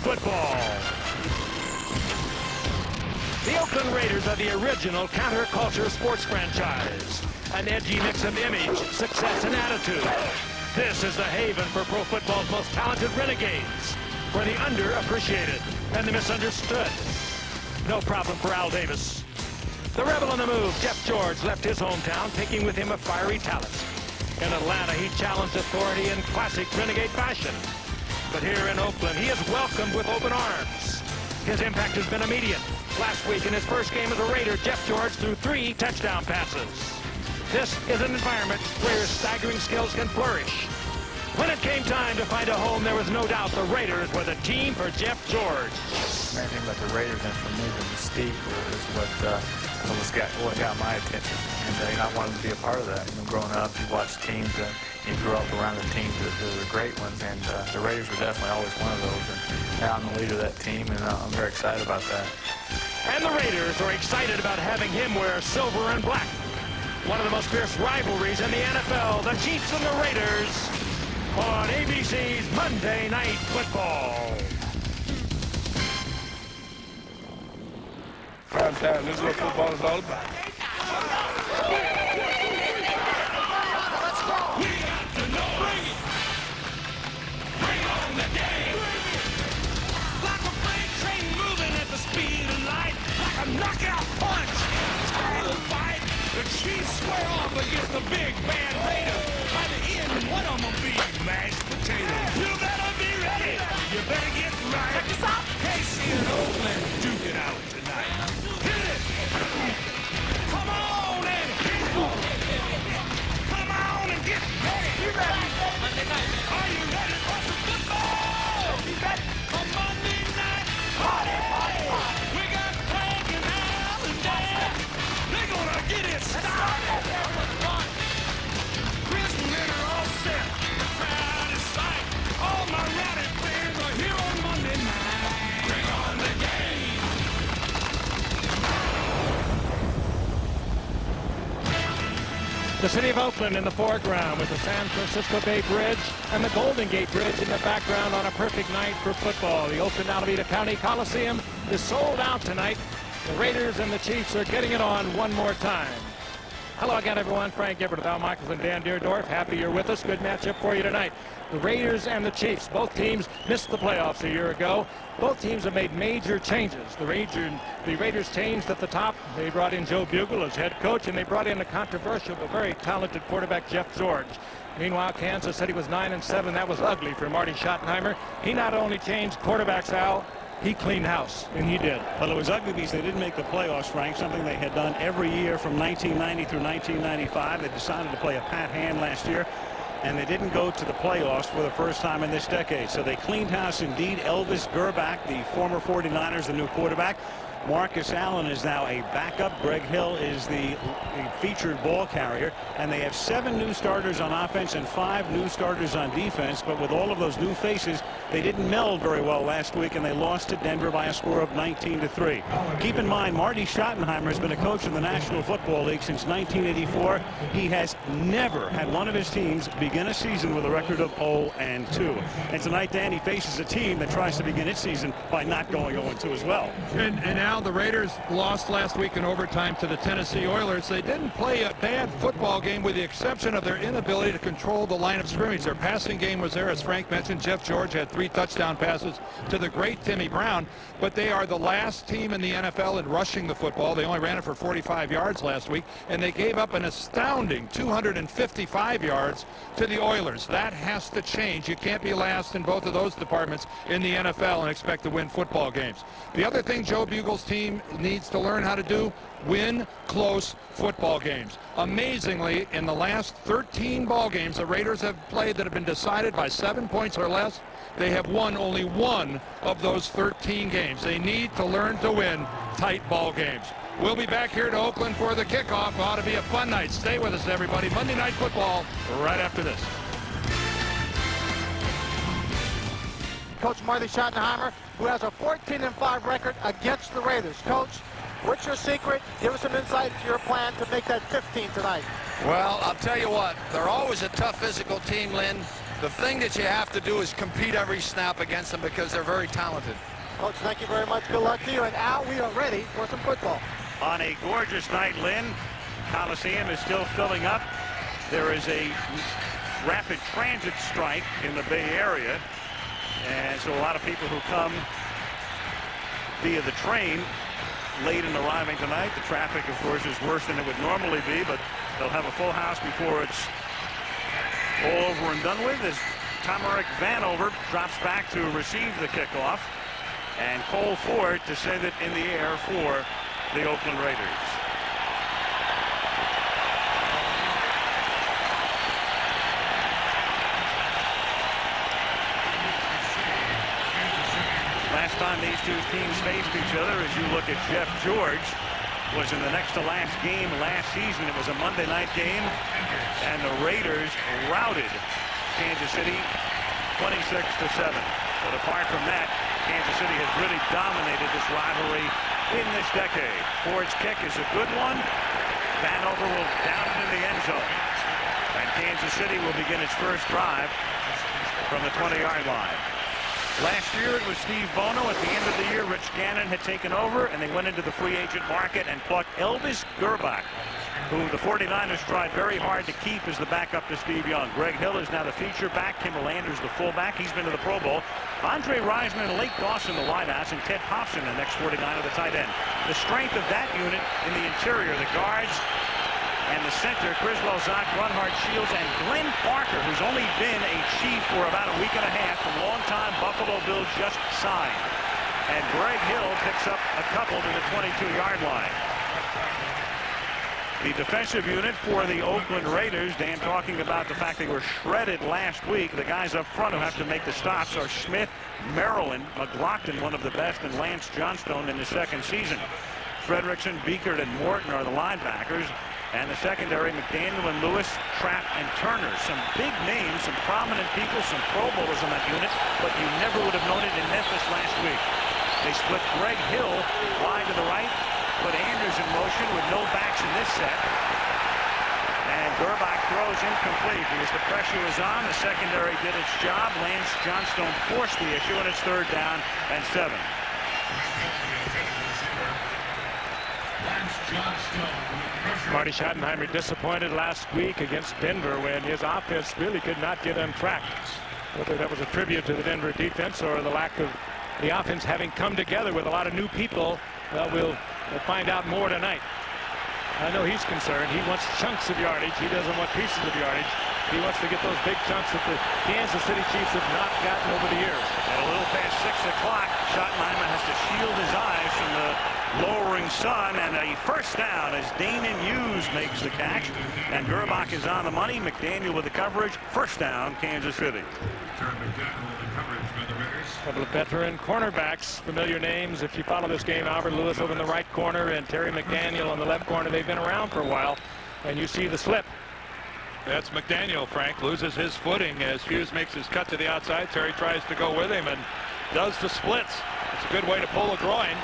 Football. The Oakland Raiders are the original counterculture sports franchise. An edgy mix of image, success, and attitude. This is the haven for pro football's most talented renegades, for the underappreciated and the misunderstood. No problem for Al Davis. The rebel on the move, Jeff George, left his hometown, taking with him a fiery talent. In Atlanta, he challenged authority in classic renegade fashion. But here in Oakland, he is welcomed with open arms. His impact has been immediate. Last week, in his first game as a Raider, Jeff George threw 3 touchdown passes. This is an environment where his staggering skills can flourish. When it came time to find a home, there was no doubt the Raiders were the team for Jeff George. The main thing about the Raiders, and for me, the mystique was what got my attention. And I wanted to be a part of that. Growing up, you watch teams, and you grew up around the teams that are the great ones, and the Raiders were definitely always one of those. And now I'm the leader of that team, and I'm very excited about that. And the Raiders are excited about having him wear silver and black. One of the most fierce rivalries in the NFL, the Chiefs and the Raiders, on ABC's Monday Night Football. Prime time, this is what football is all about. Let's go. We got to know. Bring on the game. Like a freight train moving at the speed of light, like a knockout punch. Start the fight. The Chiefs square off against the big bad Raiders. By the end, one of them will be mashed potatoes. You better be ready. You better get right. Check this out. Casey and Oakland duke it out tonight. Hit it. Come on and hit it. Come on and get ready. You ready? Monday night. Are you ready for some football? You ready? A Monday night party. We got Frank and Al and Dan. They're gonna get it started. Chris and Lynn are all set. The crowd is sight. All my rowdy players are here on Monday night. Bring on the game. The city of Oakland in the foreground with the San Francisco Bay Bridge and the Golden Gate Bridge in the background on a perfect night for football. The Oakland Alameda County Coliseum is sold out tonight. The Raiders and the Chiefs are getting it on one more time. Hello again, everyone. Frank Gibbert, Al Michaels, and Dan Deerdorf. Happy you're with us. Good matchup for you tonight. The Raiders and the Chiefs, both teams missed the playoffs a year ago. Both teams have made major changes. The Raiders changed at the top. They brought in Joe Bugle as head coach, and they brought in a controversial but very talented quarterback, Jeff George. Meanwhile, Kansas said he was 9-7. That was ugly for Marty Schottenheimer. He not only changed quarterbacks, Al, he cleaned house, and he did. Well, it was ugly because they didn't make the playoffs, Frank, something they had done every year from 1990 through 1995. They decided to play a pat hand last year, and they didn't go to the playoffs for the first time in this decade. So they cleaned house indeed. Elvis Gerbach, the former 49ers, the new quarterback. Marcus Allen is now a backup. Greg Hill is the featured ball carrier. And they have 7 new starters on offense and 5 new starters on defense. But with all of those new faces, they didn't meld very well last week, and they lost to Denver by a score of 19-3. Keep in mind, Marty Schottenheimer has been a coach in the National Football League since 1984. He has never had one of his teams begin a season with a record of 0-2. And tonight, Dan, he faces a team that tries to begin its season by not going 0-2 as well. And now the Raiders lost last week in overtime to the Tennessee Oilers. They didn't play a bad football game with the exception of their inability to control the line of scrimmage. Their passing game was there, as Frank mentioned. Jeff George had 3 touchdown passes to the great Timmy Brown, but they are the last team in the NFL in rushing the football. They only ran it for 45 yards last week, and they gave up an astounding 255 yards to the Oilers. That has to change. You can't be last in both of those departments in the NFL and expect to win football games. The other thing Joe Bugle's team needs to learn how to do, win close football games. Amazingly, in the last 13 ball games the Raiders have played that have been decided by 7 points or less, they have won only 1 of those 13 games. They need to learn to win tight ball games. We'll be back here to Oakland for the kickoff. Ought to be a fun night. Stay with us, everybody. Monday Night Football right after this. Coach Marty Schottenheimer, who has a 14-5 record against the Raiders. Coach, what's your secret? Give us some insight into your plan to make that 15 tonight. Well, I'll tell you what, they're always a tough physical team, Lynn, The thing that you have to do is compete every snap against them because they're very talented. Coach, thank you very much. Good luck to you. And Al, we are ready for some football. On a gorgeous night, Lynn, Coliseum is still filling up. There is a rapid transit strike in the Bay Area. And so a lot of people who come via the train late in arriving tonight. The traffic, of course, is worse than it would normally be, but they'll have a full house before it's all over and done with as Tomerick Vanover drops back to receive the kickoff, and Cole Ford to send it in the air for the Oakland Raiders. Last time these two teams faced each other, as you look at Jeff George, was in the next to last game last season. It was a Monday night game, and the Raiders routed Kansas City 26-7. But apart from that, Kansas City has really dominated this rivalry in this decade. Ford's kick is a good one. Vanover will down it in the end zone. And Kansas City will begin its first drive from the 20-yard line. Last year it was Steve Bono. At the end of the year, Rich Gannon had taken over, and they went into the free agent market and plucked Elvis Gerbach, who the 49ers tried very hard to keep as the backup to Steve Young. Greg Hill is now the feature back. Kimmel Landers the fullback. He's been to the Pro Bowl. Andre Reisman and Lake Dawson the wideouts, and Ted Hobson the next 49 of the tight end. The strength of that unit in the interior, the guards and the center, Criswell, Zock, Runhard, Shields, and Glenn Parker, who's only been a Chief for about a week and a half. The longtime Buffalo Bills just signed. And Greg Hill picks up a couple to the 22-yard line. The defensive unit for the Oakland Raiders, Dan talking about the fact they were shredded last week. The guys up front who have to make the stops are Smith, Maryland, McLaughlin, one of the best, and Lance Johnstone in his second season. Fredrickson, Beekert, and Morton are the linebackers. And the secondary, McDaniel and Lewis, Trapp and Turner. Some big names, some prominent people, some Pro Bowlers on that unit, but you never would have known it in Memphis last week. They split Greg Hill wide to the right, put Anders in motion with no backs in this set. And Gerbach throws incomplete because the pressure was on. The secondary did its job. Lance Johnstone forced the issue, and it's 3rd down and 7. Marty Schottenheimer disappointed last week against Denver when his offense really could not get on track. Whether that was a tribute to the Denver defense or the lack of the offense having come together with a lot of new people, we'll find out more tonight. I know he's concerned. He wants chunks of yardage. He doesn't want pieces of yardage. He wants to get those big chunks that the Kansas City Chiefs have not gotten over the years. At a little past 6 o'clock, Schottenheimer has to shield his eyes from the lowering sun, and a first down as Damon Hughes makes the catch, and Gerbach is on the money. McDaniel with the coverage. First down, Kansas City. A couple of veteran cornerbacks, familiar names. If you follow this game, Albert Lewis over in the right corner and Terry McDaniel on the left corner. They've been around for a while, and you see the slip. That's McDaniel. Frank loses his footing as Hughes makes his cut to the outside. Terry tries to go with him and does the splits. It's a good way to pull a groin.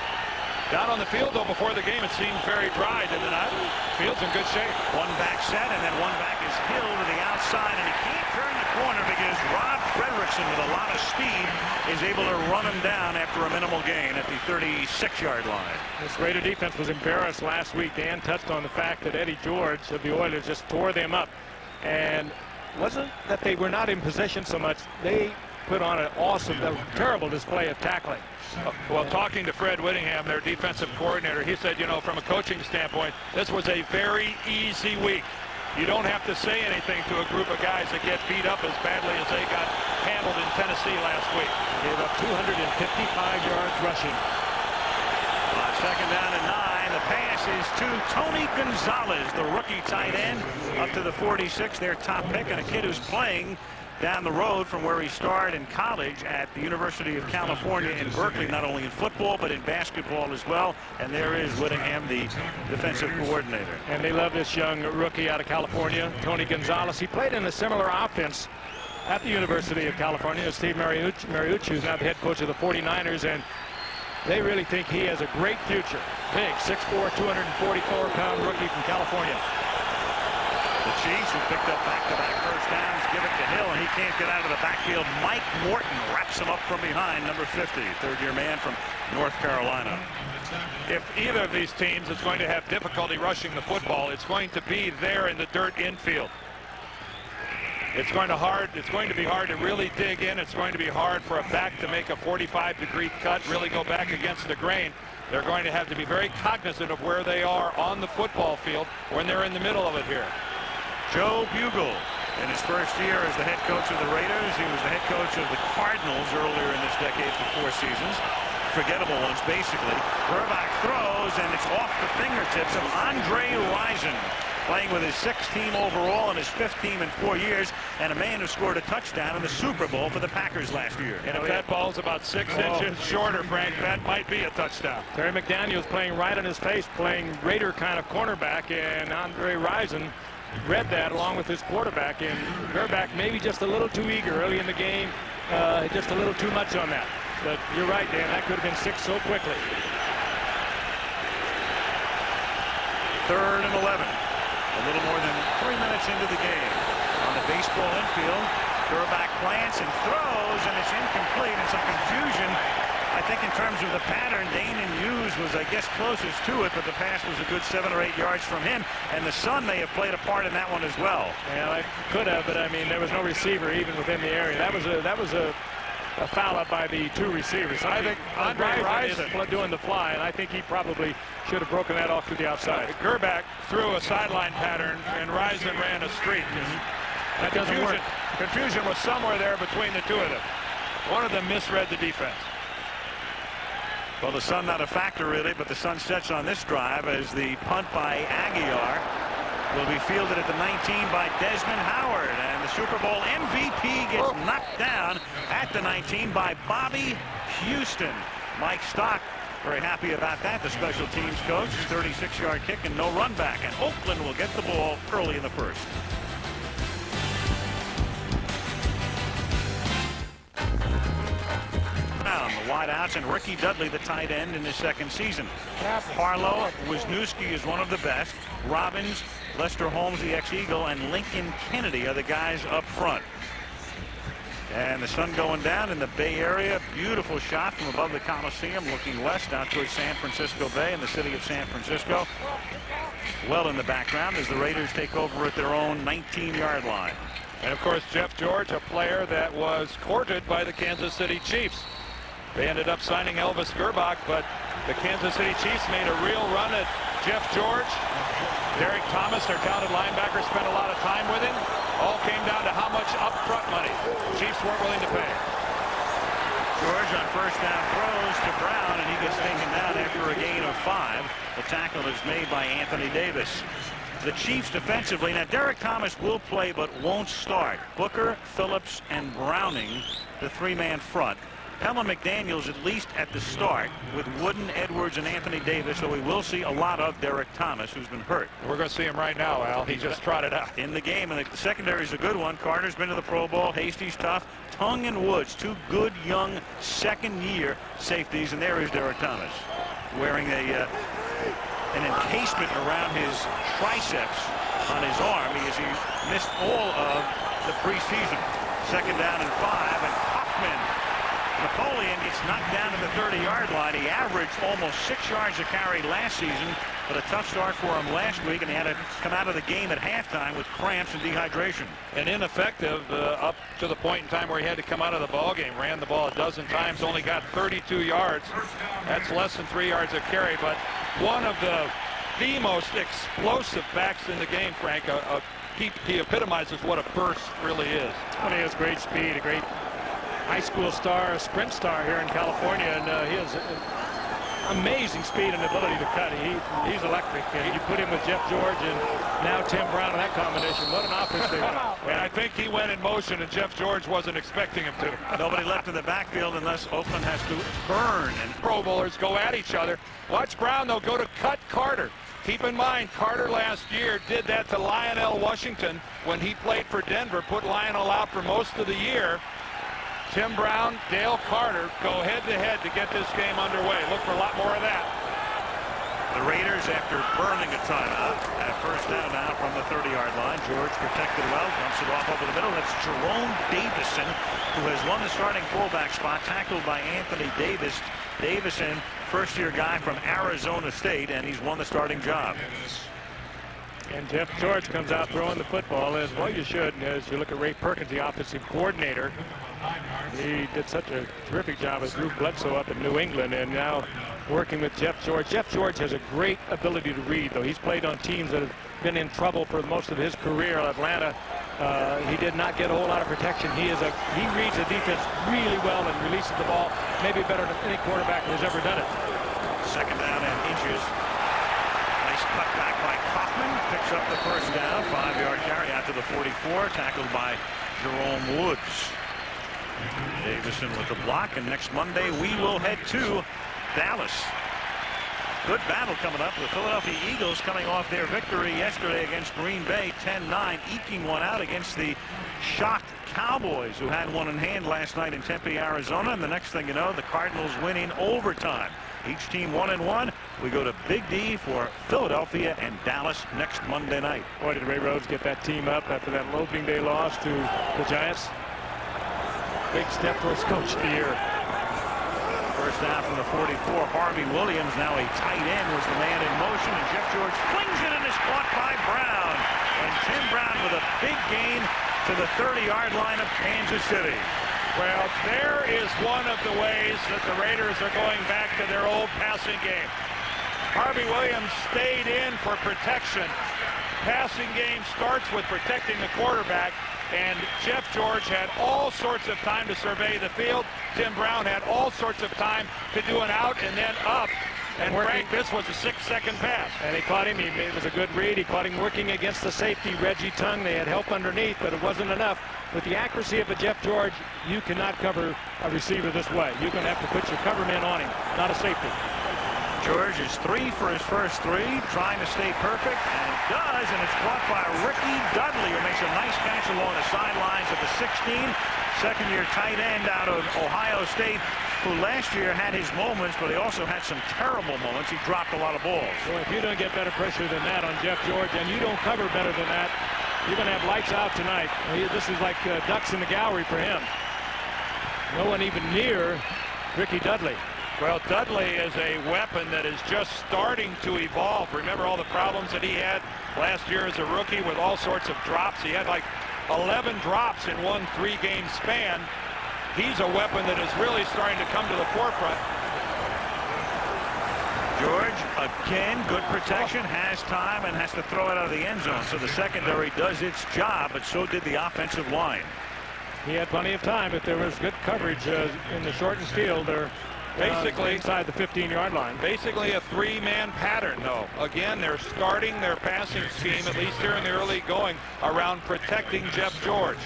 Down on the field, though, before the game, it seemed very dry, did it not? Field's in good shape. One back set, and then one back is Hill to the outside, and he can't turn the corner because Rob Fredrickson, with a lot of speed, is able to run him down after a minimal gain at the 36-yard line. This Raider defense was embarrassed last week. Dan touched on the fact that Eddie George of the Oilers just tore them up. And wasn't that they were not in position so much. They put on an awesome, terrible display of tackling. Well, talking to Fred Whittingham, their defensive coordinator, he said, you know, from a coaching standpoint, this was a very easy week. You don't have to say anything to a group of guys that get beat up as badly as they got handled in Tennessee last week. Gave up 255 yards rushing. On 2nd down and 9, the pass is to Tony Gonzalez, the rookie tight end, up to the 46, their top pick, and a kid who's playing down the road from where he started in college at the University of California in Berkeley, not only in football but in basketball as well. And there is Whittingham, the defensive coordinator. And they love this young rookie out of California, Tony Gonzalez. He played in a similar offense at the University of California. Steve Mariucci, who's now the head coach of the 49ers, and they really think he has a great future. Big, 6'4", 244-pound rookie from California. The Chiefs, who picked up back-to-back first downs, give it to Hill, and he can't get out of the backfield. Mike Morton wraps him up from behind, number 50, third-year man from North Carolina. If either of these teams is going to have difficulty rushing the football, it's going to be there in the dirt infield. It's going to be hard to really dig in. It's going to be hard for a back to make a 45-degree cut, really go back against the grain. They're going to have to be very cognizant of where they are on the football field when they're in the middle of it here. Joe Bugel, in his first year as the head coach of the Raiders, he was the head coach of the Cardinals earlier in this decade for 4 seasons. Forgettable ones, basically. Gerbach throws, and it's off the fingertips of Andre Rison, playing with his 6th team overall and his 5th team in 4 years, and a man who scored a touchdown in the Super Bowl for the Packers last year. And if that ball's about 6 inches shorter, Frank, that might be a touchdown. Terry McDaniel's playing right on his face, playing Raider kind of cornerback, and Andre Rison read that along with his quarterback, and Gerbach maybe just a little too eager early in the game, just a little too much on that. But you're right, Dan, that could have been 6 so quickly. 3rd and 11. A little more than 3 minutes into the game. On the baseball infield, Gerbach plants and throws, and it's incomplete, and some confusion. I think in terms of the pattern, Danon Hughes was, I guess, closest to it, but the pass was a good 7 or 8 yards from him, and the sun may have played a part in that one as well. Yeah, I could have, but I mean, there was no receiver even within the area. That was a foul up by the 2 receivers. I think Andre Rison is doing the fly, and I think he probably should have broken that off to the outside. Gerbach threw a sideline pattern, and Rison ran a streak. That doesn't work. Confusion was somewhere there between the 2 of them. One of them misread the defense. Well, the sun not a factor really, but the sun sets on this drive as the punt by Aguilar will be fielded at the 19 by Desmond Howard, and the Super Bowl MVP gets knocked down at the 19 by Bobby Houston. Mike Stock very happy about that, the special teams coach. 36-yard kick and no run back, and Oakland will get the ball early in the first. The wideouts, and Ricky Dudley, the tight end, in his 2nd season. Harlow, Wisniewski is one of the best. Robbins, Lester Holmes, the ex-Eagle, and Lincoln Kennedy are the guys up front. And the sun going down in the Bay Area. Beautiful shot from above the Coliseum, looking west out towards San Francisco Bay and the city of San Francisco. Well in the background as the Raiders take over at their own 19-yard line. And, of course, Jeff George, a player that was courted by the Kansas City Chiefs. They ended up signing Elvis Gerbach, but the Kansas City Chiefs made a real run at Jeff George. Derek Thomas, their talented linebacker, spent a lot of time with him. All came down to how much upfront money Chiefs weren't willing to pay. George on first down throws to Brown, and he gets taken down after a gain of 5. The tackle is made by Anthony Davis. The Chiefs defensively, now Derek Thomas will play but won't start. Booker, Phillips, and Browning, the 3-man front. Helen McDaniels at least at the start with Wooden, Edwards, and Anthony Davis, so we will see a lot of Derek Thomas, who's been hurt. We're going to see him right now, Al. He just trotted out. In the game, and the secondary is a good one. Carter's been to the Pro Bowl. Hasty's tough. Tongue and Woods, 2 good, young, second-year safeties, and there is Derek Thomas wearing an encasement around his triceps on his arm as he missed all of the preseason. 2nd down and 5, and Hoffman, Napoleon, gets knocked down to the 30-yard line. He averaged almost 6 yards a carry last season, but a tough start for him last week, and he had to come out of the game at halftime with cramps and dehydration. And ineffective up to the point in time where he had to come out of the ball game. Ran the ball a dozen times, only got 32 yards. That's less than 3 yards a carry, but one of the most explosive backs in the game, Frank. He epitomizes what a burst really is. Well, he has great speed, a great high school star, a sprint star here in California, and he has amazing speed and ability to cut. He's electric, and you put him with Jeff George and now Tim Brown in that combination. What an offense they run. And I think he went in motion, and Jeff George wasn't expecting him to. Nobody left in the backfield unless Oakland has to burn. And Pro Bowlers go at each other. Watch Brown, though, go to cut Carter. Keep in mind, Carter last year did that to Lionel Washington when he played for Denver, put Lionel out for most of the year. Tim Brown, Dale Carter go head-to-head to get this game underway. Look for a lot more of that. The Raiders, after burning a timeout, at first down now from the 30-yard line. George protected well, dumps it off over the middle. That's Jerome Davison, who has won the starting fullback spot, tackled by Anthony Davis. Davison, first-year guy from Arizona State, and he's won the starting job. And Jeff George comes out throwing the football, as well you should, as you look at Ray Perkins, the offensive coordinator. He did such a terrific job with Drew Bledsoe up in New England, and now working with Jeff George. Jeff George has a great ability to read, though. He's played on teams that have been in trouble for most of his career. Atlanta, he did not get a whole lot of protection. He reads the defense really well and releases the ball maybe better than any quarterback who's ever done it. Second down and inches. Nice cutback by Kaufman. Picks up the first down. 5-yard carry out to the 44. Tackled by Jerome Woods. Davison with the block, and next Monday we will head to Dallas. Good battle coming up. The Philadelphia Eagles coming off their victory yesterday against Green Bay, 10-9, eking one out against the shocked Cowboys, who had one in hand last night in Tempe, Arizona. And the next thing you know, the Cardinals win in overtime. Each team 1-1. We go to Big D for Philadelphia and Dallas next Monday night. Boy, did Ray Rhodes get that team up after that opening day loss to the Giants. Big step for his coach of the year. First down from the 44. Harvey Williams, now a tight end, was the man in motion, and Jeff George flings it and is caught by Brown. And Tim Brown with a big gain to the 30-yard line of Kansas City. Well, there is one of the ways that the Raiders are going back to their old passing game. Harvey Williams stayed in for protection. Passing game starts with protecting the quarterback, and Jeff George had all sorts of time to survey the field. Tim Brown had all sorts of time to do an out and then up. And Frank, this was a 6-second pass. And he caught him. It was a good read. He caught him working against the safety, Reggie Tongue. They had help underneath, but it wasn't enough. With the accuracy of a Jeff George, you cannot cover a receiver this way. You're going to have to put your cover man on him, not a safety. George is 3 for his first 3, trying to stay perfect, and does, and it's caught by Ricky Dudley, who makes a nice catch along the sidelines of the 16. Second-year tight end out of Ohio State, who last year had his moments, but he also had some terrible moments. He dropped a lot of balls. Well, if you don't get better pressure than that on Jeff George, and you don't cover better than that, you're going to have lights out tonight. This is like ducks in the gallery for him. No one even near Ricky Dudley. Well, Dudley is a weapon that is just starting to evolve. Remember all the problems that he had last year as a rookie with all sorts of drops. He had like 11 drops in one 3-game span. He's a weapon that is really starting to come to the forefront. George, again, good protection, has time, and has to throw it out of the end zone. So the secondary does its job, but so did the offensive line. He had plenty of time, but there was good coverage in the shortened field. They're basically inside the 15-yard line. Basically a 3-man pattern, though. Again, they're starting their passing scheme, at least here in the early going, around protecting Jeff George.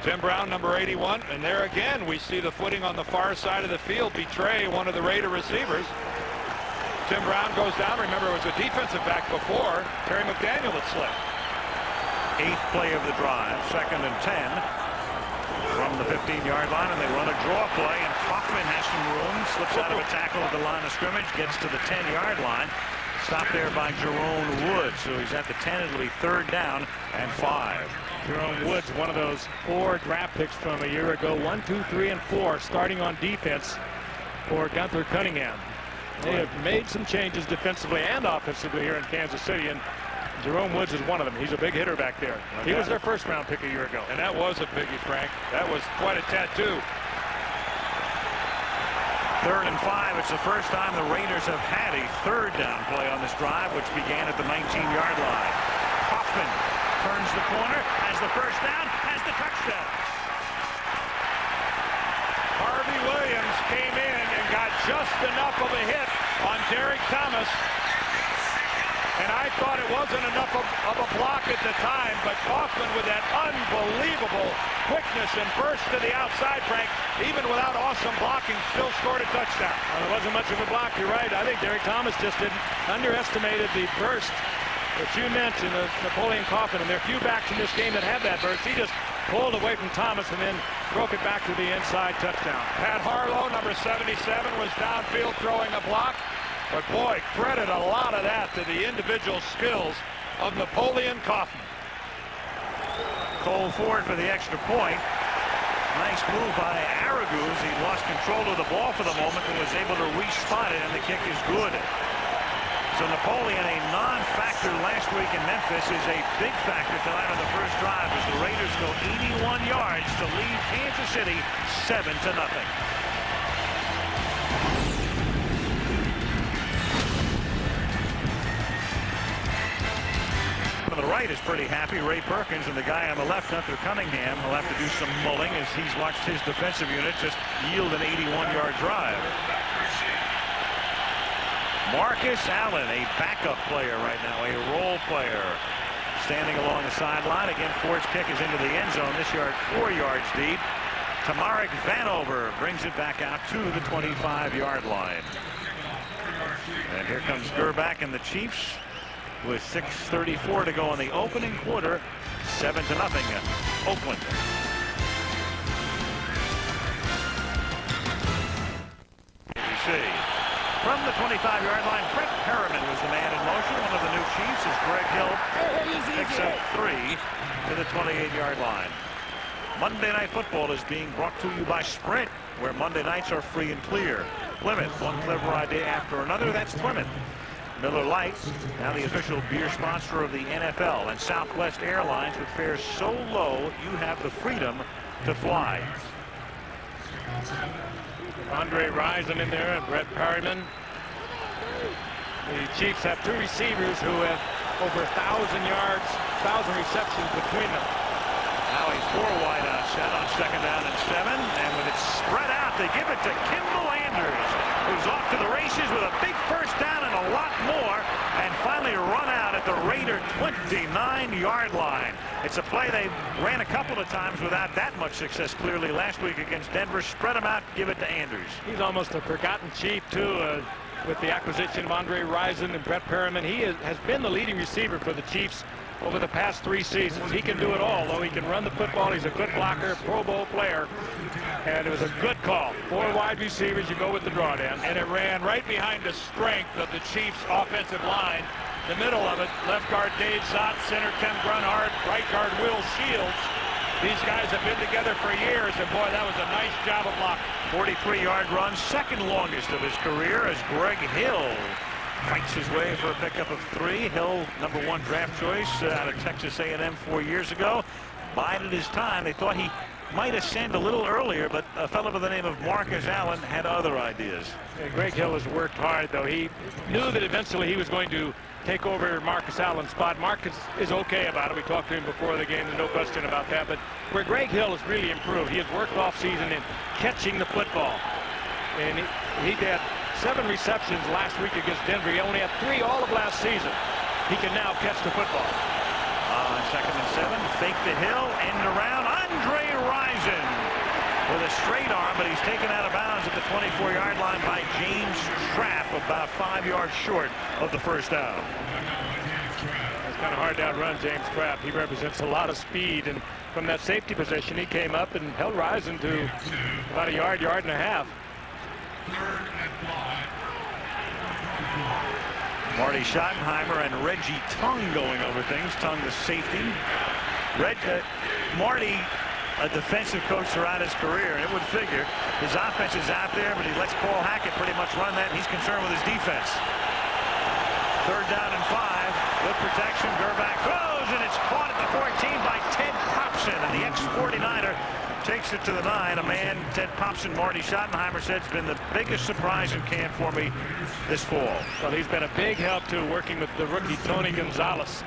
Tim Brown, number 81, and there again we see the footing on the far side of the field betray one of the Raider receivers. Tim Brown goes down. Remember, it was a defensive back before. Terry McDaniel that slipped. 8th play of the drive, 2nd and 10 from the 15-yard line, and they run a draw play, and Kaufman has some room, slips out of a tackle at the line of scrimmage, gets to the 10-yard line. Stopped there by Jerome Woods, so he's at the 10. It'll be 3rd down and 5. Jerome Woods, one of those 4 draft picks from a year ago. 1, 2, 3, and 4 starting on defense for Gunther Cunningham. They have made some changes defensively and offensively here in Kansas City, and Jerome Woods is one of them. He's a big hitter back there. He was their 1st-round pick a year ago. And that was a biggie, Frank. That was quite a tattoo. 3rd and 5. It's the first time the Raiders have had a 3rd down play on this drive, which began at the 19-yard line. Kaufman turns the corner, has the first down, has the touchdown. Harvey Williams came in and got just enough of a hit on Derek Thomas. And I thought it wasn't enough of a block at the time, but Kaufman with that unbelievable quickness and burst to the outside, Frank, even without awesome blocking, still scored a touchdown. Well, it wasn't much of a block, you're right. I think Derek Thomas just underestimated the burst that you mentioned of Napoleon Kaufman, and there are few backs in this game that have that burst. He just pulled away from Thomas and then broke it back to the inside touchdown. Pat Harlow, number 77, was downfield throwing a block. But boy, credit a lot of that to the individual skills of Napoleon Kaufman. Cole Ford for the extra point. Nice move by Araguz. He lost control of the ball for the moment and was able to re-spot it, and the kick is good. So Napoleon, a non-factor last week in Memphis, is a big factor tonight on the first drive as the Raiders go 81 yards to lead Kansas City 7-0. On the right is pretty happy. Ray Perkins, and the guy on the left, Hunter Cunningham, will have to do some mulling as he's watched his defensive unit just yield an 81-yard drive. Marcus Allen, a backup player right now, a role player, standing along the sideline. Again, Ford's kick is into the end zone. This yard 4 yards deep. Tamarick Vanover brings it back out to the 25-yard line. And here comes Gerback and the Chiefs with 6:34 to go in the opening quarter. 7-0 Oakland. From the 25-yard line, Brett Perriman was the man in motion. One of the new Chiefs as Greg Hill picks up 3 to the 28-yard line. Monday Night Football is being brought to you by Sprint, where Monday nights are free and clear. Plymouth, one clever idea after another. That's Plymouth. Miller Lite, now the official beer sponsor of the NFL, and Southwest Airlines, with fares so low you have the freedom to fly. Andre Rison in there and Brett Perriman. The Chiefs have 2 receivers who have over 1,000 yards, 1,000 receptions between them. Now a 4 wideout set on 2nd down and 7, and when it's spread out, they give it to Kimball Anders, who's off to the races with a big first down and a lot more, and finally run out at the Raider 29-yard line. It's a play they ran a couple of times without that much success clearly last week against Denver. Spread them out, give it to Anders. He's almost a forgotten Chief, too, with the acquisition of Andre Rison and Brett Perriman. He has been the leading receiver for the Chiefs over the past 3 seasons. He can do it all, though. He can run the football. He's a good blocker, Pro Bowl player. And it was a good call. 4 wide receivers, you go with the drawdown. And it ran right behind the strength of the Chiefs' offensive line. The middle of it, left guard Dave Zott, center Ken Grunhard, right guard Will Shields. These guys have been together for years, and boy, that was a nice job of blocking. 43-yard run, second longest of his career, as Greg Hill fights his way for a pickup of 3. Hill, number 1 draft choice out of Texas A&M 4 years ago. Bided his time. They thought he might ascend a little earlier, but a fellow by the name of Marcus Allen had other ideas. Yeah, Greg Hill has worked hard, though. He knew that eventually he was going to take over Marcus Allen's spot. Marcus is okay about it. We talked to him before the game, no question about that. But where Greg Hill has really improved, he has worked off season in catching the football. And he had 7 receptions last week against Denver. He only had 3 all of last season. He can now catch the football. On 2nd and 7, fake the Hill, end around. Andre Rison with a straight arm, but he's taken out of bounds at the 24-yard line by James Trapp, about 5 yards short of the first down. It's kind of hard to outrun James Trapp. He represents a lot of speed, and from that safety position, he came up and held Rison to about a yard, yard and a half. Marty Schottenheimer and Reggie Tung going over things. Tung the safety. Marty, a defensive coach throughout his career, and it would figure his offense is out there, but he lets Paul Hackett pretty much run that, and he's concerned with his defense. 3rd down and 5. Good protection. Gerback goes, and it's caught at the 14 by Ted Popson, and the ex-49er takes it to the 9. A man, Ted Popson, Marty Schottenheimer said, has been the biggest surprise in camp for me this fall. Well, he's been a big help, too, working with the rookie Tony Gonzalez.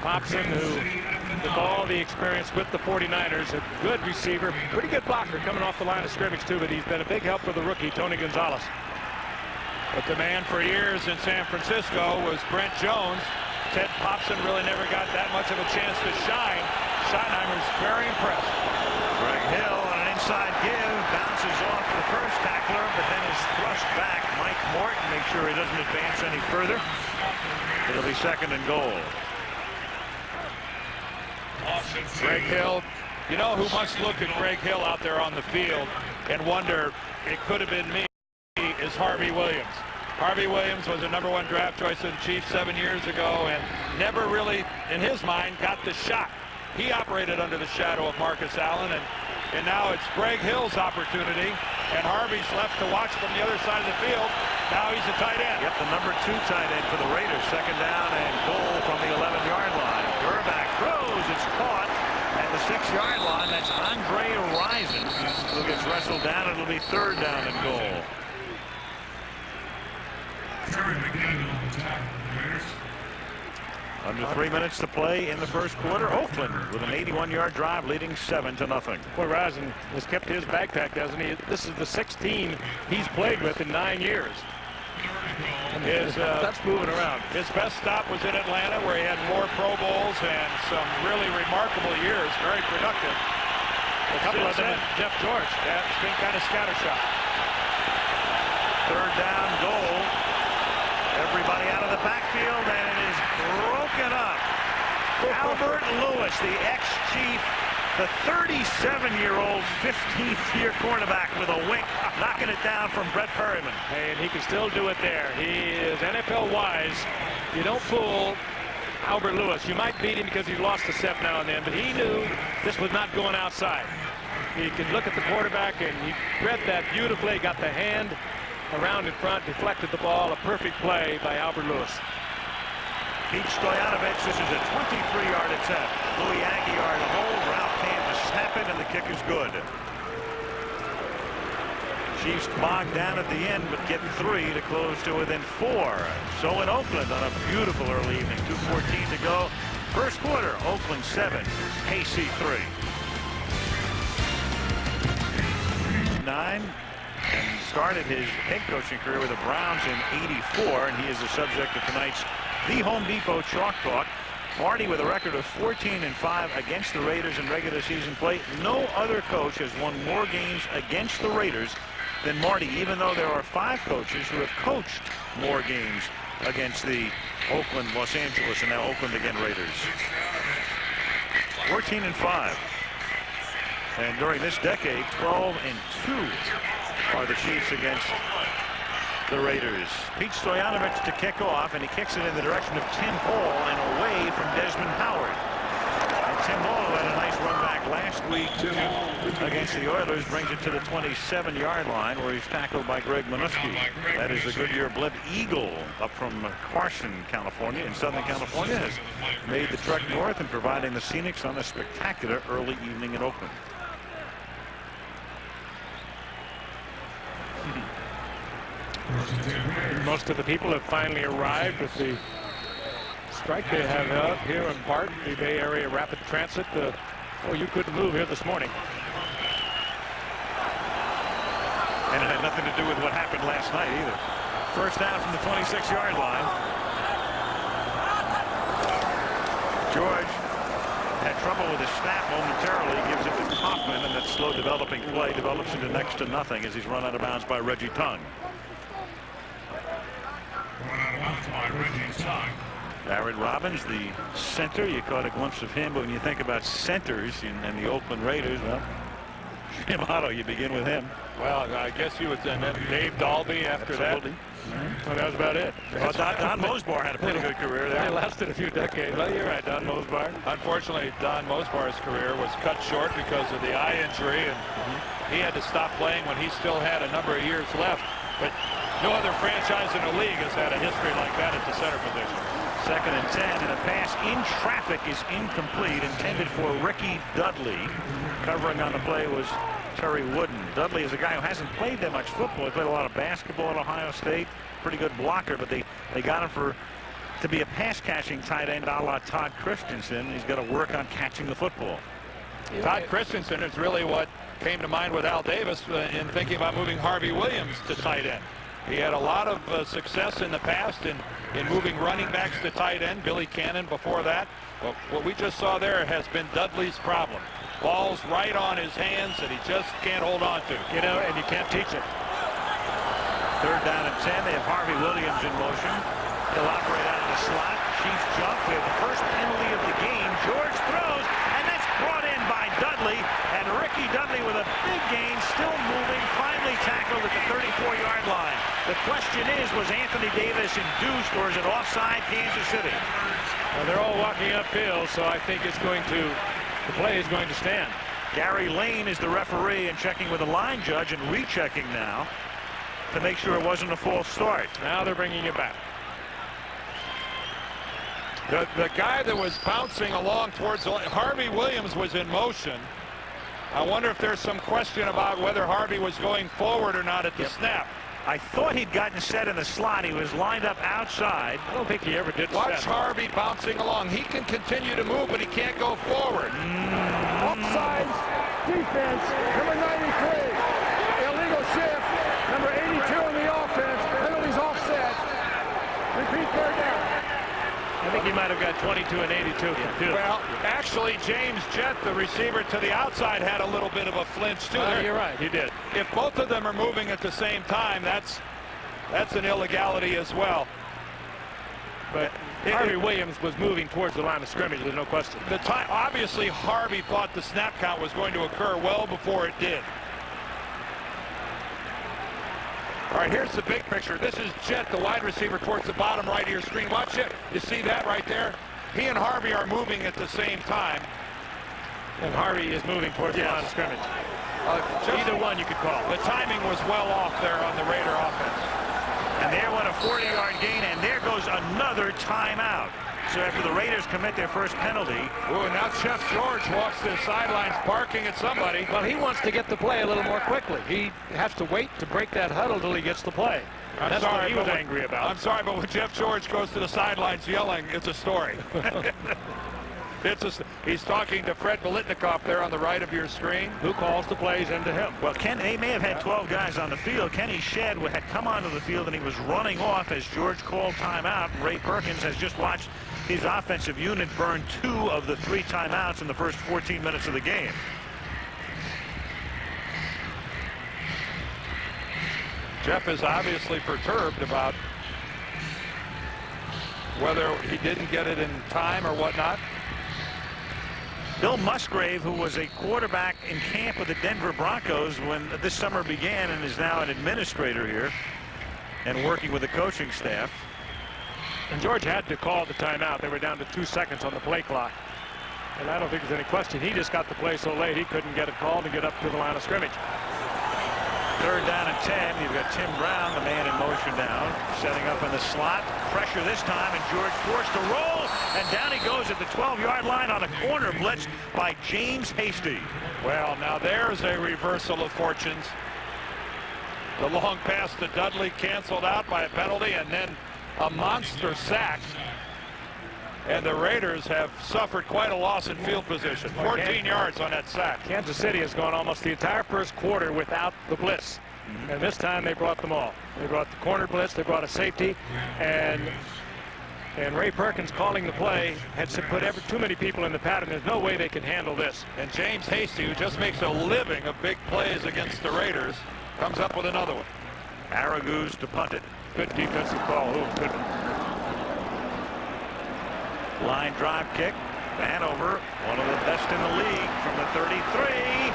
Popson, who, with all the experience with the 49ers, a good receiver, pretty good blocker coming off the line of scrimmage, too, but he's been a big help for the rookie, Tony Gonzalez. But the man for years in San Francisco was Brent Jones. Ted Popson really never got that much of a chance to shine. Schottenheimer's very impressed. Greg Hill on an inside give, bounces off the first tackler, but then is thrust back. Mike Morton makes sure he doesn't advance any further. It'll be 2nd and goal. Greg Hill You know who must look at Greg Hill out there on the field and wonder, it could have been me, is Harvey Williams. Harvey Williams was a #1 draft choice of the Chiefs 7 years ago and never really, in his mind, got the shot. He operated under the shadow of Marcus Allen, and now it's Greg Hill's opportunity, and Harvey's left to watch from the other side of the field. Now he's a tight end. Yep, the #2 tight end for the Raiders. 2nd down and goal from the 11-yard line. Gerback throws. It's caught at the 6-yard line. That's Andre Rison who gets wrestled down. It'll be 3rd down and goal. Under 3 minutes to play in the first quarter. Oakland with an 81-yard drive leading 7-0. Boy, Rison has kept his backpack, hasn't he? This is the 6th team he's played with in 9 years. That's moving around. His best stop was in Atlanta, where he had 4 Pro Bowls and some really remarkable years, very productive. A couple of them, Jeff George. That's been kind of scattershot. 3rd down, goal. Everybody out of the backfield, and it is broken up. Albert Lewis, the ex-Chief, the 37-year-old 15th-year quarterback with a wink, knocking it down from Brett Perryman. And he can still do it there. He is NFL-wise. You don't fool Albert Lewis. You might beat him because he lost a step now and then, but he knew this was not going outside. He could look at the quarterback, and he read that beautifully, got the hand around in front, deflected the ball. A perfect play by Albert Lewis. Pete Stoyanovich, this is a 23-yard attempt. Louis Aguiar the hold, Ralph Kane to snap it, and the kick is good. Chiefs bogged down at the end, but get 3 to close to within 4. So in Oakland on a beautiful early evening, 2:14 to go. First quarter, Oakland 7, KC 3. 9. And started his head coaching career with the Browns in '84, and he is the subject of tonight's The Home Depot Chalk Talk. Marty with a record of 14-5 against the Raiders in regular season play. No other coach has won more games against the Raiders than Marty, even though there are 5 coaches who have coached more games against the Oakland, Los Angeles, and now Oakland again Raiders. 14-5. And during this decade, 12-2 are the Chiefs against the Raiders. Pete Stoyanovich to kick off, and he kicks it in the direction of Tim Hall and away from Desmond Howard. And Tim Hall had a nice run back last week against the Oilers, brings it to the 27-yard line where he's tackled by Greg Minuski. That is the Goodyear Blimp Eagle up from Carson, California, in Southern California, has made the trek north and providing the Scenics on a spectacular early evening in Oakland. Most of the people have finally arrived with the strike they have up here in BART, the Bay Area Rapid Transit. You couldn't move here this morning. And it had nothing to do with what happened last night either. First down from the 26-yard line. George had trouble with his snap momentarily, gives it to Kaufman, and that slow developing play develops into next to nothing as he's run out of bounds by Reggie Tongue. Barrett Robbins, the center. You caught a glimpse of him, but when you think about centers and the Oakland Raiders, well, Jim Otto, you begin with him. Well, I guess you would, and then Dave Dalby after Absolutely. that. Well, that was about it. Well, Don Mosbar had a pretty good career there. They lasted a few decades. Well, you're right, Don Mosbar. Unfortunately, Don Mosbar's career was cut short because of the eye injury, and he had to stop playing when he still had a number of years left. But no other franchise in the league has had a history like that at the center position. 2nd and 10, and a pass in traffic is incomplete, intended for Ricky Dudley. Covering on the play was Terry Wooden. Dudley is a guy who hasn't played that much football. He played a lot of basketball at Ohio State. Pretty good blocker, but they got him to be a pass-catching tight end a la Todd Christensen. He's got to work on catching the football. Todd Christensen is really what came to mind with Al Davis in thinking about moving Harvey Williams to tight end. He had a lot of success in the past in moving running backs to tight end. Billy Cannon before that. Well, what we just saw there has been Dudley's problem. Ball's right on his hands that he just can't hold on to. You know, and you can't teach it. 3rd down and 10. They have Harvey Williams in motion. He'll operate out of the slot. Chiefs jump. We have the first penalty of the game. George throws, and that's brought in by Dudley, and Ricky Dudley with a big gain, still moving, finally tackled at the 34-yard line. The question is, was Anthony Davis induced, or is it offside Kansas City? Well, they're all walking uphill, so I think it's going to, the play is going to stand. Gary Lane is the referee and checking with the line judge and rechecking now to make sure it wasn't a false start. Now they're bringing it back. The guy that was bouncing along towards Harvey Williams was in motion. I wonder if there's some question about whether Harvey was going forward or not at the snap. I thought he'd gotten set in the slot. He was lined up outside. I don't think he ever did. Watch Harvey bouncing along. He can continue to move, but he can't go forward. Offsides, defense, number 93. Illegal shift, number 82 on the offense. Penalties offset. Repeat third down. I think he might have got 22 and 82 confused. Well, actually, James Jett, the receiver to the outside, had a little bit of a flinch, too. You're right, he did. If both of them are moving at the same time, that's an illegality as well. But Harvey Williams was moving towards the line of scrimmage, there's no question. The time, obviously, Harvey thought the snap count was going to occur well before it did. All right, here's the big picture. This is Jett, the wide receiver, towards the bottom right of your screen. Watch it. You see that right there? He and Harvey are moving at the same time. And Harvey is moving towards the line of scrimmage. Either one you could call. The timing was well off there on the Raider offense. And there went a 40-yard gain, and there goes another timeout. So after the Raiders commit their first penalty. Ooh, now Chef George walks to the sidelines barking at somebody. Well, he wants to get the play a little more quickly. He has to wait to break that huddle till he gets the play. That's what he was angry about. I'm sorry, but when Jeff George goes to the sidelines yelling, it's a story. He's talking to Fred Biletnikoff there on the right of your screen. Who calls the plays into him? Well, they may have had 12 guys on the field. Kenny Shedd had come onto the field, and he was running off as George called timeout. Ray Perkins has just watched his offensive unit burn 2 of the 3 timeouts in the first 14 minutes of the game. Jeff is obviously perturbed about whether he didn't get it in time or whatnot. Bill Musgrave, who was a quarterback in camp with the Denver Broncos when this summer began and is now an administrator here and working with the coaching staff. And George had to call the timeout. They were down to 2 seconds on the play clock. And I don't think there's any question. He just got the play so late he couldn't get it called and get up to the line of scrimmage. 3rd down and 10. You've got Tim Brown, the man in motion now, setting up in the slot. Pressure this time, and George forced to roll. And down he goes at the 12-yard line on a corner blitz by James Hasty. Well, now there's a reversal of fortunes. The long pass to Dudley canceled out by a penalty, and then a monster sack. And the Raiders have suffered quite a loss in field position. 14 yards on that sack. Kansas City has gone almost the entire first quarter without the blitz. And this time they brought them all. They brought the corner blitz, they brought a safety, and Ray Perkins calling the play had put too many people in the pattern. There's no way they can handle this. And James Hasty, who just makes a living of big plays against the Raiders, comes up with another one. Aragouz to punt it. Good defensive call. Who couldn't? Line drive kick. Vanover, one of the best in the league from the 33.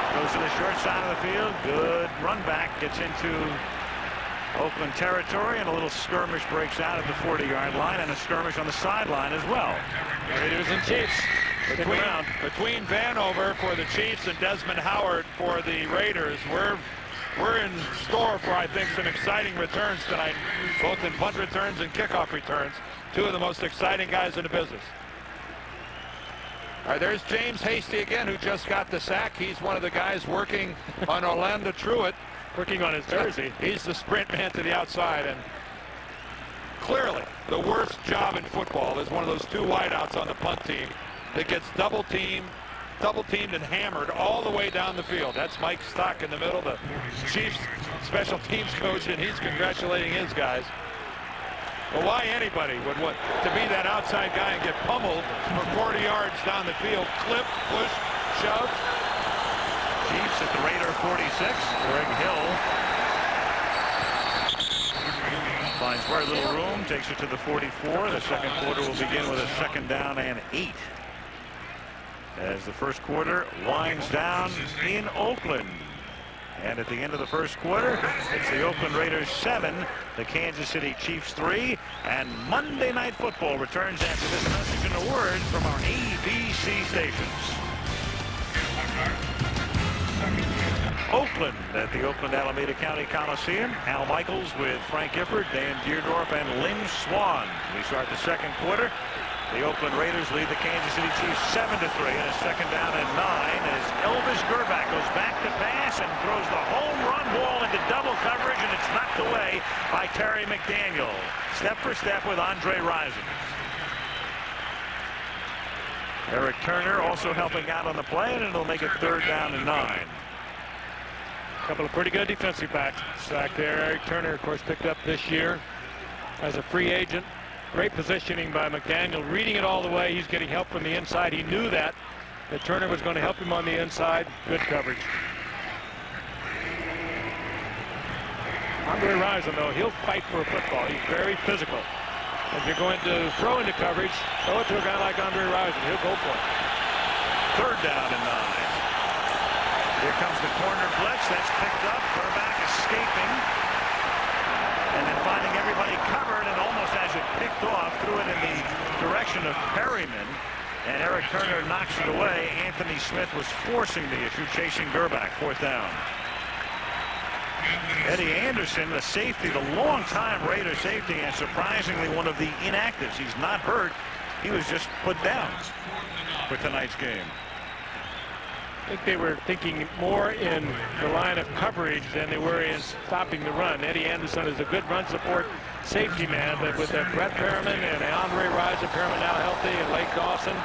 Goes to the short side of the field. Good run back. Gets into Oakland territory, and a little skirmish breaks out at the 40-yard line, and a skirmish on the sideline as well. Raiders and Chiefs. Between Vanover for the Chiefs and Desmond Howard for the Raiders, we're in store for, I think, some exciting returns tonight, both in punt returns and kickoff returns. 2 of the most exciting guys in the business. All right, there's James Hasty again, who just got the sack. He's one of the guys working on Orlando Truitt. Working on his jersey. He's the sprint man to the outside, and clearly the worst job in football is one of those 2 wideouts on the punt team that gets double teamed and hammered all the way down the field. That's Mike Stock in the middle, the Chiefs special teams coach, and he's congratulating his guys. Well, why anybody would want to be that outside guy and get pummeled for 40 yards down the field? Clip, push, shove. Chiefs at the Raider 46. Greg Hill finds very little room, takes it to the 44. The second quarter will begin with a 2nd down and 8. as the first quarter winds down in Oakland. And at the end of the first quarter, it's the Oakland Raiders 7, the Kansas City Chiefs 3, and Monday Night Football returns after this message and a word from our ABC stations. Oakland at the Oakland Alameda County Coliseum. Al Michaels with Frank Gifford, Dan Deerdorf, and Lynn Swan. We start the second quarter. The Oakland Raiders lead the Kansas City Chiefs 7-3 in a second down and 9 as Elvis Grbac goes back to pass and throws the home run ball into double coverage, and it's knocked away by Terry McDaniel. Step for step with Andre Rison. Eric Turner also helping out on the play, and it'll make it third down and 9. A couple of pretty good defensive backs back there. Eric Turner, of course, picked up this year as a free agent. Great positioning by McDaniel, reading it all the way. He's getting help from the inside. He knew that Turner was going to help him on the inside. Good coverage. Andre Rison, though, he'll fight for a football. He's very physical. If you're going to throw into coverage, throw it to a guy like Andre Rison. He'll go for it. Third down and 9. Here comes the corner blitz. That's picked up. Grbac escaping. And then finding everybody covered, and almost as it picked off, threw it in the direction of Perryman. And Eric Turner knocks it away. Anthony Smith was forcing the issue, chasing Grbac. Fourth down. Eddie Anderson, the safety, the long-time Raider safety, and surprisingly one of the inactives. He's not hurt. He was just put down for tonight's game. I think they were thinking more in the line of coverage than they were in stopping the run. Eddie Anderson is a good run support safety man, but with Brett Perriman and Andre Rison, Perriman now healthy, and Lake Dawson,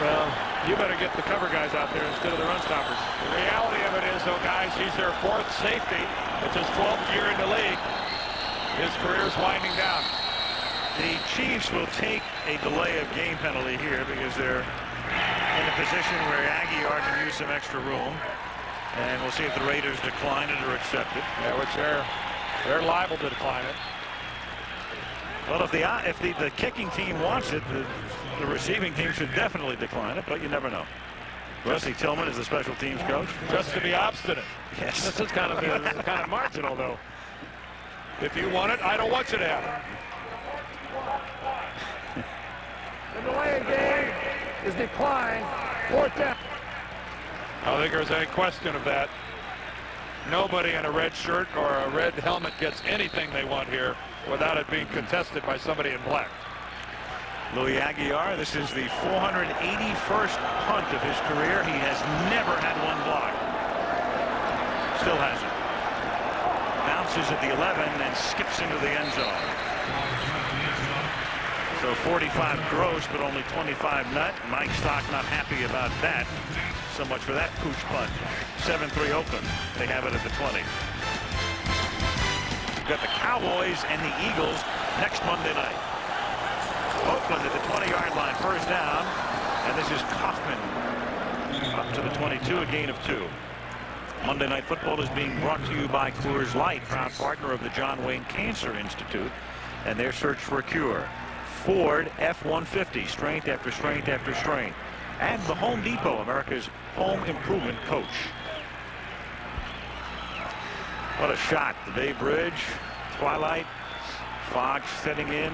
well, you better get the cover guys out there instead of the run stoppers. The reality of it is, though, guys, he's their fourth safety. It's his 12th year in the league. His career's winding down. The Chiefs will take a delay of game penalty here because they're in a position where Aguiar can use some extra room, and we'll see if the Raiders decline it or accept it. Yeah, which they're liable to decline it. Well, if the kicking team wants it, the receiving team should definitely decline it, but you never know. Rusty Tillman is the special teams coach. Just to be obstinate. Yes. This is kind of marginal, though. If you want it, I don't want you to have it. The delay of game is declined. Fourth down. I don't think there's any question of that. Nobody in a red shirt or a red helmet gets anything they want here without it being contested by somebody in black. Louis Aguiar, this is the 481st punt of his career. He has never had one block. Still hasn't. Bounces at the 11 and skips into the end zone. So 45 gross, but only 25 net. Mike Stock not happy about that. So much for that pooch punt. 7-3 Oakland. They have it at the 20. We've got the Cowboys and the Eagles next Monday night. Oakland at the 20-yard line, first down. And this is Kaufman up to the 22, a gain of 2. Monday Night Football is being brought to you by Coors Light, proud partner of the John Wayne Cancer Institute and their search for a cure. Ford F-150, strength after strength after strength. And the Home Depot, America's home improvement coach. What a shot. The Bay Bridge, twilight, fog setting in.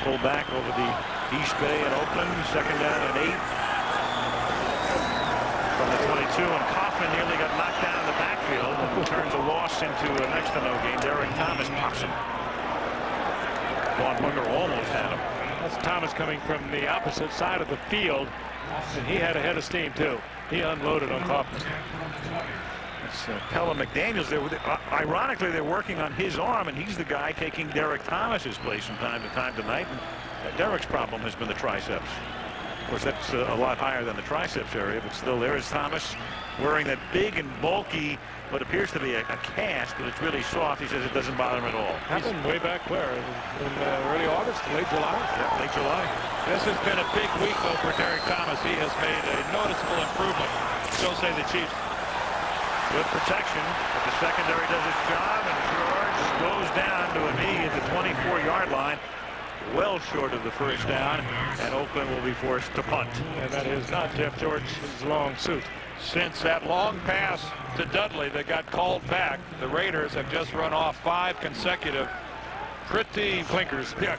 Pull back over the East Bay in Oakland, second down and 8. From the 22, and Kaufman nearly got knocked down in the backfield. Turns a loss into a next to no gain. Derek Thomas pops him. Vaughn Booker almost had him. That's Thomas coming from the opposite side of the field, and he had a head of steam too. He unloaded on Kaufman. It's Pella McDaniels there. Ironically, they're working on his arm, and he's the guy taking Derek Thomas's place from time to time tonight. And Derek's problem has been the triceps. Of course, that's a lot higher than the triceps area, but still there is Thomas wearing that big and bulky, what appears to be a cast, but it's really soft. He says it doesn't bother him at all. Happened way back where? In early August, late July? Yeah, late July. This has been a big week, though, for Derek Thomas. He has made a noticeable improvement. So say the Chiefs. Good protection, but the secondary does its job, and George goes down to a knee at the 24-yard line. well short of the first down, and Oakland will be forced to punt. And that is not Jeff George's long suit. Since that long pass to Dudley that got called back, the Raiders have just run off 5 consecutive pretty clinkers. Yeah,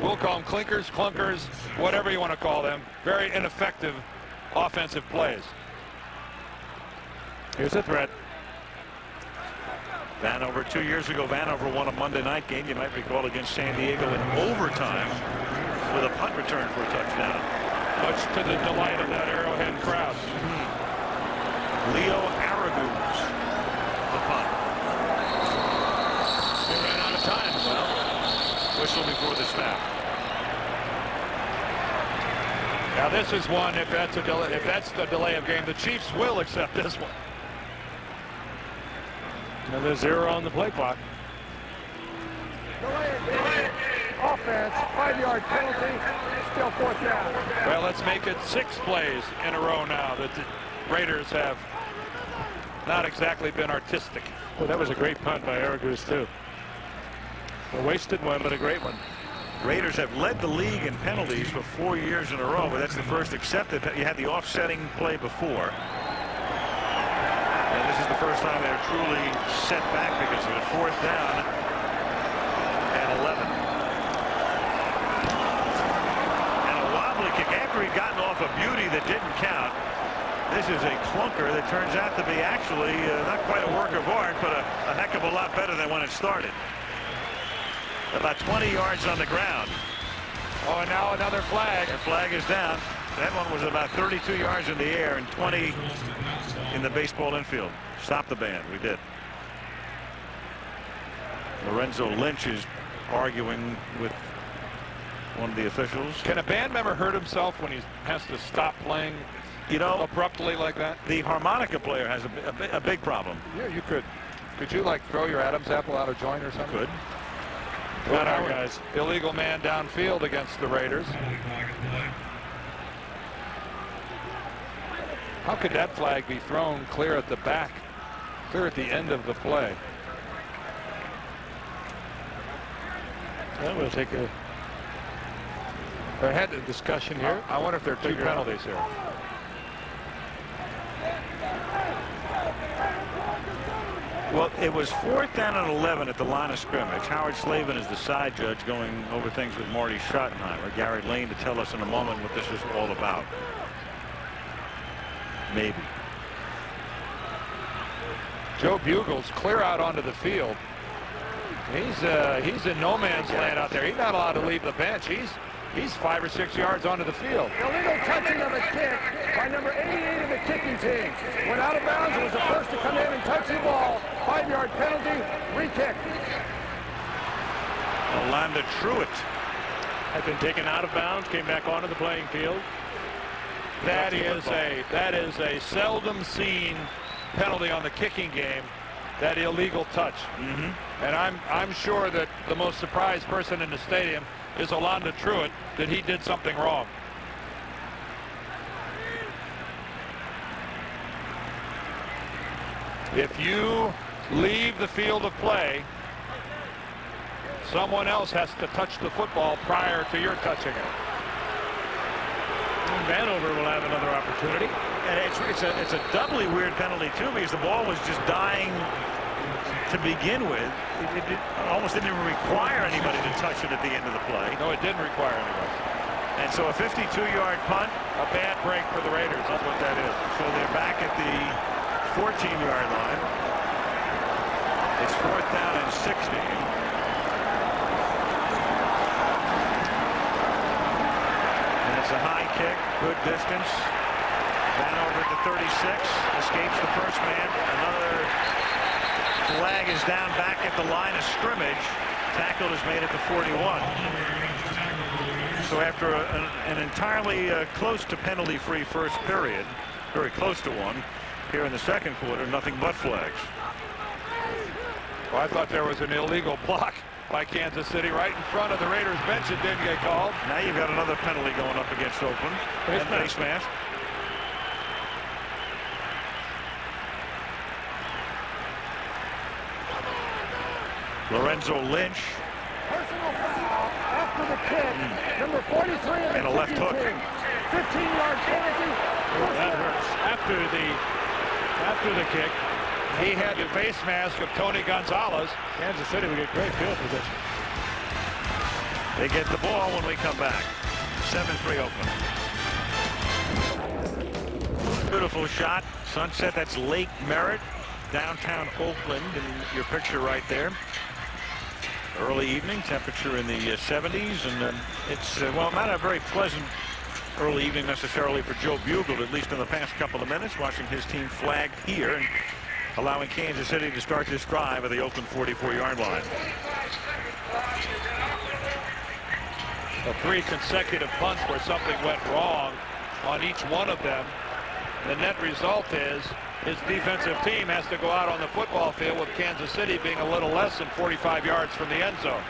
we'll call them clinkers, clunkers, whatever you want to call them. Very ineffective offensive plays. Here's a threat. Vanover, 2 years ago, Vanover won a Monday night game, you might recall, against San Diego in overtime with a punt return for a touchdown. Much to the delight of that Arrowhead crowd. Leo Araguz, the punt. They ran out of time. Well, whistle before the snap. Now this is one, if that's the delay of game, the Chiefs will accept this one. Another 0 on the play clock. Delay offense, 5-yard penalty, still 4th down. Well, let's make it 6 plays in a row now that the Raiders have not exactly been artistic. Well, that was a great punt by Araguz too. A wasted one, but a great one. Raiders have led the league in penalties for 4 years in a row, but that's the first accepted. You had the offsetting play before. And this is the first time they're truly set back because of it. 4th down and 11. And a wobbly kick after he'd gotten off a beauty that didn't count. This is a clunker that turns out to be actually not quite a work of art, but a heck of a lot better than when it started. About 20 yards on the ground. Oh, and now another flag. The flag is down. That one was about 32 yards in the air and 20 in the baseball infield. Stop the band. We did. Lorenzo Lynch is arguing with one of the officials. Can a band member hurt himself when he has to stop playing, you know, abruptly like that? The harmonica player has a big problem. Yeah, you could. Could you like throw your Adam's apple out of joint or something? Could. Not our guys. Illegal man downfield against the Raiders. How could that flag be thrown clear at the back, clear at the end of the play? Well, we'll take a. I had a discussion here. I wonder if there are 2 penalties here. Well, it was 4th down and 11 at the line of scrimmage. Howard Slavin is the side judge going over things with Marty Schottenheimer. Gary Lane to tell us in a moment what this is all about. Maybe. Joe Bugles clear out onto the field. He's in no man's land out there. He's not allowed to leave the bench. He's 5 or 6 yards onto the field. Illegal touching of a kick by number 88 of the kicking team. Went out of bounds and was the first to come in and touch the ball. 5-yard penalty, re-kick. Orlando Truitt Had been taken out of bounds, came back onto the playing field. That is a seldom seen penalty on the kicking game. That illegal touch. And I'm sure that the most surprised person in the stadium is Orlando Truitt that he did something wrong. If you leave the field of play, someone else has to touch the football prior to your touching it. Vanover will have another opportunity. And it's a doubly weird penalty too, because the ball was just dying to begin with. It almost didn't even require anybody to touch it at the end of the play. No, it didn't require anybody. And so a 52-yard punt, A bad break for the Raiders. That's what that is. so they're back at the 14-yard line. It's 4th down and 60. And it's a high kick, good distance. Vanover at the 36, escapes the first man. Another flag is down back at the line of scrimmage. Tackle is made at the 41. So after an entirely close to penalty-free first period, very close to one, here in the second quarter, nothing but flags. Well, I thought there was an illegal block by Kansas City right in front of the Raiders bench. It didn't get called. Now you've got another penalty going up against Oakland. And face mask. Lorenzo Lynch. Personal foul, after the kick. Number 43 in the And a left hook. 15-yard penalty. That hurts. After the kick, he had the face mask of Tony Gonzalez. Kansas City would get great field position. They get the ball when we come back. 7-3 Oakland. Beautiful shot. Sunset, that's Lake Merritt, downtown Oakland, in your picture right there. Early evening, temperature in the 70s, and it's, well, not a very pleasant early evening necessarily for Joe Bugel, at least in the past couple of minutes, watching his team flag here and allowing Kansas City to start this drive at the Oakland 44-yard line. The 3 consecutive punts where something went wrong on each one of them. The net result is his defensive team has to go out on the football field with Kansas City being a little less than 45 yards from the end zone.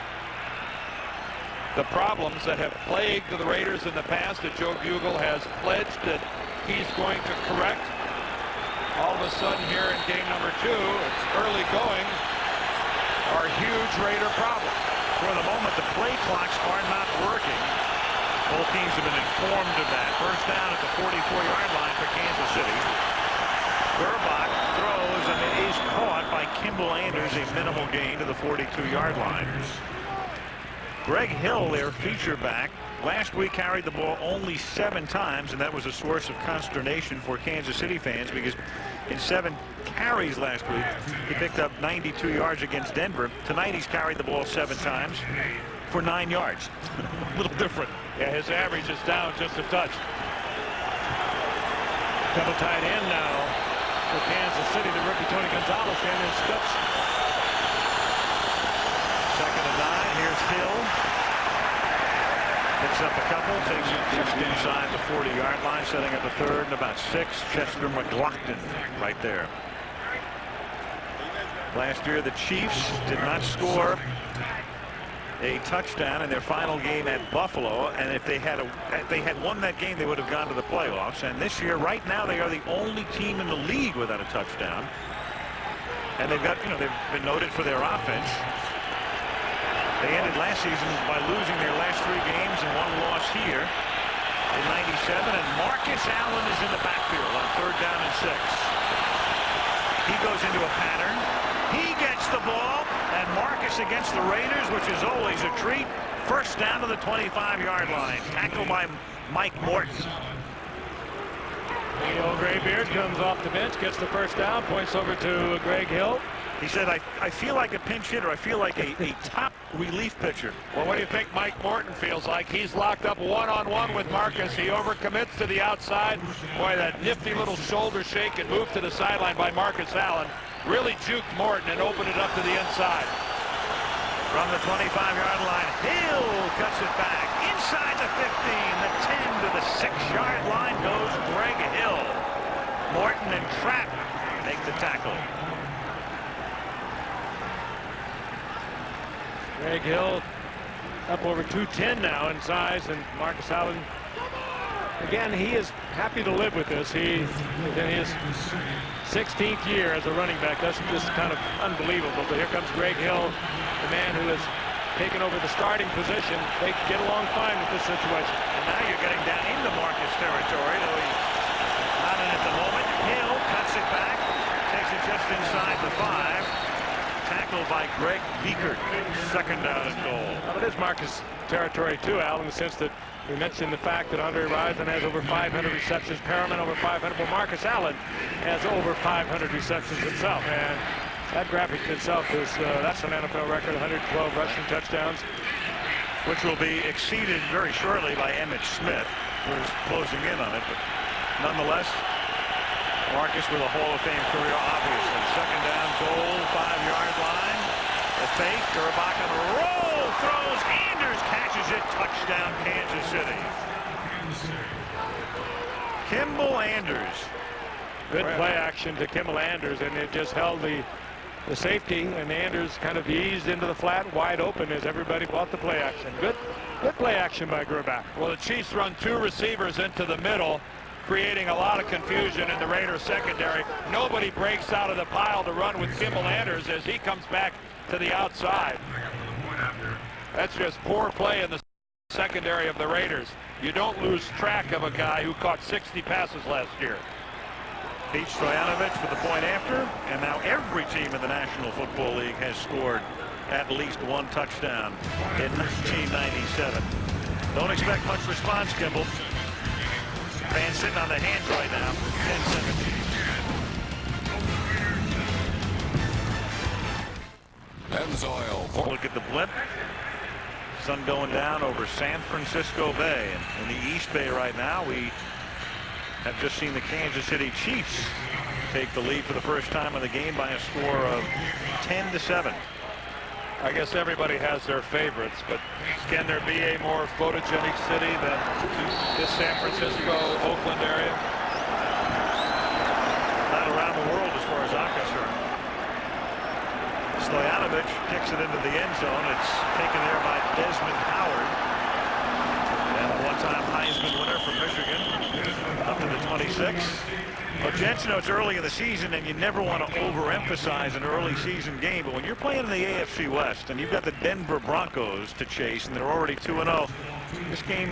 The problems that have plagued the Raiders in the past that Joe Bugel has pledged that he's going to correct. All of a sudden here in game number 2, it's early going, are huge Raider problems. For the moment, the play clocks are not working. Both teams have been informed of that. First down at the 44-yard line for Kansas City. Burbach throws, and it is caught by Kimball Anders, a minimal gain to the 42-yard line. Greg Hill, their feature back, last week carried the ball only 7 times, and that was a source of consternation for Kansas City fans because in 7 carries last week, he picked up 92 yards against Denver. Tonight he's carried the ball 7 times for 9 yards. A little different. Yeah, his average is down just a touch. Double tight end now for Kansas City. The rookie Tony Gonzalez in his steps. 2nd and 9. Here's Hill. Picks up a couple, takes it just inside the 40-yard line, setting up a 3rd and about 6. Chester McLaughlin right there. Last year, the Chiefs did not score a touchdown in their final game at Buffalo, and if they had won that game, they would have gone to the playoffs. And this year, right now, they are the only team in the league without a touchdown. And they've got, they've been noted for their offense. They ended last season by losing their last 3 games and 1 loss here in '97. And Marcus Allen is in the backfield on 3rd down and 6. He goes into a pattern. He gets the ball, and Marcus against the Raiders, which is always a treat. First down to the 25-yard line. Tackled by Mike Morton. The old graybeard comes off the bench, gets the first down, points over to Greg Hill. He said, I feel like a pinch hitter. I feel like a top relief pitcher. Well, what do you think Mike Morton feels like? He's locked up one-on-one with Marcus. He overcommits to the outside. Boy, that nifty little shoulder shake and move to the sideline by Marcus Allen really juked Morton and opened it up to the inside. From the 25-yard line, Hill cuts it back. Inside the 15, the 10 to the 6-yard line goes Greg Hill. Morton and Trapp make the tackle. Greg Hill up over 210 now in size, and Marcus Allen, again, he is happy to live with this. He is in his 16th year as a running back. That's just kind of unbelievable. But here comes Greg Hill, the man who has taken over the starting position. They get along fine with this situation. And now you're getting down into Marcus territory, though he's not in at the moment. Hill cuts it back, takes it just inside the 5. Tackled by Greg Biekert. 2nd down and goal. Well, it is Marcus territory too, Al, in the sense that we mentioned the fact that Andre Rison has over 500 receptions, Perriman over 500. Well, Marcus Allen has over 500 receptions himself, and that graphic itself is that's an NFL record, 112 rushing touchdowns, which will be exceeded very shortly by Emmitt Smith, who's closing in on it. But nonetheless, Marcus with a Hall of Fame career, obviously. 2nd down, goal, 5-yard line. The fake, Burbach on a roll, throws, Anders catches it, touchdown, Kansas City. Kimball Anders. Good play action to Kimball Anders, and it just held the safety, and Anders kind of eased into the flat, wide open as everybody bought the play action. Good play action by Burbach. Well, the Chiefs run 2 receivers into the middle, creating a lot of confusion in the Raiders secondary. Nobody breaks out of the pile to run with Kimball Anders as he comes back to the outside. That's just poor play in the Secondary of the Raiders. You don't lose track of a guy who caught 60 passes last year. Pete Stoyanovich for the point after, and now every team in the National Football League has scored at least one touchdown in 1997. Don't expect much response, Kimball. Fans sitting on their hands right now. 10 seconds. Pennzoil. Look at the blip. Sun going down over San Francisco Bay. And in the East Bay right now, we have just seen the Kansas City Chiefs take the lead for the first time in the game by a score of 10-7. I guess everybody has their favorites, but can there be a more photogenic city than this San Francisco, Oakland area? Not around the world as far as I'm concerned. Stoyanovich kicks it into the end zone. It's taken there by Desmond Howard. And a one-time Heisman winner from Michigan up to the 26. Well, Gents, you know, it's early in the season, and you never want to overemphasize an early season game. But when you're playing in the AFC West, and you've got the Denver Broncos to chase, and they're already 2-0, this game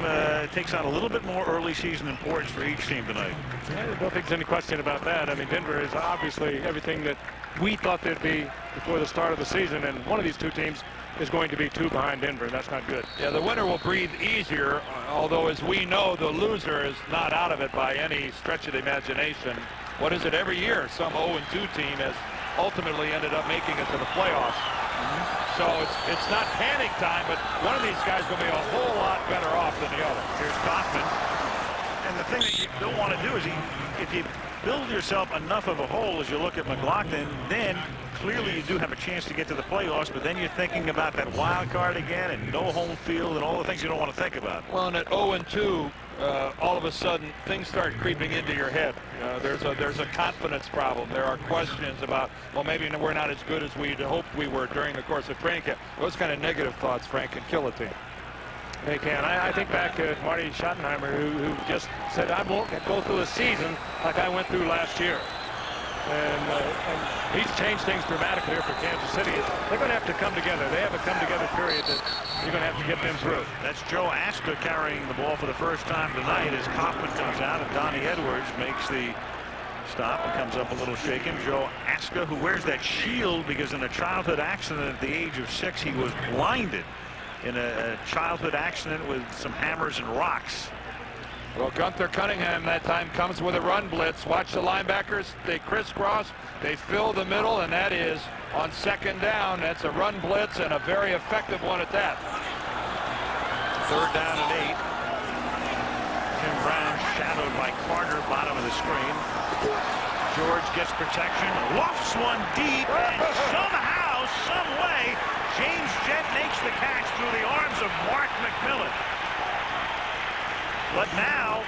takes on a little bit more early season importance for each team tonight. I don't think there's any question about that. I mean, Denver is obviously everything that we thought they'd be before the start of the season, and one of these two teams is going to be 2 behind Denver, and that's not good. Yeah, the winner will breathe easier, although as we know, the loser is not out of it by any stretch of the imagination. What is it every year? Some 0-2 team has ultimately ended up making it to the playoffs. So it's not panic time, but one of these guys is going to be a whole lot better off than the other. Here's Kaufman. And the thing that you don't want to do is if you build yourself enough of a hole as you look at McLaughlin, then clearly you do have a chance to get to the playoffs, but then you're thinking about that wild card again and no home field and all the things you don't want to think about. Well, and at 0-2, all of a sudden things start creeping into your head. There's a confidence problem. There are questions about, well, maybe we're not as good as we'd hoped we were during the course of training camp. Those kind of negative thoughts, Frank, can kill a team. They can. I think back to Marty Schottenheimer, who just said, I won't go through a season like I went through last year. And he's changed things dramatically here for Kansas City. They're going to have to come together. They have a come-together period that you're going to have to get them through. That's Joe Aska carrying the ball for the first time tonight as Kaufman comes out and Donnie Edwards makes the stop and comes up a little shaken. Joe Aska, who wears that shield because in a childhood accident at the age of 6, he was blinded in a childhood accident with some hammers and rocks. Well, Gunther Cunningham that time comes with a run blitz. Watch the linebackers. They crisscross. They fill the middle, and that is on second down. That's a run blitz and a very effective one at that. 3rd down and 8. Tim Brown shadowed by Carter, bottom of the screen. George gets protection, lofts one deep, and somehow, some way, James Jett makes the catch through the arms of Mark McMillan. But now,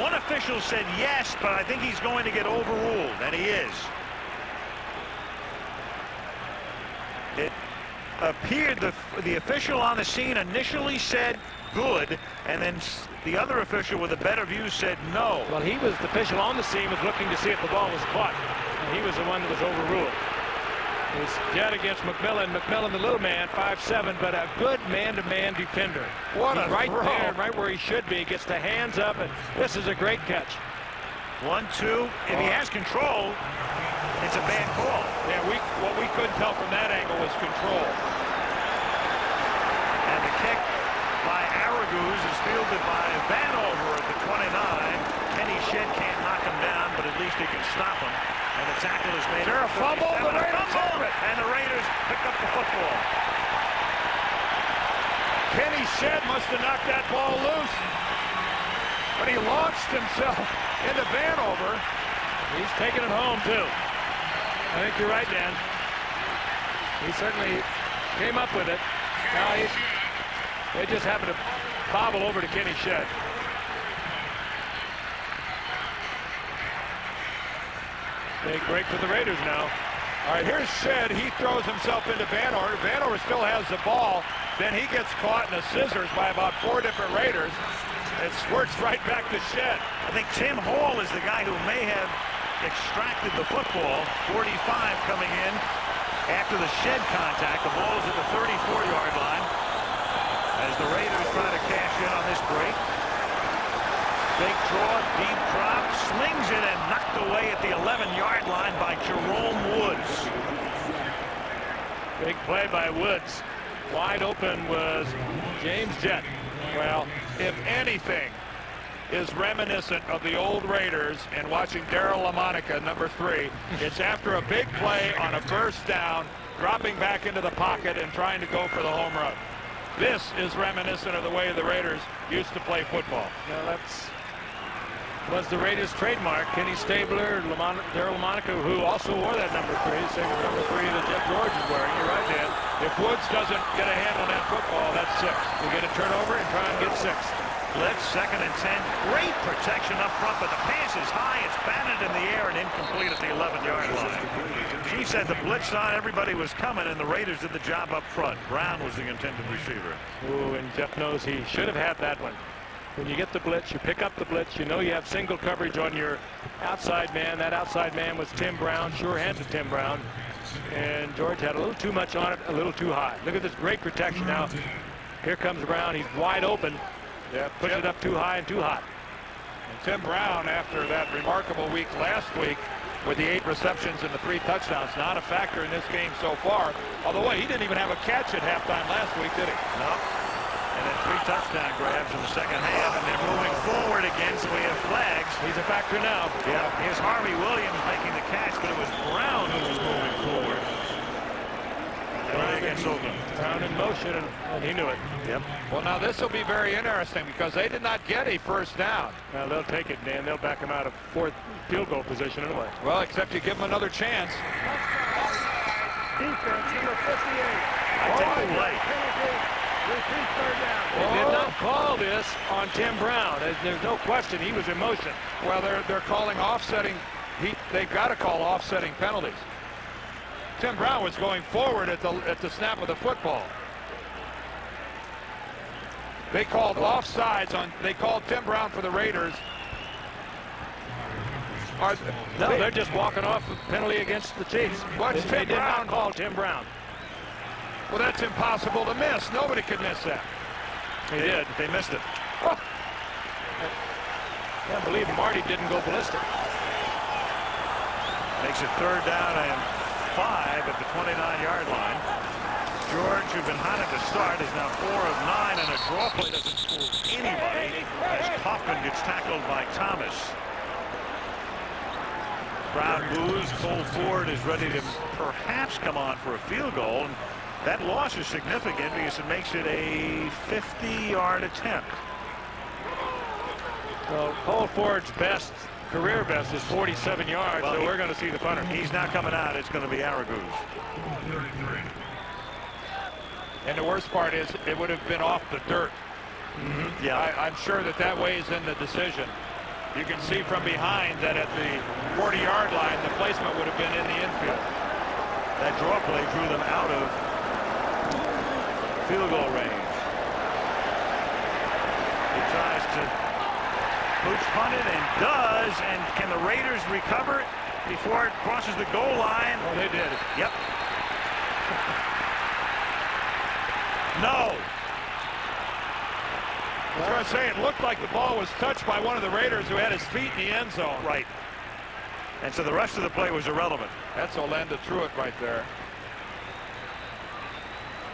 one official said yes, but I think he's going to get overruled, and he is. It appeared the official on the scene initially said good, and then the other official with a better view said no. Well, the official on the scene was looking to see if the ball was caught, and he was the one that was overruled. It was Jett against McMillan. McMillan, the little man, 5'7", but a good man-to-man defender. What He's a right throw. there, right where he should be. Gets the hands up, and this is a great catch. 1-2. If he has control, it's a bad call. Yeah, what we couldn't tell from that angle was control. And the kick by Araguz is fielded by Vanover at the 29. Kenny Shedd can't knock him down, but at least he can stop him. And the tackle is made. Is there a fumble? The Raiders have it. And the Raiders pick up the football. Kenny Shedd must have knocked that ball loose. But he launched himself into Vanover. He's taking it home, too. I think you're right, Dan. He certainly came up with it. Now they just happened to bobble over to Kenny Shedd. Big break for the Raiders now. All right, here's Shedd. He throws himself into Vanover. Vanover still has the ball. Then he gets caught in the scissors by about 4 different Raiders. It squirts right back to Shedd. I think Tim Hall is the guy who may have extracted the football. 45 coming in after the Shedd contact. The ball is at the 34-yard line. as the Raiders try to cash in on this break. Big draw, deep drop, slings it and knocked away at the 11-yard line by Jerome Woods. Big play by Woods. Wide open was James Jett. Well, if anything is reminiscent of the old Raiders and watching Darryl LaMonica, number 3, it's after a big play on a first down, dropping back into the pocket and trying to go for the home run. This is reminiscent of the way the Raiders used to play football. Now that's was the Raiders trademark. Kenny Stabler, Darryl LaMonica, who also wore that number 3, the same number 3 that Jeff George is wearing. You're right, Dan. If Woods doesn't get a hand on that football, that's 6. We get a turnover and try and get 6. Blitz, 2nd and 10. Great protection up front, but the pass is high. It's batted in the air and incomplete at the 11-yard line. She said the blitz on, everybody was coming, and the Raiders did the job up front. Brown was the intended receiver. Ooh, and Jeff knows he should have had that one. When you get the blitz, you pick up the blitz, you know you have single coverage on your outside man. That outside man was Tim Brown, sure-handed Tim Brown. And George had a little too much on it, a little too high. Look at this great protection now. Here comes Brown, he's wide open. Yeah, puts it up too high and too hot. And Tim Brown, after that remarkable week last week with the 8 receptions and the 3 touchdowns, not a factor in this game so far. Although he didn't even have a catch at halftime last week, did he? No. And then 3 touchdown grabs in the second half, and they're moving forward again, so we have flags. He's a factor now. Yeah, here's Harvey Williams making the catch, but it was Brown who was moving forward. Brown against Oakland. Brown in motion, and he knew it. Yep. Well, now this will be very interesting because they did not get a first down. Now they'll take it, Dan. They'll back him out of 4th field goal position anyway. Well, except you give them another chance. Defense, number 58. I take the play. They did not call this on Tim Brown. There's no question he was in motion. Well, they're calling offsetting. They've got to call offsetting penalties. Tim Brown was going forward at the snap of the football. They called offsides on. They called Tim Brown for the Raiders. No, they're just walking off the penalty against the Chiefs. They did not call Tim Brown. Well, that's impossible to miss. Nobody could miss that. They did. They missed it. Oh. Can't believe Marty didn't go ballistic. Makes it 3rd down and 5 at the 29-yard line. George, who'd been hot at the start, is now 4 of 9, and a draw play doesn't fool anybody as Kaufman gets tackled by Thomas. Crowd boos. Cole Ford is ready to perhaps come on for a field goal. And that loss is significant because it makes it a 50-yard attempt. Well, Cole Ford's career best is 47 yards, Well, so we're going to see the punter. He's not coming out. It's going to be Araguz. And the worst part is it would have been off the dirt. Yeah. I'm sure that weighs in the decision. You can see from behind that at the 40-yard line, the placement would have been in the infield. That draw play drew them out of field goal range. He tries to pooch punt it and does. And can the Raiders recover before it crosses the goal line? Oh, they did. Yep. No. I was going to say, it looked like the ball was touched by one of the Raiders who had his feet in the end zone. Right. And so the rest of the play was irrelevant. That's Orlando Truitt right there.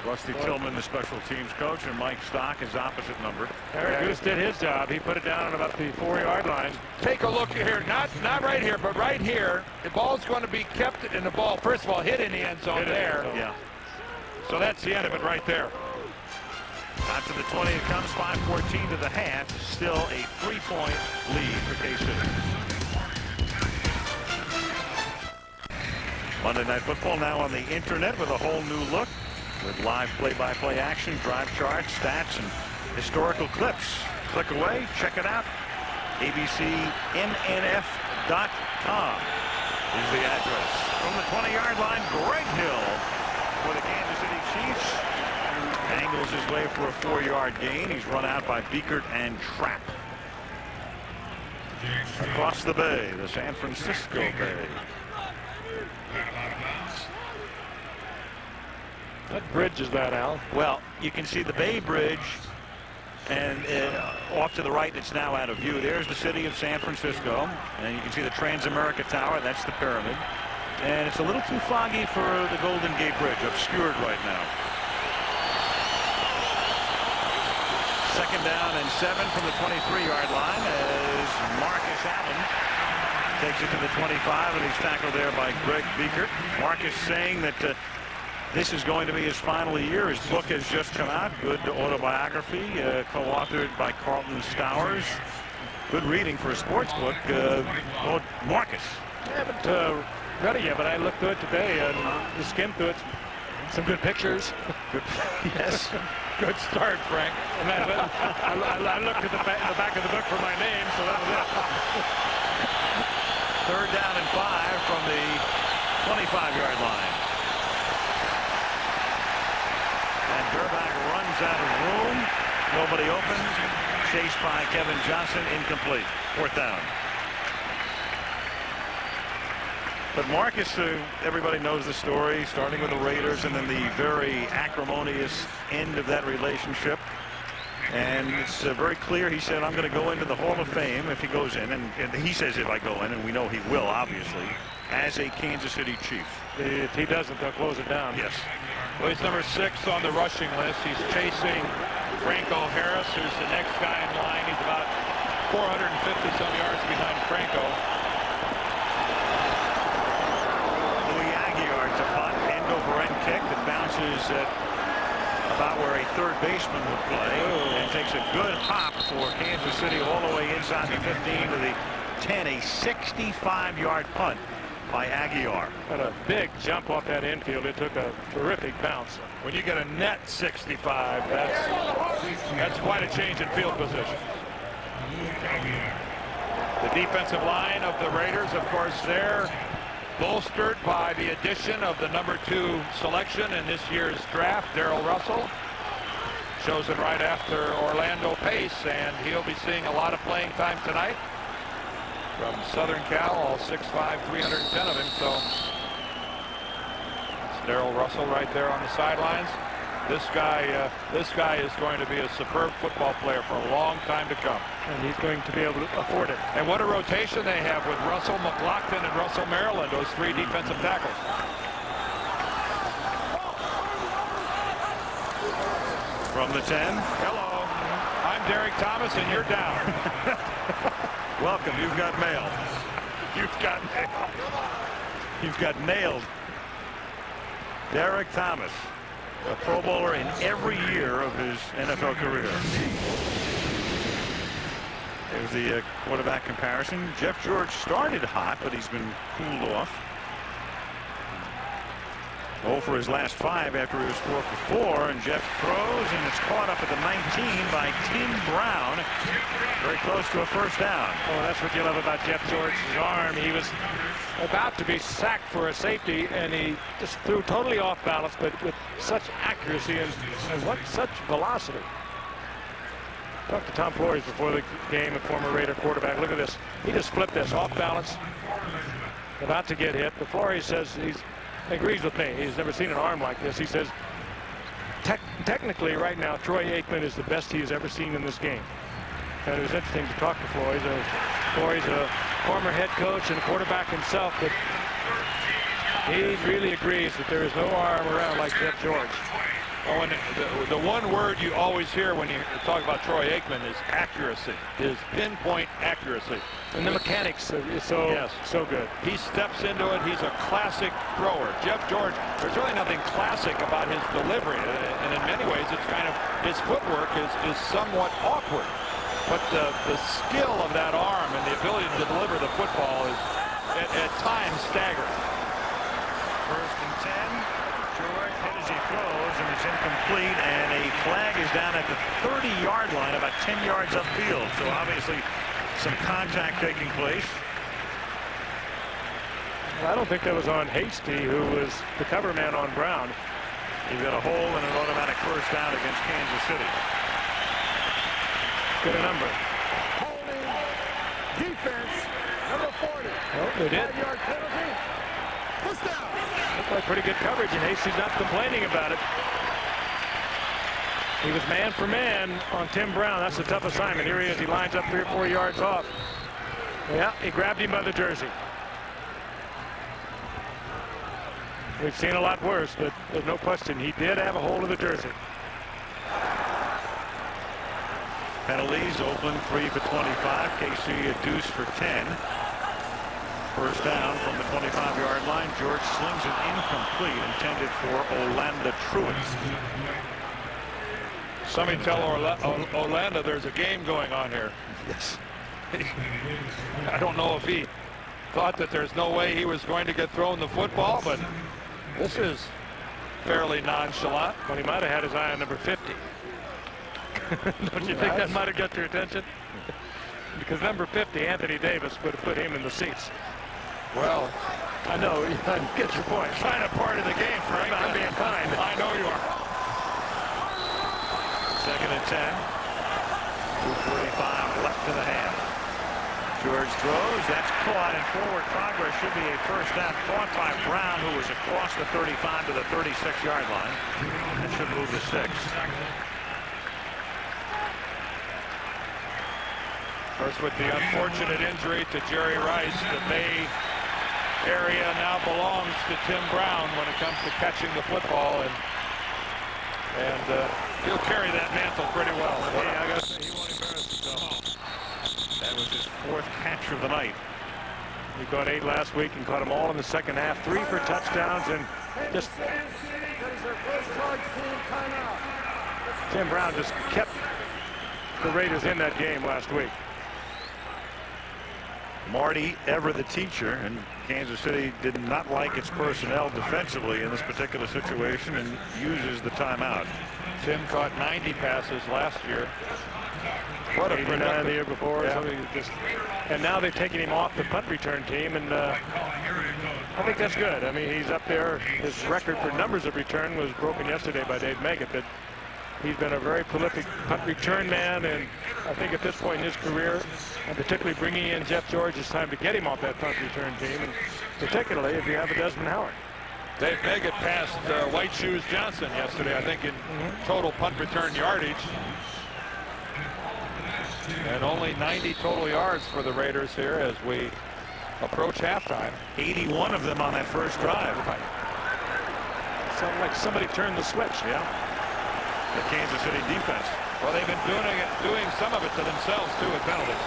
Rusty Tillman, the special teams coach, and Mike Stock, his opposite number. Araguz did his job. He put it down at about the 4-yard line. Take a look here, not right here, but right here. The ball's going to be kept in the ball. First of all, hit in the end zone there. Yeah. So that's the end of it right there. Out to the 20 it comes, 5:14 to the half. Still a 3-point lead for KC. Monday Night Football now on the internet with a whole new look with live play-by-play action, drive charts, stats, and historical clips. Click away, check it out. ABCNNF.com is the address. From the 20-yard line, Greg Hill for the Kansas City Chiefs. Angles his way for a 4-yard gain. He's run out by Beekert and Trapp. Across the bay, the San Francisco Bay. What bridge is that, Al? Well, you can see the Bay Bridge, and off to the right, it's now out of view. There's the city of San Francisco, and you can see the Transamerica Tower. That's the pyramid. And it's a little too foggy for the Golden Gate Bridge, obscured right now. 2nd down and 7 from the 23-yard line as Marcus Allen takes it to the 25, and he's tackled there by Greg Biekert. Marcus saying that this is going to be his final year. His book has just come out. Good autobiography, co-authored by Carlton Stowers. Good reading for a sports book. Marcus. I haven't read it yet, but I looked through it today and skimmed through it. Some good pictures. Good. Yes. Good start, Frank. And I looked at the back of the book for my name, so that was it. 3rd down and 5 from the 25-yard line. And Durback runs out of room. Nobody open. Chased by Kevin Johnson. Incomplete. 4th down. But Marcus, everybody knows the story, starting with the Raiders and then the very acrimonious end of that relationship. And it's very clear. He said, I'm going to go into the Hall of Fame if he goes in. And he says if I go in, and we know he will, obviously, as a Kansas City Chief. If he doesn't, they'll close it down. Yes. Well, he's number 6 on the rushing list. He's chasing Franco Harris, who's the next guy in line. He's about 450-some yards behind Franco. End-over-end kick that bounces at about where a third baseman would play. And takes a good hop for Kansas City all the way inside the 15 to the 10. A 65-yard punt by Aguilar. Got a big jump off that infield. It took a terrific bounce. When you get a net 65, that's quite a change in field position. The defensive line of the Raiders, of course, they're bolstered by the addition of the number 2 selection in this year's draft, Darrell Russell, chosen right after Orlando Pace, and he'll be seeing a lot of playing time tonight from Southern Cal, all 6'5", 310 of him. So it's Darrell Russell right there on the sidelines. This guy is going to be a superb football player for a long time to come. And he's going to be able to afford it. And what a rotation they have with Russell McLaughlin and Russell Maryland, those 3 defensive tackles. From the 10. Hello, I'm Derek Thomas, and you're down. Welcome. You've got mail. You've got mail. You've got nailed. Derek Thomas, a Pro Bowler in every year of his NFL career. There's the quarterback comparison. Jeff George started hot, but he's been cooled off. 0 for his last 5 after he was 4 for 4, and Jeff throws, and it's caught up at the 19 by Tim Brown. Very close to a 1st down. Oh, that's what you love about Jeff George's arm. He was about to be sacked for a safety, and he just threw totally off balance, but with such accuracy and what such velocity. Talked to Tom Flores before the game, a former Raider quarterback. Look at this. He just flipped this off balance, about to get hit. But Flores says he agrees with me. He's never seen an arm like this. He says, technically right now, Troy Aikman is the best he has ever seen in this game. And it was interesting to talk to Flores. Flores, a former head coach and quarterback himself, but he really agrees that there is no arm around like Jeff George. Oh, and the one word you always hear when you talk about Troy Aikman is accuracy, his pinpoint accuracy. And the mechanics is so good. He steps into it. He's a classic thrower. Jeff George, there's really nothing classic about his delivery. And in many ways, it's kind of, his footwork is somewhat awkward. But the skill of that arm and the ability to deliver the football is at times staggering. 1st and 10. George hit as he throws, and it's incomplete, and a flag is down at the 30-yard line, about 10 yards upfield. So obviously some contact taking place. I don't think that was on Hasty, who was the cover man on Brown. He's got a hole and an automatic 1st down against Kansas City. Get a number. Holding defense, number 40. Oh, they did. 5-yard penalty. Looked like pretty good coverage, and Hasty's not complaining about it. He was man for man on Tim Brown. That's a tough assignment. Here he is. He lines up 3 or 4 yards off. Yeah, he grabbed him by the jersey. We've seen a lot worse, but there's no question he did have a hold of the jersey. Penalties, Oakland 3 for 25. KC a deuce for 10. First down from the 25-yard line. George slings it incomplete, intended for Orlando Truitt. Somebody tell Orlando there's a game going on here. Yes. I don't know if he thought that there's no way he was going to get thrown the football, but this is fairly nonchalant. But he might have had his eye on number 50. Don't you think that might have got your attention? Because number 50, Anthony Davis, would have put him in the seats. Well, I know. I get your point. kind of part of the game, Frank. I'm being kind. I know you are. Second and 10. 2:45 left to the half. George throws. That's caught, and forward progress should be a first down. Caught by Brown, who was across the 35 to the 36-yard line. That should move to 6. Of course, with the unfortunate injury to Jerry Rice, the Bay area now belongs to Tim Brown when it comes to catching the football, and he'll carry that mantle pretty well. Yeah, I got to say, he won't embarrass himself. That was his 4th catch of the night. He caught 8 last week and caught them all in the second half. 3 for touchdowns, and just Tim Brown just kept the Raiders in that game last week. Marty, ever the teacher, and Kansas City did not like its personnel defensively in this particular situation and uses the timeout. Tim caught 90 passes last year. What a 89 the year before. Yeah. And now they've taken him off the punt return team, and I think that's good. I mean, he's up there. His record for numbers of return was broken yesterday by Dave Meggett, but he's been a very prolific punt return man, and I think at this point in his career, and particularly bringing in Jeff George, it's time to get him off that punt return team, and particularly if you have a Desmond Howard. Dave Meggett passed White Shoes Johnson yesterday, I think, in total punt return yardage. And only 90 total yards for the Raiders here as we approach halftime. 81 of them on that first drive. Sounded like somebody turned the switch. Yeah. The Kansas City defense. Well, they've been doing some of it to themselves, too, with penalties.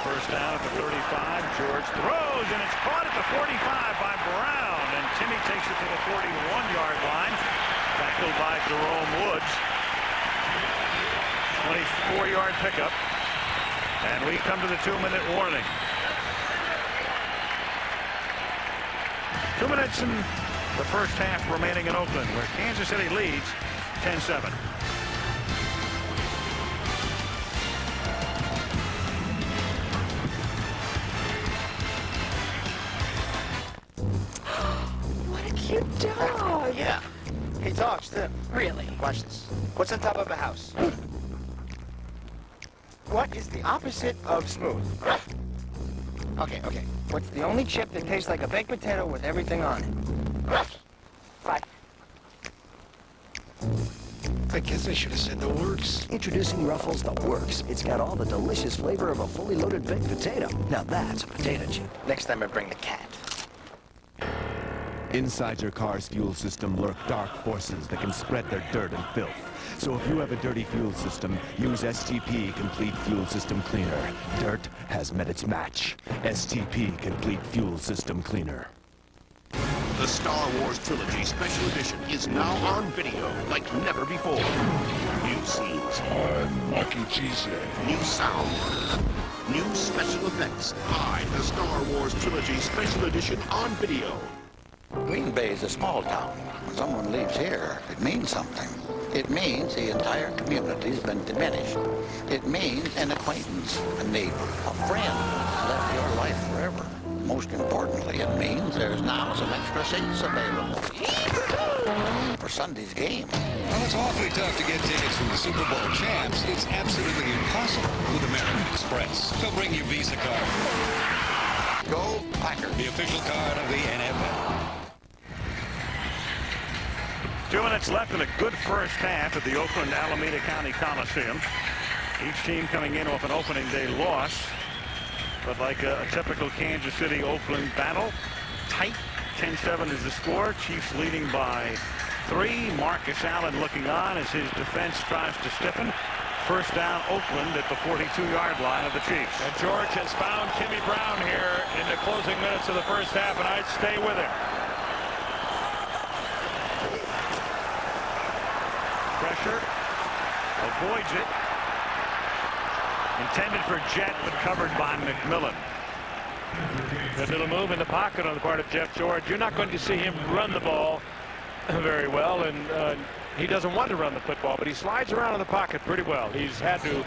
First down at the 35. George throws, and it's caught at the 45 by Brown. And Timmy takes it to the 41-yard line. Tackled by Jerome Woods. 24-yard pickup. And we come to the 2-minute warning. 2 minutes and the first half remaining in Oakland, where Kansas City leads 10-7. What a cute dog. Yeah. He talks, too. Really? Watch this. What's on top of a house? What is the opposite of smooth? Okay. What's the only chip that tastes like a baked potato with everything on it? What? I guess I should have said the works. Introducing Ruffles the Works. It's got all the delicious flavor of a fully loaded baked potato. Now that's a potato chip. Next time I bring the cat. Inside your car's fuel system lurk dark forces that can spread their dirt and filth. So if you have a dirty fuel system, use STP Complete Fuel System Cleaner. Dirt has met its match. STP Complete Fuel System Cleaner. The Star Wars Trilogy Special Edition is now on video like never before. New scenes. I'm Lucky Cheese. New sound. New special effects. Buy the Star Wars Trilogy Special Edition on video. Green Bay is a small town. When someone leaves here, it means something. It means the entire community's been diminished. It means an acquaintance, a neighbor, a friend left your life forever. Most importantly, it means there's now some extra seats available for Sunday's game. Well, it's awfully tough to get tickets from the Super Bowl champs. It's absolutely impossible with American Express. They'll bring you Visa card. Go Packers. The official card of the NFL. 2 minutes left in a good first half at the Oakland Alameda County Coliseum. Each team coming in off an opening day loss. But like a typical Kansas City-Oakland battle, tight. 10-7 is the score. Chiefs leading by 3. Marcus Allen looking on as his defense tries to stiffen. First down, Oakland at the 42-yard line of the Chiefs. And George has found Timmy Brown here in the closing minutes of the first half, and I'd stay with him. Pressure. Avoids it. Intended for Jet, but covered by McMillan. Good little move in the pocket on the part of Jeff George. You're not going to see him run the ball very well, and he doesn't want to run the football, but he slides around in the pocket pretty well. He's had to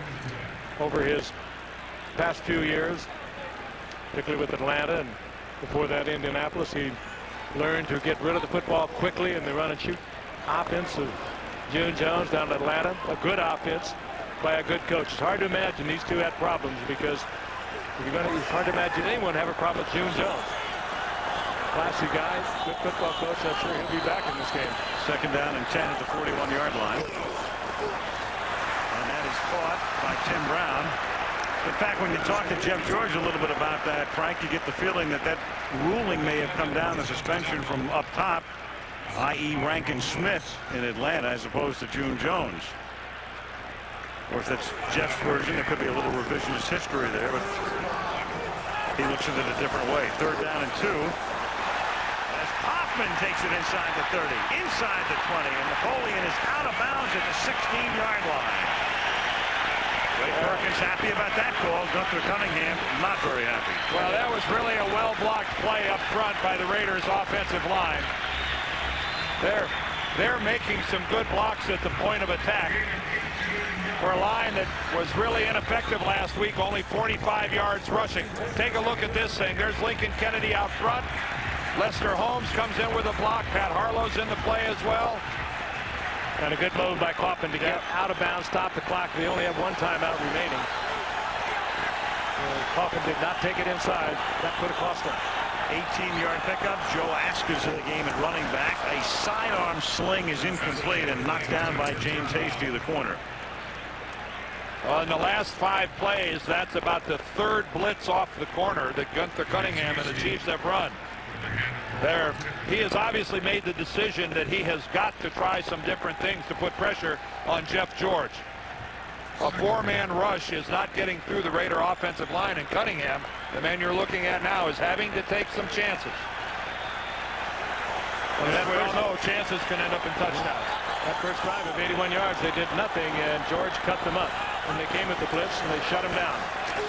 over his past few years, particularly with Atlanta, and before that Indianapolis. He learned to get rid of the football quickly in the run and shoot offense of June Jones down in Atlanta. A good offense by a good coach. It's hard to imagine these two had problems, because it's hard to imagine anyone have a problem with June Jones. Classy guy, good football coach. I'm sure he'll be back in this game. Second down and 10 at the 41-yard line. And that is caught by Tim Brown. In fact, when you talk to Jeff George a little bit about that, Frank, you get the feeling that that ruling may have come down, the suspension from up top, i.e. Rankin Smith in Atlanta, as opposed to June Jones. Of course, that's Jeff's version. There could be a little revisionist history there, but he looks at it a different way. Third down and 2. As Hoffman takes it inside the 30, inside the 20, and Napoleon is out of bounds at the 16-yard line. Ray Perkins happy about that call. Gunther Cunningham not very happy. Well, that was really a well-blocked play up front by the Raiders' offensive line. They're making some good blocks at the point of attack for a line that was really ineffective last week, only 45 yards rushing. Take a look at this thing. There's Lincoln Kennedy out front. Lester Holmes comes in with a block. Pat Harlow's in the play as well. And a good move by Coffin to get out of bounds, stop the clock. They only have one timeout remaining. Coffin did not take it inside. That could have cost him. 18-yard pickup. Joe Aska's in the game at running back. A sidearm sling is incomplete and knocked down by James Hasty, the corner. Well, in the last 5 plays, that's about the 3rd blitz off the corner that Gunther Cunningham and the Chiefs have run. He has obviously made the decision that he has got to try some different things to put pressure on Jeff George. A 4-man rush is not getting through the Raider offensive line, and Cunningham, the man you're looking at now, is having to take some chances. And as we all know, chances can end up in touchdowns. That first drive of 81 yards, they did nothing, and George cut them up. And they came with the blitz, and they shut him down.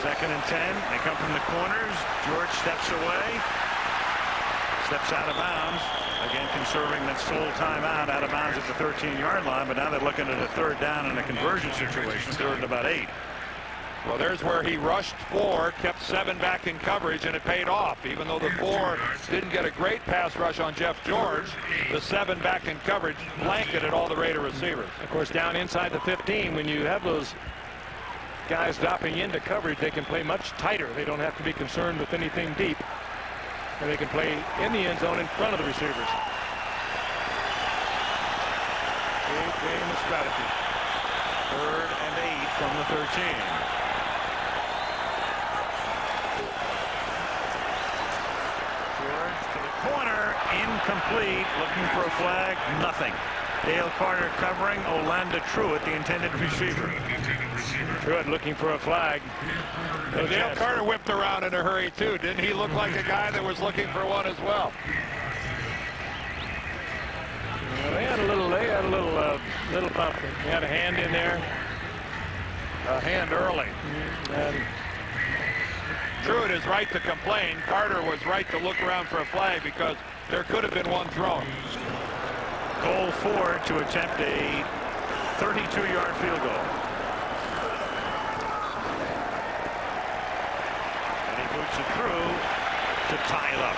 Second and 10. They come from the corners. George steps away. Steps out of bounds. Again, conserving that sole timeout, out of bounds at the 13-yard line. But now they're looking at a third down in a conversion situation. Third and about 8. Well, there's where he rushed 4, kept 7 back in coverage, and it paid off. Even though the 4 didn't get a great pass rush on Jeff George, the 7 back in coverage blanketed all the Raider receivers. Of course, down inside the 15, when you have those guys dropping into coverage, they can play much tighter. They don't have to be concerned with anything deep. And they can play in the end zone in front of the receivers. Big game of strategy. Third and 8 from the 13. Corner, incomplete, looking for a flag, nothing. Dale Carter covering, Olanda Truitt, the intended receiver. Truitt looking for a flag. So Dale Carter whipped around in a hurry too. Didn't he look like a guy that was looking for one as well? Well, they had a little bump. They had a hand in there. A hand early. And Truitt is right to complain. Carter was right to look around for a flag because there could have been one thrown. Goal 4 to attempt a 32-yard field goal. And he boots it through to tie it up.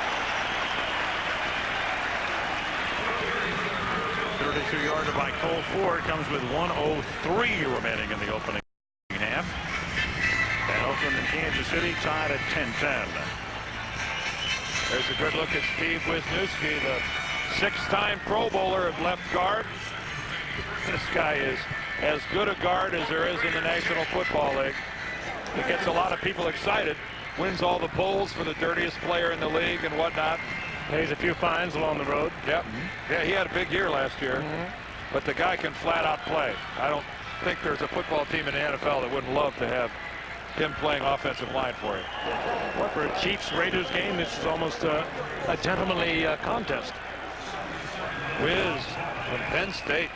32-yarder by Cole Ford comes with 1:03 remaining in the opening half. And Oakland and Kansas City tied at 10-10. There's a good look at Steve Wisniewski, the 6-time Pro Bowler at left guard. This guy is as good a guard as there is in the National Football League. He gets a lot of people excited, wins all the polls for the dirtiest player in the league and whatnot. Pays a few fines along the road. Yep. Yeah, he had a big year last year. But the guy can flat out play. I don't think there's a football team in the NFL that wouldn't love to have him playing offensive line for you. Well, for a Chiefs-Raiders game, this is almost a gentlemanly contest. Wiz from Penn State.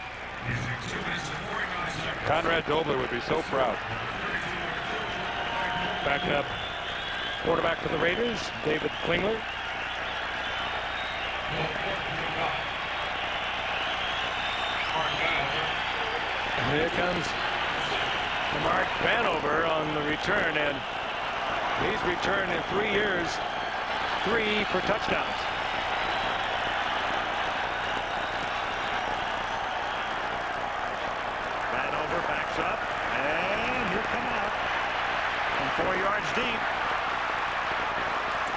Conrad Dobler would be so proud. Backing up quarterback for the Raiders, David Klingler. And here comes Mark Vanover on the return, and he's returned in 3 years, 3 for touchdowns. Vanover backs up, and he'll come out from 4 yards deep.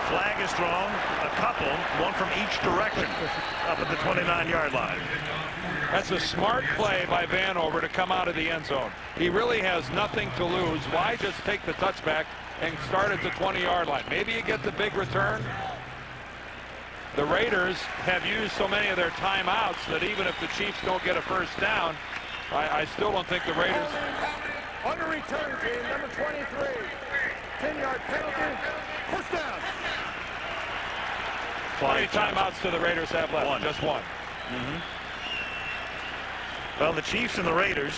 Flag is thrown, a couple, one from each direction, up at the 29-yard line. That's a smart play by Vanover to come out of the end zone. He really has nothing to lose. Why just take the touchback and start at the 20-yard line? Maybe you get the big return. The Raiders have used so many of their timeouts that even if the Chiefs don't get a first down, I still don't think the Raiders. On the return team, number 23. 10-yard penalty. First down. How many timeouts do the Raiders have left? One. Just one. Well, the Chiefs and the Raiders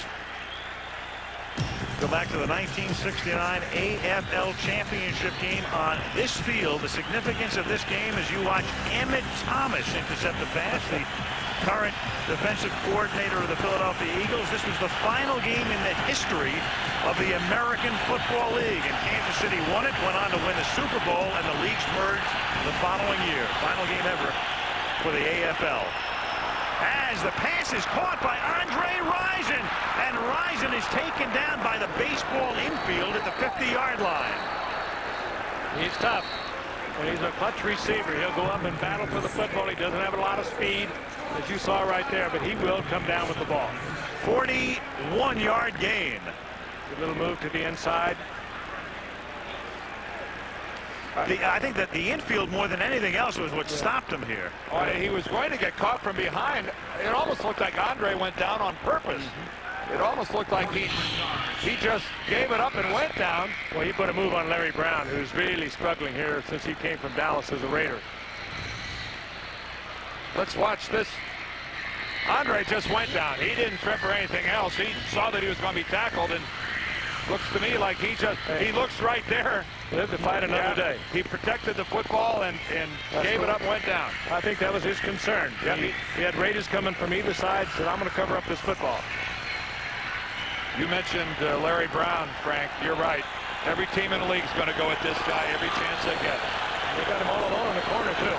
go back to the 1969 AFL Championship game on this field. The significance of this game is you watch Emmett Thomas intercept the pass, the current defensive coordinator of the Philadelphia Eagles. This was the final game in the history of the American Football League, and Kansas City won it, went on to win the Super Bowl, and the leagues merged the following year. Final game ever for the AFL. As the pass is caught by Andre Rison, and Rison is taken down by the baseball infield at the 50-yard line. He's tough, and he's a clutch receiver. He'll go up and battle for the football. He doesn't have a lot of speed, as you saw right there, but he will come down with the ball. 41-yard gain. A little move to the inside. I think that the infield, more than anything else, was what stopped him here. Oh, he was going to get caught from behind. It almost looked like Andre went down on purpose. It almost looked like he just gave it up and went down. Well, he put a move on Larry Brown, who's really struggling here since he came from Dallas as a Raider. Let's watch this. Andre just went down. He didn't trip or anything else. He saw that he was going to be tackled, and looks to me like he looks right there. Live to fight another day. He protected the football and gave it up and went down. I think that was his concern. Yeah. He had Raiders coming from either side, said, I'm going to cover up this football. You mentioned Larry Brown, Frank. You're right. Every team in the league is going to go at this guy every chance they get. They got him all alone in the corner, too.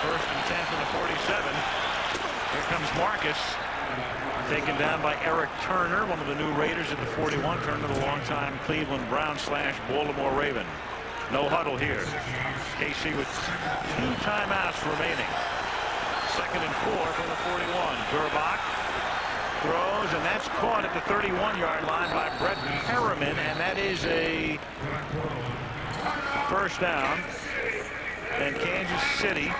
First and 10 from the 47. Here comes Marcus. Taken down by Eric Turner, one of the new Raiders at the 41. Turner, the longtime Cleveland Brown / Baltimore Raven. No huddle here. KC with 2 timeouts remaining. 2nd and 4 from the 41. Durbach throws, and that's caught at the 31-yard line by Brett Harriman, and that is a first down. And Kansas City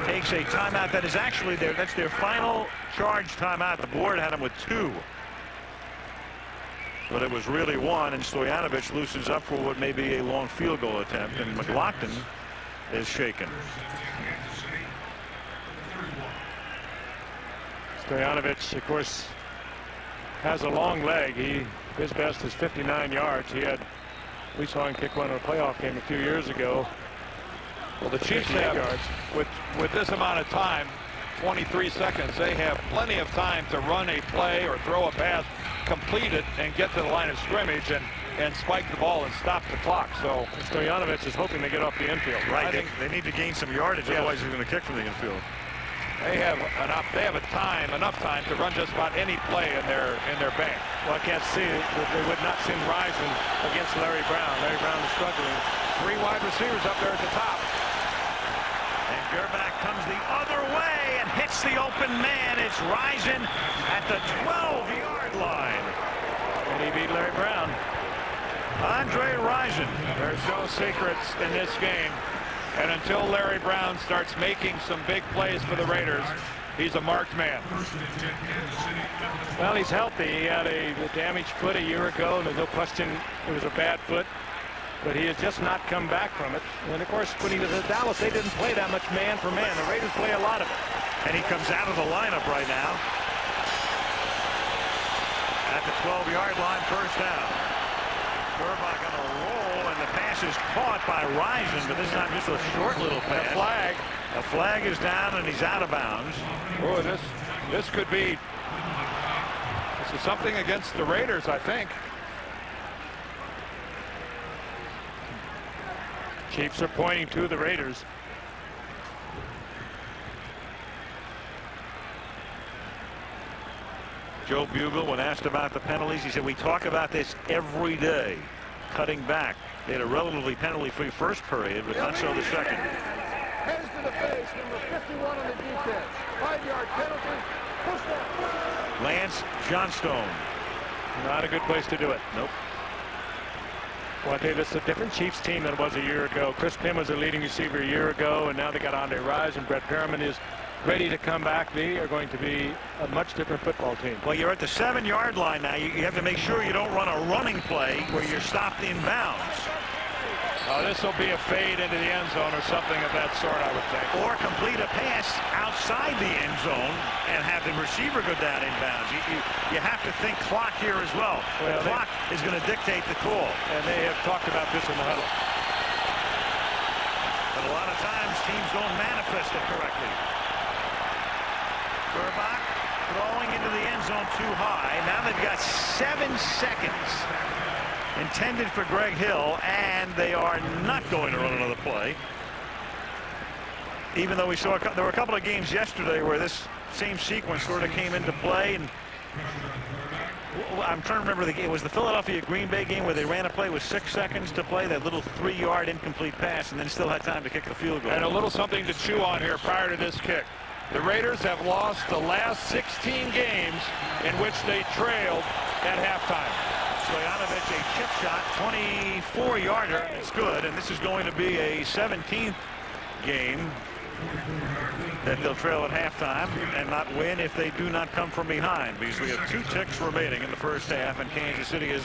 takes a timeout that is actually that's their final charge timeout. The board had them with 2. But it was really 1, and Stoyanovich loosens up for what may be a long field goal attempt, and McLaughlin is shaken. Stoyanovich, of course, has a long leg. His best is 59 yards. We saw him kick one in a playoff game a few years ago. Well, the Chiefs have, with this amount of time, 23 seconds, they have plenty of time to run a play or throw a pass, complete it, and get to the line of scrimmage and spike the ball and stop the clock. So Stoyanovich is hoping to get off the infield. Right. They need to gain some yardage, otherwise he's going to kick from the infield. They have enough time to run just about any play in their bank. Well, I can't see it, but they would not send Rison against Larry Brown. Larry Brown is struggling. 3 wide receivers up there at the top. Gerback comes the other way and hits the open man. It's Rison at the 12-yard line. And he beat Larry Brown. Andre Rison. There's no secrets in this game. And until Larry Brown starts making some big plays for the Raiders, he's a marked man. Well, he's healthy. He had a damaged foot a year ago, and there's no question it was a bad foot. But he has just not come back from it. And of course, when he was at Dallas, they didn't play that much man for man. The Raiders play a lot of it. And he comes out of the lineup right now. At the 12-yard line, first down. Gerback on a roll, and the pass is caught by Rison, but this time just a short little pass. A flag. The flag is down, and he's out of bounds. Oh, this could be. This is something against the Raiders, I think. Chiefs are pointing to the Raiders. Joe Bugle, when asked about the penalties, he said, we talk about this every day, cutting back. They had a relatively penalty-free first period, but not so the second. Hands to the face, number 51 on the defense. 5-yard penalty. Push that. Lance Johnstone. Not a good place to do it. Nope. Well, I tell you, this is a different Chiefs team than it was a year ago. Chris Pym was a leading receiver a year ago, and now they got Andre Rison. Brett Perriman is ready to come back. They are going to be a much different football team. Well, you're at the 7-yard line now. You have to make sure you don't run a running play where you're stopped in bounds. This will be a fade into the end zone or something of that sort, I would think. Or complete a pass outside the end zone and have the receiver go down in bounds. You have to think clock here as well. The clock is going to dictate the call. And they have talked about this in the huddle. But a lot of times teams don't manifest it correctly. Gerback throwing into the end zone too high. Now they've got 7 seconds intended for Greg Hill, and they are not going to run another play. Even though we saw there were a couple of games yesterday where this same sequence sort of came into play, and I'm trying to remember the game. It was the Philadelphia Green Bay game where they ran a play with 6 seconds to play, that little 3-yard incomplete pass, and then still had time to kick the field goal. And a little something to chew on here prior to this kick. The Raiders have lost the last 16 games in which they trailed at halftime. Stoyanovich, a chip shot, 24-yarder. It's good, and this is going to be a 17th game that they'll trail at halftime and not win if they do not come from behind, because we have 2 ticks remaining in the first half, and Kansas City has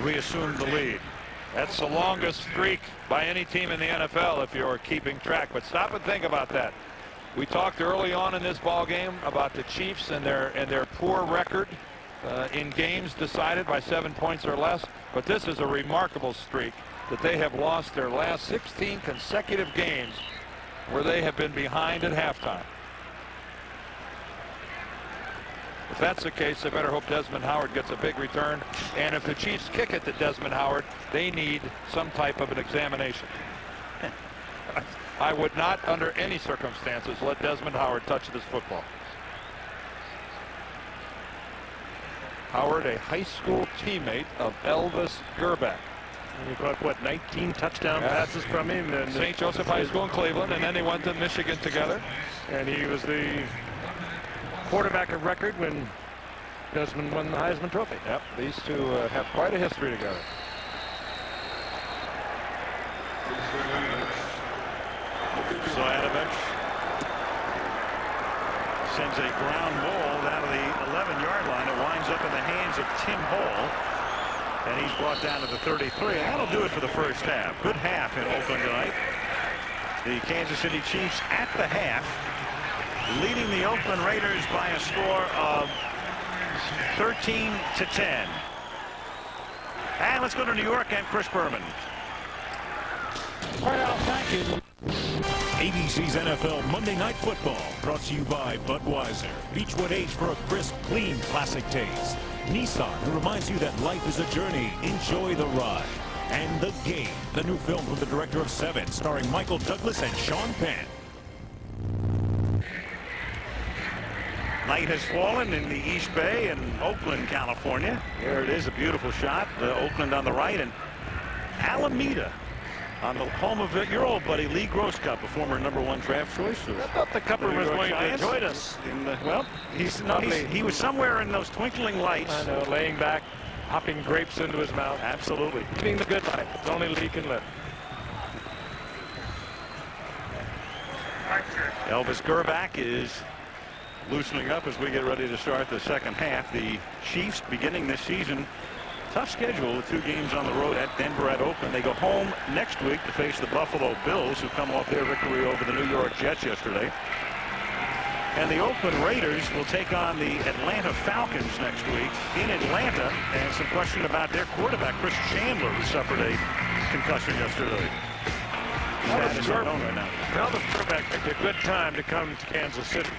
reassumed the lead. That's the longest streak by any team in the NFL if you're keeping track. But stop and think about that. We talked early on in this ball game about the Chiefs and their poor record in games decided by 7 points or less, but this is a remarkable streak that they have lost their last 16 consecutive games where they have been behind at halftime. If that's the case, they better hope Desmond Howard gets a big return, and if the Chiefs kick it to Desmond Howard, they need some type of an examination. I would not, under any circumstances, let Desmond Howard touch this football. Howard, a high school teammate of Elvis Gerback. And he caught, what, 19 touchdown passes from him? And St. Joseph High School in Cleveland, and then they went to Michigan together. And he was the quarterback of record when Desmond won the Heisman Trophy. Yep, these two have quite a history together. Stoyanovich sends a ground ball down to the 11-yard line. It winds up in the hands of Tim Hall, and he's brought down to the 33. And that'll do it for the first half. Good half in Oakland tonight. The Kansas City Chiefs at the half, leading the Oakland Raiders by a score of 13-10. And let's go to New York and Chris Berman. All right, Al, thank you. ABC's NFL Monday Night Football, brought to you by Budweiser. Beechwood H for a crisp, clean, classic taste. Nissan, who reminds you that life is a journey. Enjoy the ride. And The Game, the new film from the director of Seven, starring Michael Douglas and Sean Penn. Night has fallen in the East Bay in Oakland, California. There it is, a beautiful shot. Oakland on the right, and Alameda on the home of your old buddy Lee Grosscup, a former #1 draft choice. I thought the Cupper was going to join us. Well, he was somewhere in those twinkling lights. I know, laying back, hopping grapes into his mouth. Absolutely. Eating the good life. It's only Lee can live. Elvis Gerback is loosening up as we get ready to start the second half. The Chiefs beginning this season. Tough schedule with 2 games on the road at Denver, at Oakland. They go home next week to face the Buffalo Bills, who come off their victory over the New York Jets yesterday. And the Oakland Raiders will take on the Atlanta Falcons next week in Atlanta. And some question about their quarterback, Chris Chandler, who suffered a concussion yesterday. Now the quarterback picked a good time to come to Kansas City.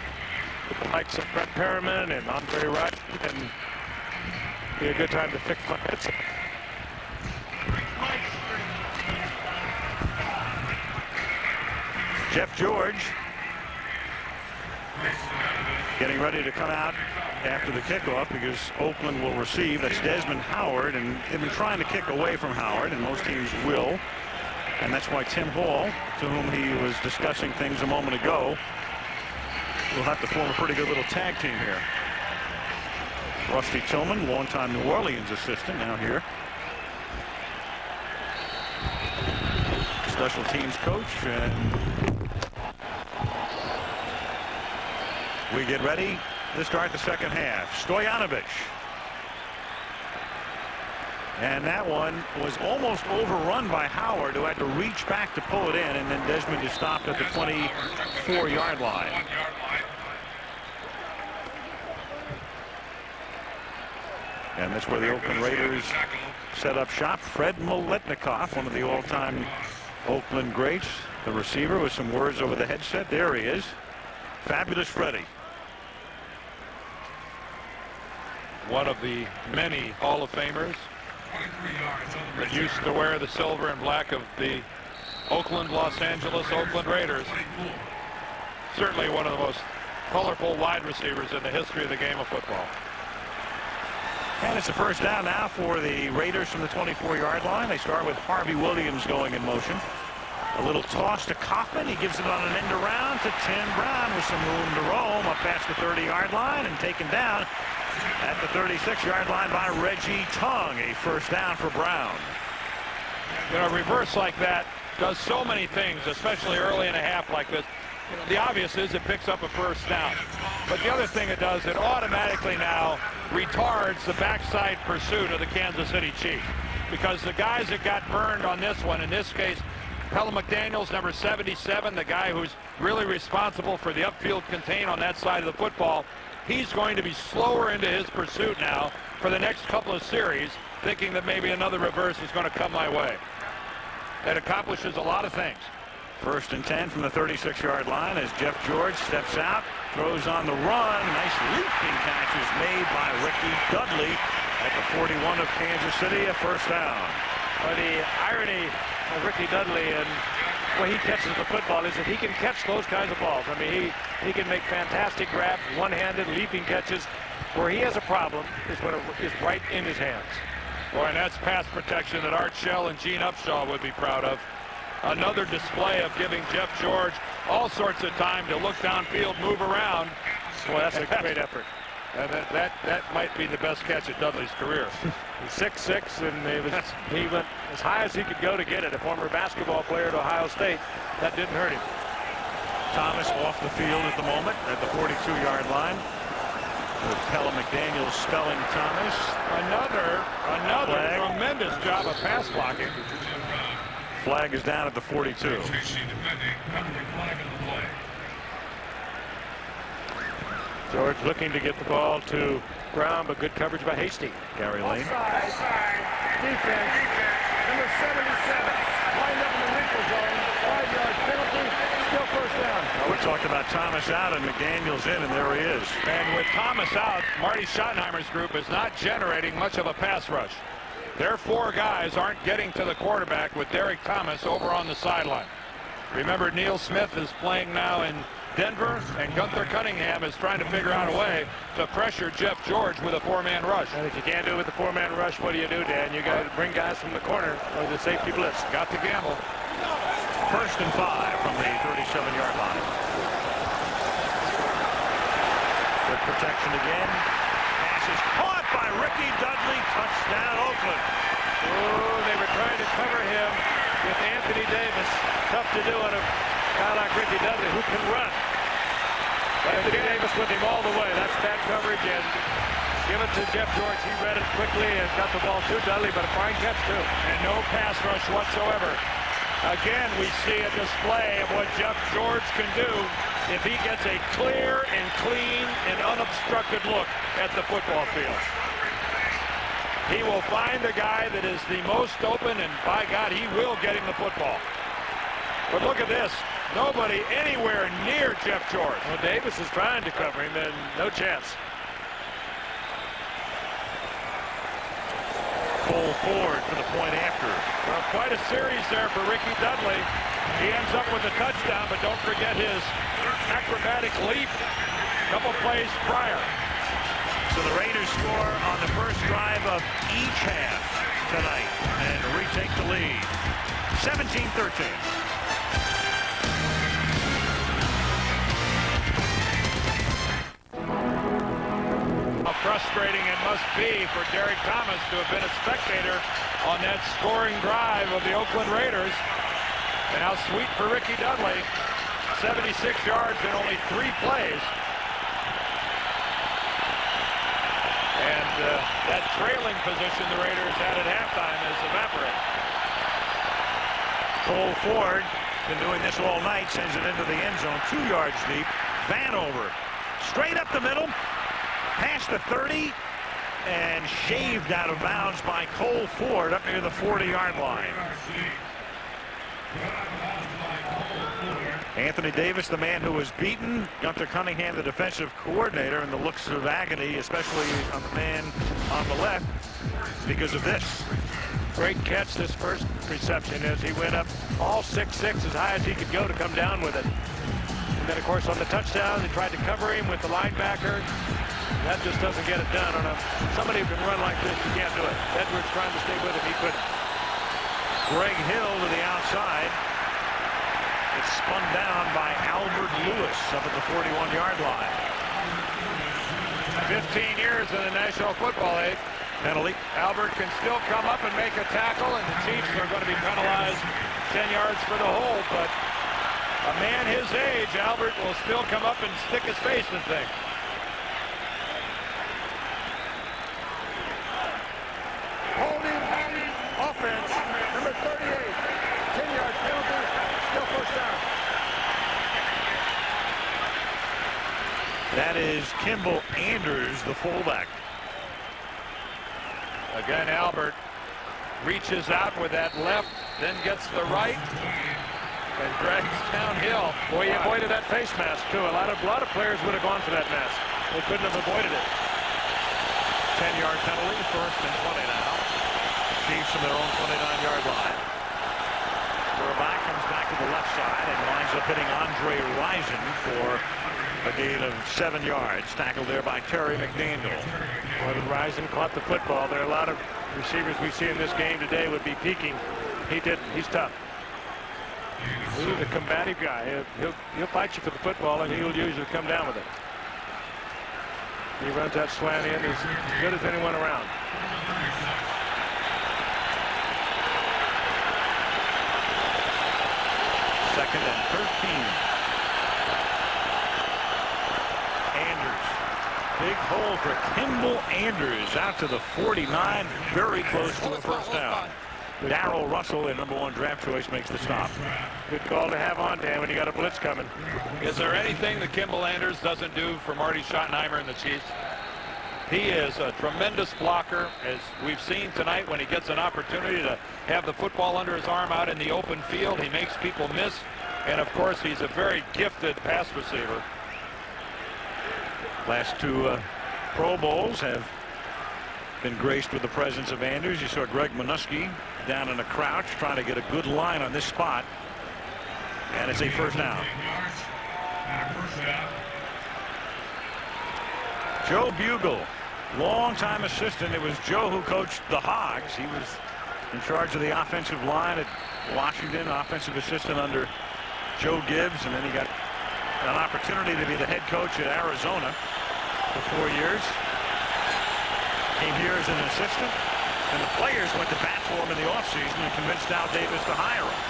With the likes of Brett Perriman and Andre Wright, and be a good time to fix my headset. Jeff George getting ready to come out after the kickoff because Oakland will receive. That's Desmond Howard, and they've been trying to kick away from Howard, and most teams will. And that's why Tim Hall, to whom he was discussing things a moment ago, will have to form a pretty good little tag team here. Rusty Tillman, longtime New Orleans assistant, now here. Special teams coach. And we get ready to start the second half. Stoyanovich. And that one was almost overrun by Howard, who had to reach back to pull it in, and then Desmond is stopped at the 24-yard line. And that's where the Oakland Raiders set up shop. Fred Maletnikoff, one of the all-time Oakland greats, the receiver, with some words over the headset. There he is. Fabulous Freddie. One of the many Hall of Famers that used to wear the silver and black of the Oakland, Los Angeles Oakland Raiders. Certainly one of the most colorful wide receivers in the history of the game of football. And it's a first down now for the Raiders from the 24-yard line. They start with Harvey Williams going in motion. A little toss to Kaufman. He gives it on an end around to Tim Brown with some room to roam up past the 30-yard line and taken down at the 36-yard line by Reggie Tongue. A first down for Brown. You know, a reverse like that does so many things, especially early in a half like this. You know, the obvious is it picks up a first down. But the other thing it does, it automatically now retards the backside pursuit of the Kansas City Chiefs. Because the guys that got burned on this one, in this case, Pella McDaniels, number 77, the guy who's really responsible for the upfield contain on that side of the football, he's going to be slower into his pursuit now for the next couple of series, thinking that maybe another reverse is going to come my way. It accomplishes a lot of things. First and 10 from the 36-yard line as Jeff George steps out, throws on the run. Nice leaping catch is made by Ricky Dudley at the 41 of Kansas City, a first down. Well, the irony of Ricky Dudley and the way he catches the football is that he can catch those kinds of balls. I mean, he can make fantastic grabs, one-handed leaping catches. Where he has a problem is when it is right in his hands. Boy, and that's pass protection that Art Shell and Gene Upshaw would be proud of. Another display of giving Jeff George all sorts of time to look downfield, move around. Boy, that's a great effort. And that might be the best catch of Dudley's career. He's 6'6", and he went as high as he could go to get it. A former basketball player at Ohio State. That didn't hurt him. Thomas off the field at the moment at the 42-yard line. With Pella McDaniels spelling Thomas. Another tremendous job of pass blocking. Flag is down at the 42. George looking to get the ball to Brown, but good coverage by Hasty. Gary Lane. Offside. Defense. Number 77. Lined up in the neutral zone. 5-yard penalty. Still first down. Well, we talked about Thomas out and McDaniels in, and there he is. And with Thomas out, Marty Schottenheimer's group is not generating much of a pass rush. Their 4 guys aren't getting to the quarterback with Derek Thomas over on the sideline. Remember, Neil Smith is playing now in Denver, and Gunther Cunningham is trying to figure out a way to pressure Jeff George with a 4-man rush. And if you can't do it with the 4-man rush, what do you do, Dan? You got to bring guys from the corner or the safety blitz. Got to gamble. 1st and 5 from the 37-yard line. Good protection again. Pass is caught by Ricky Dudley. Touchdown, Oakland. Oh, they were trying to cover him with Anthony Davis. Tough to do on a guy like Ricky Dudley who can run. Anthony Davis with him all the way. That's bad coverage, and give it to Jeff George. He read it quickly and got the ball to Dudley, but a fine catch too. And no pass rush whatsoever. Again, we see a display of what Jeff George can do if he gets a clear and clean and unobstructed look at the football field. He will find the guy that is the most open, and by God, he will get him the football. But look at this. Nobody anywhere near Jeff George. Well, Davis is trying to cover him, and no chance. Cole Ford for the point after. Well, quite a series there for Ricky Dudley. He ends up with a touchdown, but don't forget his acrobatic leap a couple plays prior. So the Raiders score on the first drive of each half tonight and retake the lead. 17-13. How frustrating it must be for Derek Thomas to have been a spectator on that scoring drive of the Oakland Raiders. And how sweet for Ricky Dudley. 76 yards in only 3 plays. And that trailing position the Raiders had at halftime has evaporated. Cole Ford, been doing this all night, sends it into the end zone, 2 yards deep. Vanover, straight up the middle, past the 30, and shaved out of bounds by Cole Ford up near the 40-yard line. Anthony Davis, the man who was beaten. Gunter Cunningham, the defensive coordinator, and the looks of agony, especially on the man on the left, because of this. Great catch this first reception as he went up all 6'6", as high as he could go to come down with it. And then, of course, on the touchdown, they tried to cover him with the linebacker. That just doesn't get it done. On somebody who can run like this, you can't do it. Edwards trying to stay with him, he couldn't. Greg Hill to the outside. It's spun down by Albert Lewis up at the 41-yard line. 15 years in the National Football League. Penalty. Albert can still come up and make a tackle, and the Chiefs are going to be penalized 10 yards for the hold. But a man his age, Albert, will still come up and stick his face in things. Holding offense, number 38. 10-yard penalty, still first down. That is Kimball Anders, the fullback. Again, Albert reaches out with that left, then gets the right, and drags downhill. Boy, he avoided that face mask, too. A lot of players would have gone for that mask. They couldn't have avoided it. 10-yard penalty, 1st and 20 now. Chiefs from their own 29-yard line. Burback comes back to the left side and winds up hitting Andre Rison for a gain of 7 yards. Tackled there by Terry McDaniel. Well, Rison caught the football. There are a lot of receivers we see in this game today would be peeking. He didn't. He's tough. He's a combative guy. He'll fight you for the football, and he'll usually come down with it. He runs that slant in as good as anyone around. Second and 13. Big hole for Kimball Anders out to the 49, very close to a first down. Darrell Russell, their #1 draft choice, makes the stop. Good call to have on, Dan, when you got a blitz coming. Is there anything that Kimball Anders doesn't do for Marty Schottenheimer and the Chiefs? He is a tremendous blocker, as we've seen tonight when he gets an opportunity to have the football under his arm out in the open field. He makes people miss, and of course he's a very gifted pass receiver. Last 2 Pro Bowls have been graced with the presence of Anders. You saw Greg Minuski down in a crouch trying to get a good line on this spot. And it's a first down. Joe Bugle, longtime assistant. It was Joe who coached the Hogs. He was in charge of the offensive line at Washington, offensive assistant under Joe Gibbs, and then he got an opportunity to be the head coach at Arizona for 4 years. Came here as an assistant, and the players went to bat for him in the offseason and convinced Al Davis to hire him.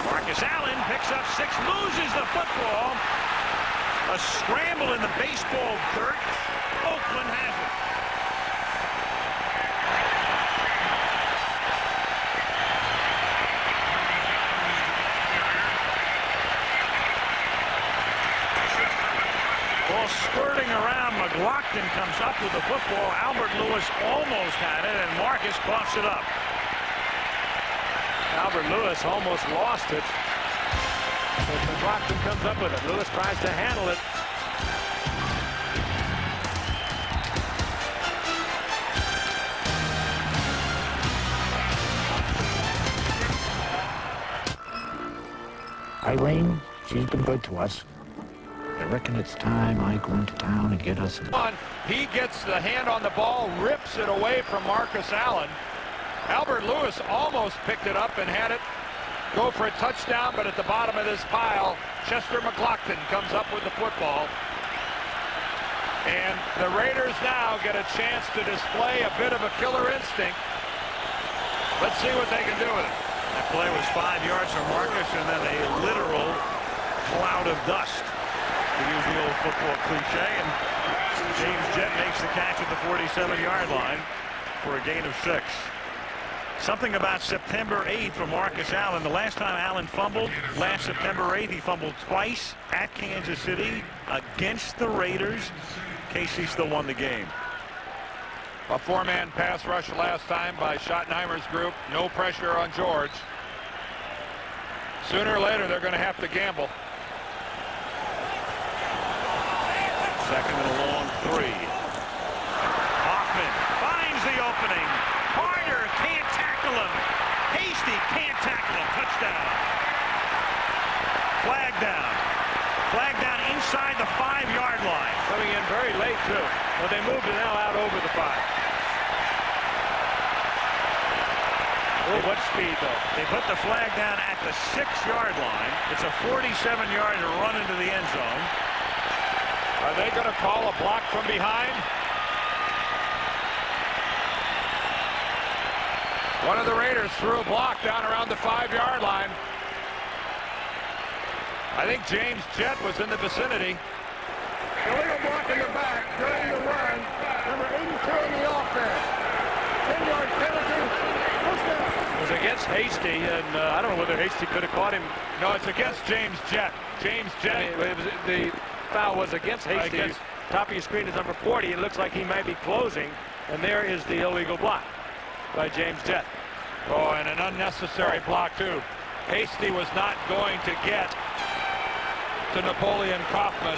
Marcus Allen picks up 6, loses the footbal. A scramble in the baseball dirt. Oakland has it. Ball squirting around. McLaughlin comes up with the football. Albert Lewis almost had it, and Marcus coughs it up. Albert Lewis almost lost it, but McLaughlin comes up with it. Lewis tries to handle it. Irene, she's been good to us. I reckon it's time I go into town and get us. He gets the hand on the ball, rips it away from Marcus Allen. Albert Lewis almost picked it up and had it go for a touchdown, but at the bottom of this pile, Chester McLaughlin comes up with the football. And the Raiders now get a chance to display a bit of a killer instinct. Let's see what they can do with it. That play was 5 yards from Marcus, and then a literal cloud of dust, to use the old football cliche, and James Jett makes the catch at the 47-yard line for a gain of 6. Something about September 8th for Marcus Allen. The last time Allen fumbled, last September 8th, he fumbled twice at Kansas City against the Raiders. KC still won the game. A 4-man pass rush last time by Schottenheimer's group. No pressure on George. Sooner or later, they're going to have to gamble. Second and a long 3. Hoffman finds the opening. Carter can't tackle him. Hasty can't tackle him. Touchdown. Flag down. Flag down inside the 5-yard line. Coming in very late, too. Well, they moved it now out over the 5. Oh, what speed, though. They put the flag down at the 6-yard line. It's a 47-yard run into the end zone. Are they going to call a block from behind? One of the Raiders threw a block down around the 5-yard line. I think James Jett was in the vicinity. Illegal block in the back during the run. Number 82 in the offense. 10-yard penalty. It was against Hasty, and I don't know whether Hasty could have caught him. No, it's against James Jett. James Jett. I mean, the foul was against Hasty. Top of your screen is number 40. It looks like he might be closing, and there is the illegal block by James Jett. Oh, and an unnecessary block, too. Hasty was not going to get to Napoleon Kaufman.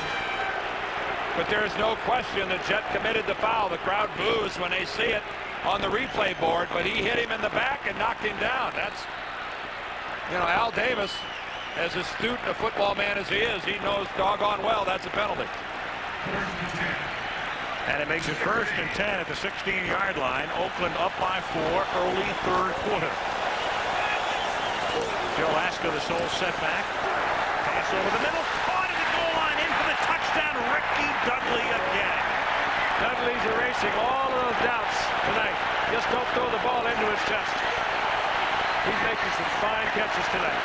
But there is no question that Jett committed the foul. The crowd boos when they see it on the replay board, but he hit him in the back and knocked him down. That's, you know, Al Davis, as astute a football man as he is, he knows doggone well that's a penalty. And it makes it 1st and 10 at the 16-yard line. Oakland up by 4 early 3rd quarter. Joe Laska, the sole setback. Pass over the middle. Caught at the goal line in for the touchdown. Ricky Dudley again. Dudley's erasing all of those doubts tonight. Just don't throw the ball into his chest. He's making some fine catches tonight.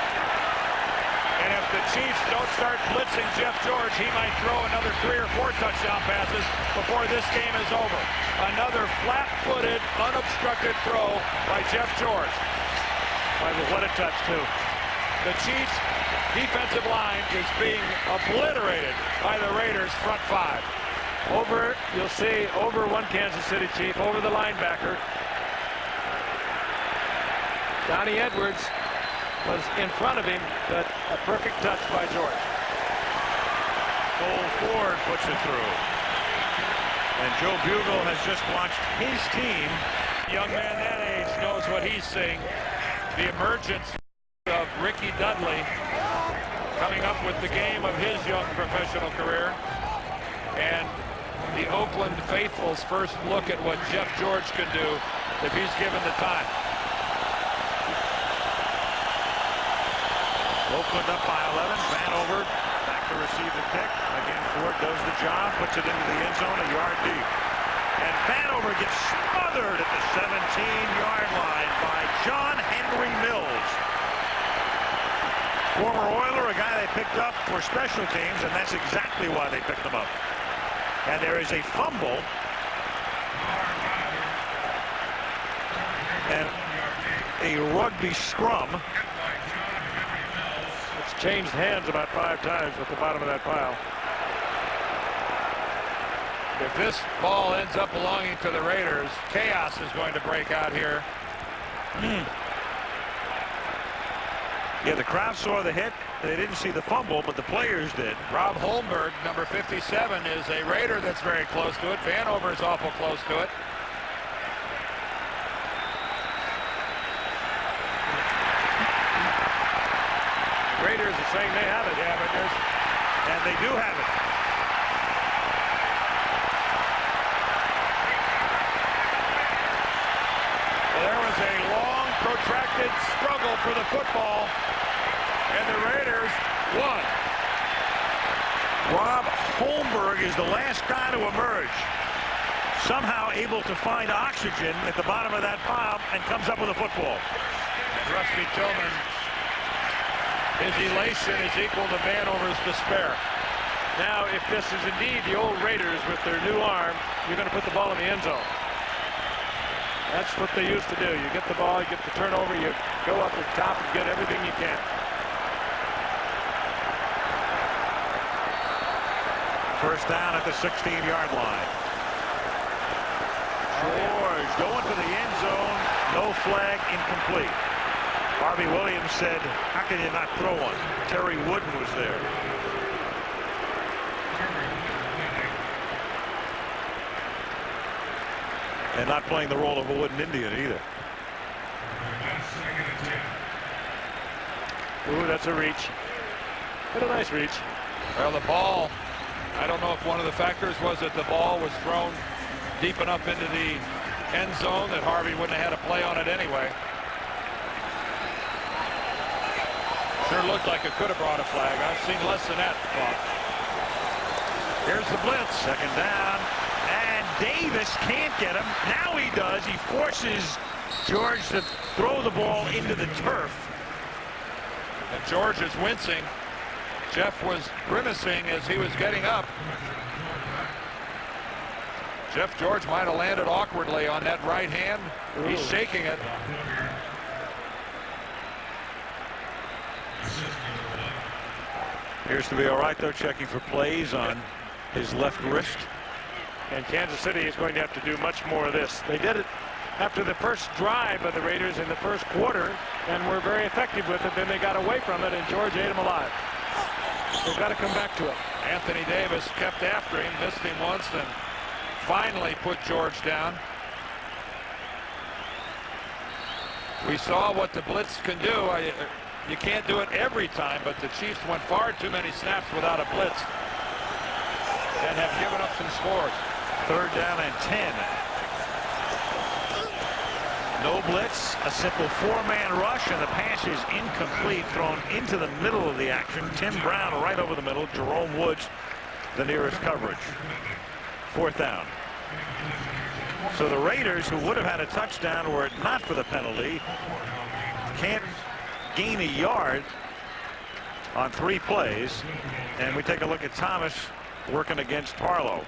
And if the Chiefs don't start blitzing Jeff George, he might throw another 3 or 4 touchdown passes before this game is over. Another flat-footed, unobstructed throw by Jeff George. What a touch, too. The Chiefs' defensive line is being obliterated by the Raiders' front 5. Over, you'll see, over one Kansas City Chief, over the linebacker. Donnie Edwards was in front of him, but a perfect touch by George. Cole Ford puts it through. And Joe Bugle has just watched his team. Young man that age knows what he's seeing. The emergence of Ricky Dudley coming up with the game of his young professional career. And the Oakland faithful's first look at what Jeff George can do if he's given the time. Oakland up by 11. Vanover back to receive the kick. Again, Ford does the job, puts it into the end zone, a yard deep. And Vanover gets smothered at the 17-yard line by John Henry Mills. Former Oiler, a guy they picked up for special teams, and that's exactly why they picked him up. And there is a fumble. And a rugby scrum. It's changed hands about 5 times at the bottom of that pile. If this ball ends up belonging to the Raiders, chaos is going to break out here. Yeah, the crowd saw the hit. They didn't see the fumble, but the players did. Rob Holmberg, number 57, is a Raider that's very close to it. Vanover is awful close to it. Raiders are saying they have it. Yeah, but and they do have it. There was a long, protracted struggle for the football, and the Raiders won. Rob Holmberg is the last guy to emerge. Somehow able to find oxygen at the bottom of that pile and comes up with a football. And Rusty Tillman, his elation is equal to Vanover's despair. Now, if this is indeed the old Raiders with their new arm, you're going to put the ball in the end zone. That's what they used to do. You get the ball, you get the turnover, you go up the top and get everything you can. First down at the 16-yard line. George going to the end zone. No flag, incomplete. Harvey Williams said, how can you not throw one? Terry Wooden was there. And not playing the role of a wooden Indian either. Ooh, that's a reach. What a nice reach. Well, the ball, I don't know if one of the factors was that the ball was thrown deep enough into the end zone that Harvey wouldn't have had a play on it anyway. Sure looked like it could have brought a flag. I've seen less than that. Here's the blitz. Second down. And Davis can't get him. Now he does. He forces George to throw the ball into the turf. And George is wincing. Jeff was grimacing as he was getting up. Jeff George might have landed awkwardly on that right hand. Ooh. He's shaking it. Appears to be all right, though, checking for plays on his left wrist. And Kansas City is going to have to do much more of this. They did it after the first drive of the Raiders in the first quarter and were very effective with it. Then they got away from it, and George ate them alive. They've got to come back to it. Anthony Davis kept after him, missed him once, and finally put George down. We saw what the blitz can do. You can't do it every time, but the Chiefs went far too many snaps without a blitz and have given up some scores. Third down and 10. No blitz, a simple four-man rush, and the pass is incomplete, thrown into the middle of the action. Tim Brown right over the middle. Jerome Woods the nearest coverage. Fourth down. So the Raiders, who would have had a touchdown were it not for the penalty, can't gain a yard on 3 plays. And we take a look at Thomas working against Harlow.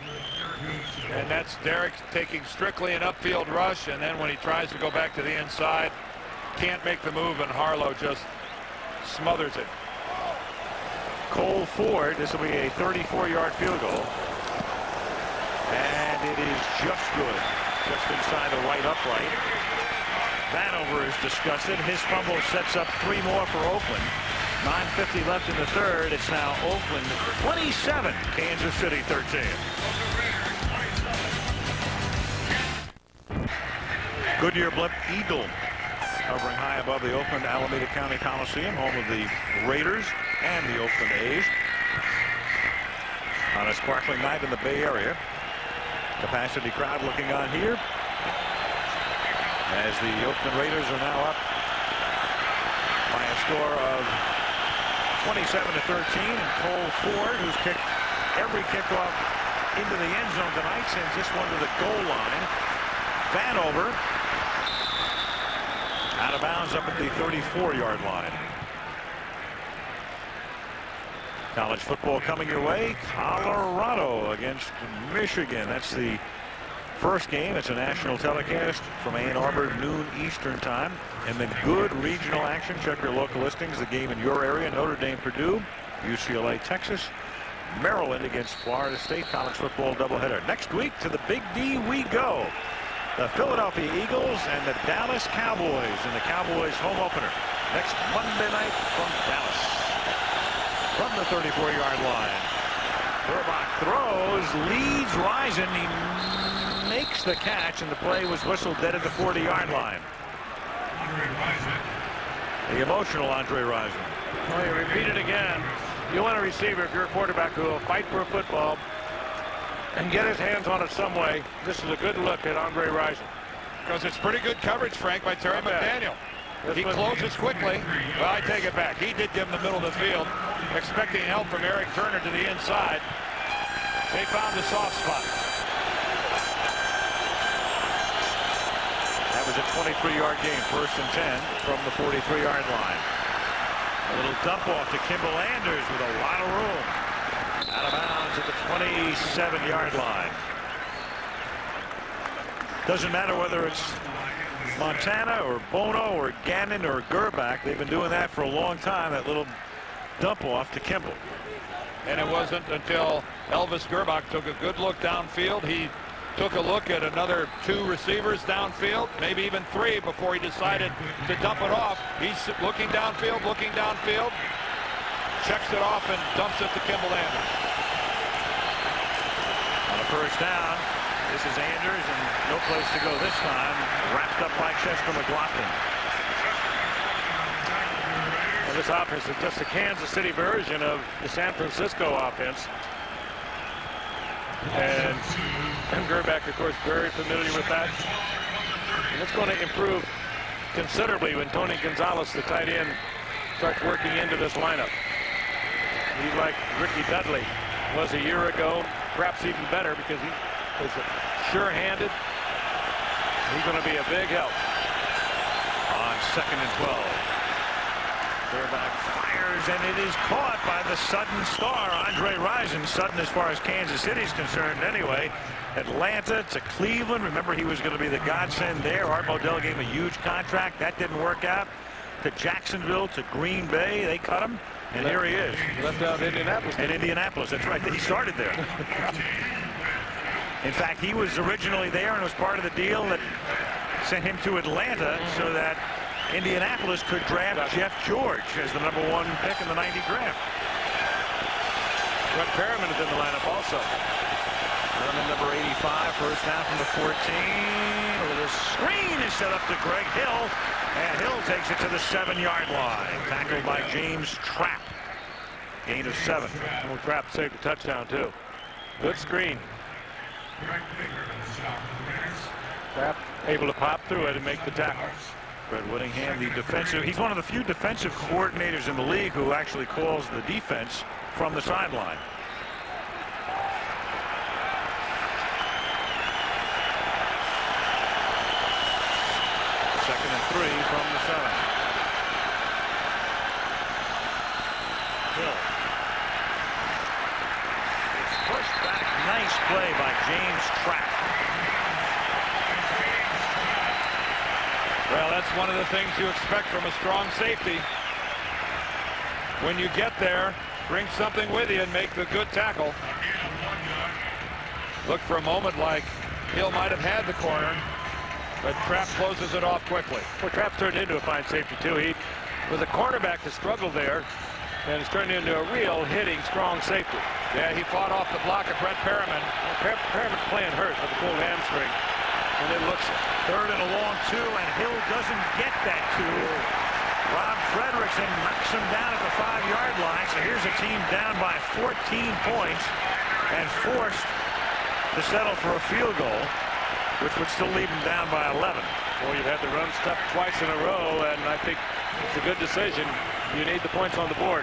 And that's Derek taking strictly an upfield rush, and then when he tries to go back to the inside, can't make the move, and Harlow just smothers it. Cole Ford, this will be a 34-yard field goal. And it is just good. Just inside the right upright. Vanover is disgusted. His fumble sets up 3 more for Oakland. 9:50 left in the third. It's now Oakland 27, Kansas City 13. Goodyear Blimp Eagle hovering high above the Oakland Alameda County Coliseum, home of the Raiders and the Oakland A's. On a sparkling night in the Bay Area. Capacity crowd looking on here as the Oakland Raiders are now up by a score of 27-13, and Cole Ford, who's kicked every kickoff into the end zone tonight, sends this one to the goal line. Vanover out of bounds up at the 34-yard line. College football coming your way. Colorado against Michigan. That's the first game. It's a national telecast from Ann Arbor, noon Eastern time. And then good regional action. Check your local listings. The game in your area: Notre Dame, Purdue, UCLA, Texas, Maryland against Florida State. College football doubleheader. Next week to the Big D we go. The Philadelphia Eagles and the Dallas Cowboys in the Cowboys home opener next Monday night from Dallas. From the 34-yard line. Burbach throws, leads Rison. He makes the catch, and the play was whistled dead at the 40-yard line. The emotional Andre Rison. Well, you repeat it again. You want a receiver, if you're a quarterback, who will fight for a football and get his hands on it some way. This is a good look at Andre Rison. Because it's pretty good coverage, Frank, by Terry McDaniel. He closes quickly. Well, I take it back. He did give him the middle of the field, expecting help from Eric Turner to the inside. They found the soft spot. That was a 23-yard game, 1st and 10 from the 43-yard line. A little dump off to Kimball Anders with a lot of room. Out of bounds at the 27-yard line. Doesn't matter whether it's Montana or Bono or Gannon or Gerbach. They've been doing that for a long time, that little dump off to Kimball. And it wasn't until Elvis Gerbach took a good look downfield. He took a look at another 2 receivers downfield, maybe even 3, before he decided to dump it off. He's looking downfield, checks it off and dumps it to Kimball Anders. On a first down, this is Anders, and no place to go this time. Wrapped up by Chester McLaughlin. And this offense is just a Kansas City version of the San Francisco offense. And Gerbach, of course, very familiar with that. And it's going to improve considerably when Tony Gonzalez, the tight end, starts working into this lineup. He's like Ricky Dudley was a year ago, perhaps even better, because he was sure-handed. He's going to be a big help. On 2nd and 12. Gerbach fires, and it is caught by the Sudden star, Andre Rison. Sudden as far as Kansas City's concerned anyway. Atlanta to Cleveland. Remember, he was going to be the godsend there. Art Modell gave him a huge contract. That didn't work out. To Jacksonville, to Green Bay. They cut him, and here he is. Left out Indianapolis. In Indianapolis, that's right. He started there. In fact, he was originally there and was part of the deal that sent him to Atlanta so that Indianapolis could draft Jeff George as the #1 pick in the '90 draft. Brett Perriman is in the lineup also. Perriman, number 85, first down from the 14. The screen is set up to Greg Hill, and Hill takes it to the 7-yard line. Tackled by James Trapp. Gain of 7. Well, Trapp saved a touchdown, too. Good screen. Trapp able to pop through it and make the tackle. Fred Whittingham, the defensive, he's one of the few defensive coordinators in the league who actually calls the defense from the sideline. Second and 3 from the 7. Hill. It's pushed back. Nice play by James Trapp. Well, that's one of the things you expect from a strong safety. When you get there, bring something with you and make the good tackle. Looked for a moment like Hill might have had the corner, but Trapp closes it off quickly. Well, Trapp turned into a fine safety, too. He was a cornerback that struggled there, and it's turned into a real hitting, strong safety. Yeah, he fought off the block of Brett Perriman. Perriman's playing hurt with a pulled hamstring. And it looks 3rd and a long 2, and Hill doesn't get that 2. Rob Fredrickson knocks him down at the 5-yard line. So here's a team down by 14 points and forced to settle for a field goal, which would still leave them down by 11. Well, you've had the run stuff twice in a row, and I think it's a good decision. You need the points on the board.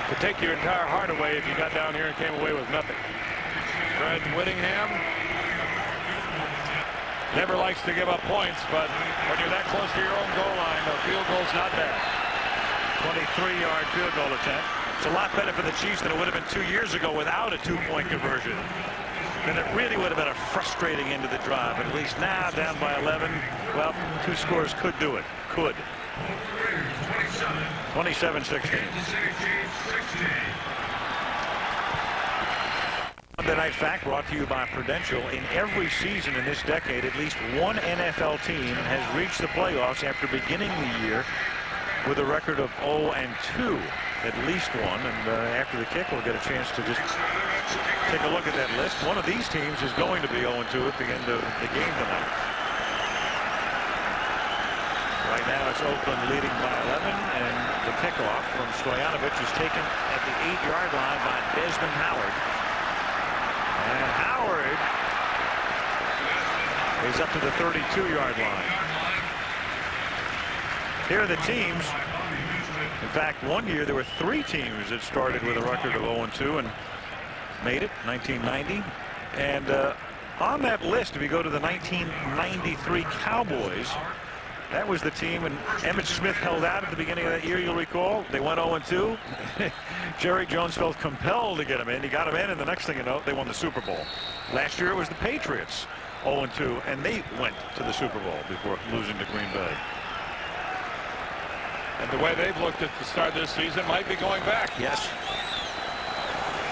to take your entire heart away if you got down here and came away with nothing. Fred Whittingham never likes to give up points, but when you're that close to your own goal line, the field goal's not bad. 23-yard field goal attempt. It's a lot better for the Chiefs than it would have been 2 years ago without a two-point conversion. Then it really would have been a frustrating end of the drive. But at least now, down by 11, well, 2 scores could do it. Could. 27-16. Monday Night Fact brought to you by Prudential. In every season in this decade, at least one NFL team has reached the playoffs after beginning the year with a record of 0-2. At least one. And after the kick, we'll get a chance to just take a look at that list. One of these teams is going to be 0-2 at the end of the game tonight. Right now it's Oakland leading by 11, and the kickoff from Stoyanovich is taken at the 8-yard line by Desmond Howard. And Howard is up to the 32-yard line. Here are the teams. In fact, one year there were 3 teams that started with a record of 0-2 and made it, 1990. And on that list, if you go to the 1993 Cowboys, that was the team, and Emmitt Smith held out at the beginning of that year, you'll recall. They went 0-2. Jerry Jones felt compelled to get him in. He got him in, and the next thing you know, they won the Super Bowl. Last year it was the Patriots, 0-2, and they went to the Super Bowl before losing to Green Bay. And the way they've looked at the start of this season might be going back. Yes.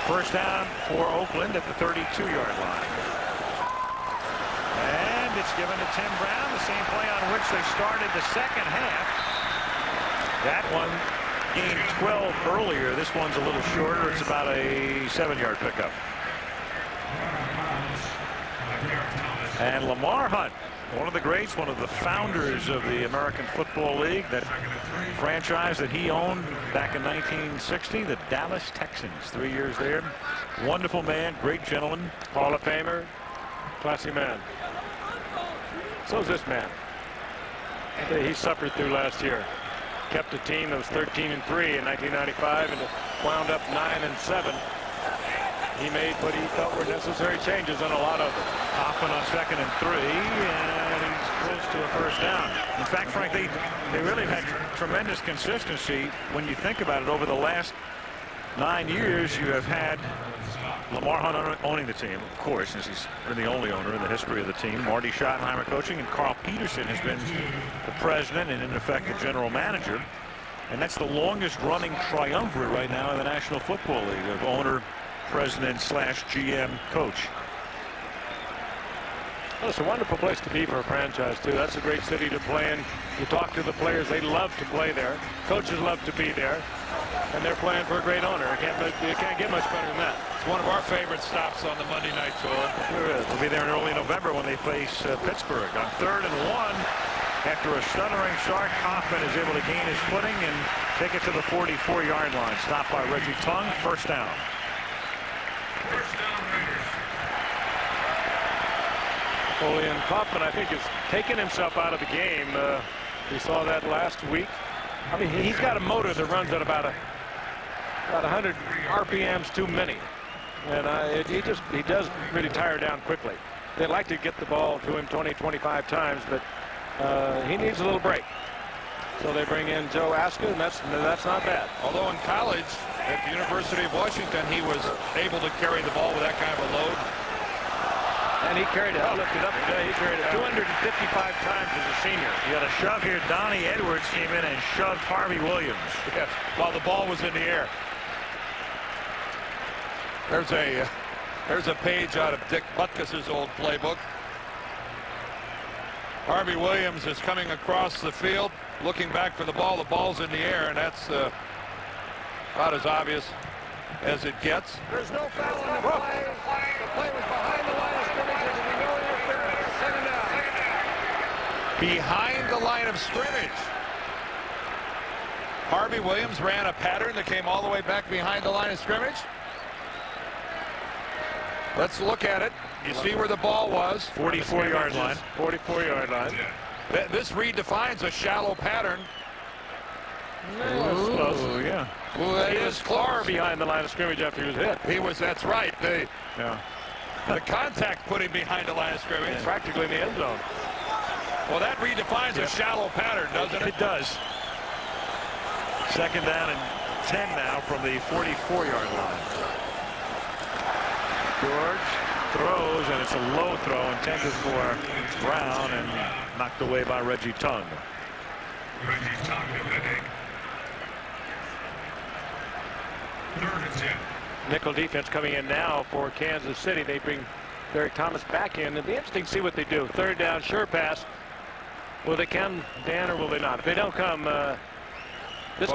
First down for Oakland at the 32-yard line. And it's given to Tim Brown, the same play on which they started the second half. That one gained 12 earlier. This one's a little shorter. It's about a 7-yard pickup. And Lamar Hunt, one of the greats, one of the founders of the American Football League, that franchise that he owned back in 1960, the Dallas Texans. 3 years there. Wonderful man, great gentleman. Hall of Famer, classy man. So is this man. He suffered through last year. Kept a team that was 13-3 in 1995 and wound up 9-7. He made what he felt were necessary changes on a lot of them. Hoffman on 2nd and 3, and he's close to a first down. In fact, Frank, they really had tremendous consistency. When you think about it, over the last 9 years, you have had Lamar Hunt owning the team, of course, since he's been the only owner in the history of the team. Marty Schottenheimer coaching, and Carl Peterson has been the president and, in effect, the general manager. And that's the longest running triumvirate right now in the National Football League of owner, president / GM coach. Well, it's a wonderful place to be for a franchise, too. That's a great city to play in. You talk to the players, they love to play there. Coaches love to be there. And they're playing for a great owner. You can't get much better than that. It's one of our favorite stops on the Monday night tour. Sure is. We'll be there in early November when they face Pittsburgh. On 3rd and 1, after a stuttering start, Hoffman is able to gain his footing and take it to the 44-yard line. Stopped by Reggie Tung. First down. Julian Kaufman, I think, has taken himself out of the game. We saw that last week. I mean, he's got a motor that runs at about 100 RPMs too many. And he does really tire down quickly. They like to get the ball to him 20, 25 times, but he needs a little break. So they bring in Joe Aska, and that's not bad. Although in college at the University of Washington, he was able to carry the ball with that kind of a load. And he carried it, lifted up today. He carried it 255 times as a senior. You got a shove here. Donnie Edwards came in and shoved Harvey Williams. Yes, while the ball was in the air. There's a page out of Dick Butkus's old playbook. Harvey Williams is coming across the field, looking back for the ball. The ball's in the air, and that's about as obvious as it gets. There's no foul on the play. The play was behind the line of scrimmage. There will be no interference. Second down. Behind the line of scrimmage. Harvey Williams ran a pattern that came all the way back behind the line of scrimmage. Let's look at it. You see where the ball was. 44-yard line. 44-yard line. This redefines a shallow pattern. That's close. Yeah. Yeah. Well, He was far behind the line of scrimmage after he was hit. That's right. Yeah. The contact put him behind the line of scrimmage. Yeah. Practically in the end zone. Well, that redefines a shallow pattern, doesn't it? It does. Second down and 10 now from the 44-yard line. George throws, and it's a low throw intended for Brown and knocked away by Reggie Tung. Nickel defense coming in now for Kansas City. They bring Derek Thomas back in. It'll be interesting to see what they do. Third down, sure pass. Will they come, Dan, or will they not? If they don't come, this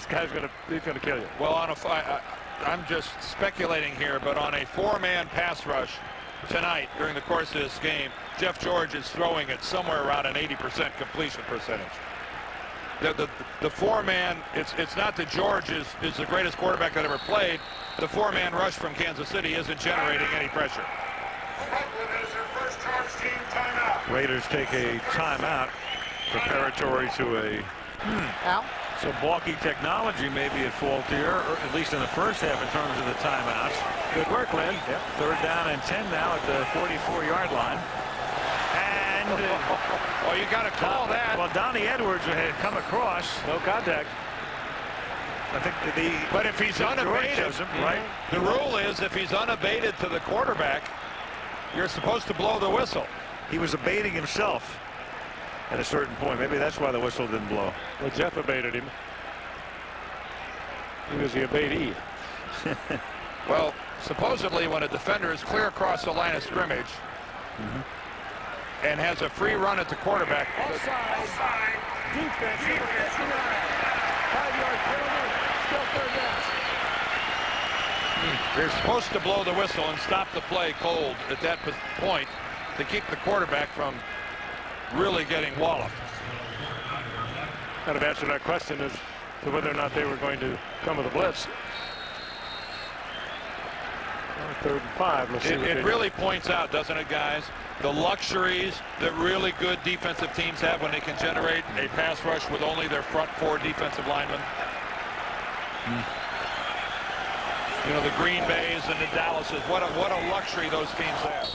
guy's gonna kill you. Well, I'm just speculating here, but on a four-man pass rush tonight during the course of this game, Jeff George is throwing it somewhere around an 80% completion percentage. The four-man, it's not that George is the greatest quarterback that ever played. The four-man rush from Kansas City isn't generating any pressure. Raiders take a timeout preparatory to a so balky technology may be at fault here, or at least in the first half in terms of the timeouts. Good work, Lynn. Yep. Third down and 10 now at the 44-yard line. And oh, you got to call that. Well, Donnie Edwards had come across. No contact. I think but if he's unabated, right? The rule is if he's unabated to the quarterback, you're supposed to blow the whistle. He was abating himself at a certain point. Maybe that's why the whistle didn't blow. Well, Jeff abated him. He was the abatee. Well, supposedly when a defender is clear across the line of scrimmage and has a free run at the quarterback. Offside. Defense. 5-yard penalty. Still third down. You're supposed to blow the whistle and stop the play cold at that point to keep the quarterback from really getting walloped. Kind of answer that question as to whether or not they were going to come with a blitz. Third and 5. Let's see It really points out, doesn't it, guys, the luxuries that really good defensive teams have when they can generate a pass rush with only their front four defensive linemen. You know, the Green Bays and the Dallases. What a luxury those teams have.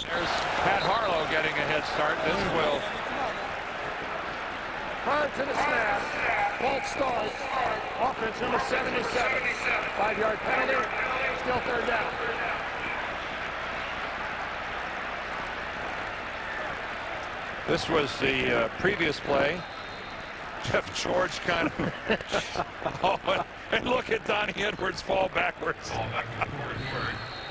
There's Pat Harlow getting a head start. This will. Prior to the snap, false start. Offense number 77. 5-yard penalty. Still third down. This was the previous play. Jeff George kind of. And look at Donnie Edwards fall backwards.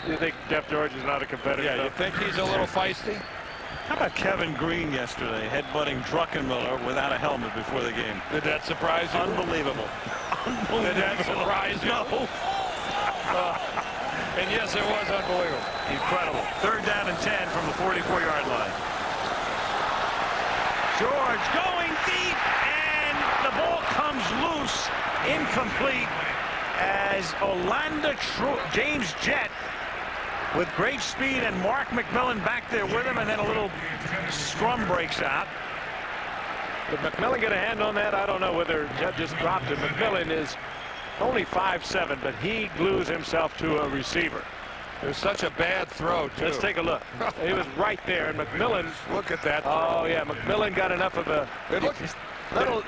Do you think Jeff George is not a competitor? Yeah, you think he's a little feisty? How about Kevin Green yesterday headbutting Druckenmiller without a helmet before the game? Did that surprise you? Unbelievable. Did that surprise you? No. And yes, it was unbelievable. Incredible. Third down and 10 from the 44-yard line. George going deep, and the ball comes loose, incomplete, as James Jett with great speed and Mark McMillan back there with him, and then a little scrum breaks out. Did McMillan get a hand on that? I don't know whether Jett just dropped it. McMillan is only 5'7", but he glues himself to a receiver. It was such a bad throw, too. Let's take a look. He was right there, and McMillan. Look at that. Oh, yeah, McMillan got enough of a. It looked.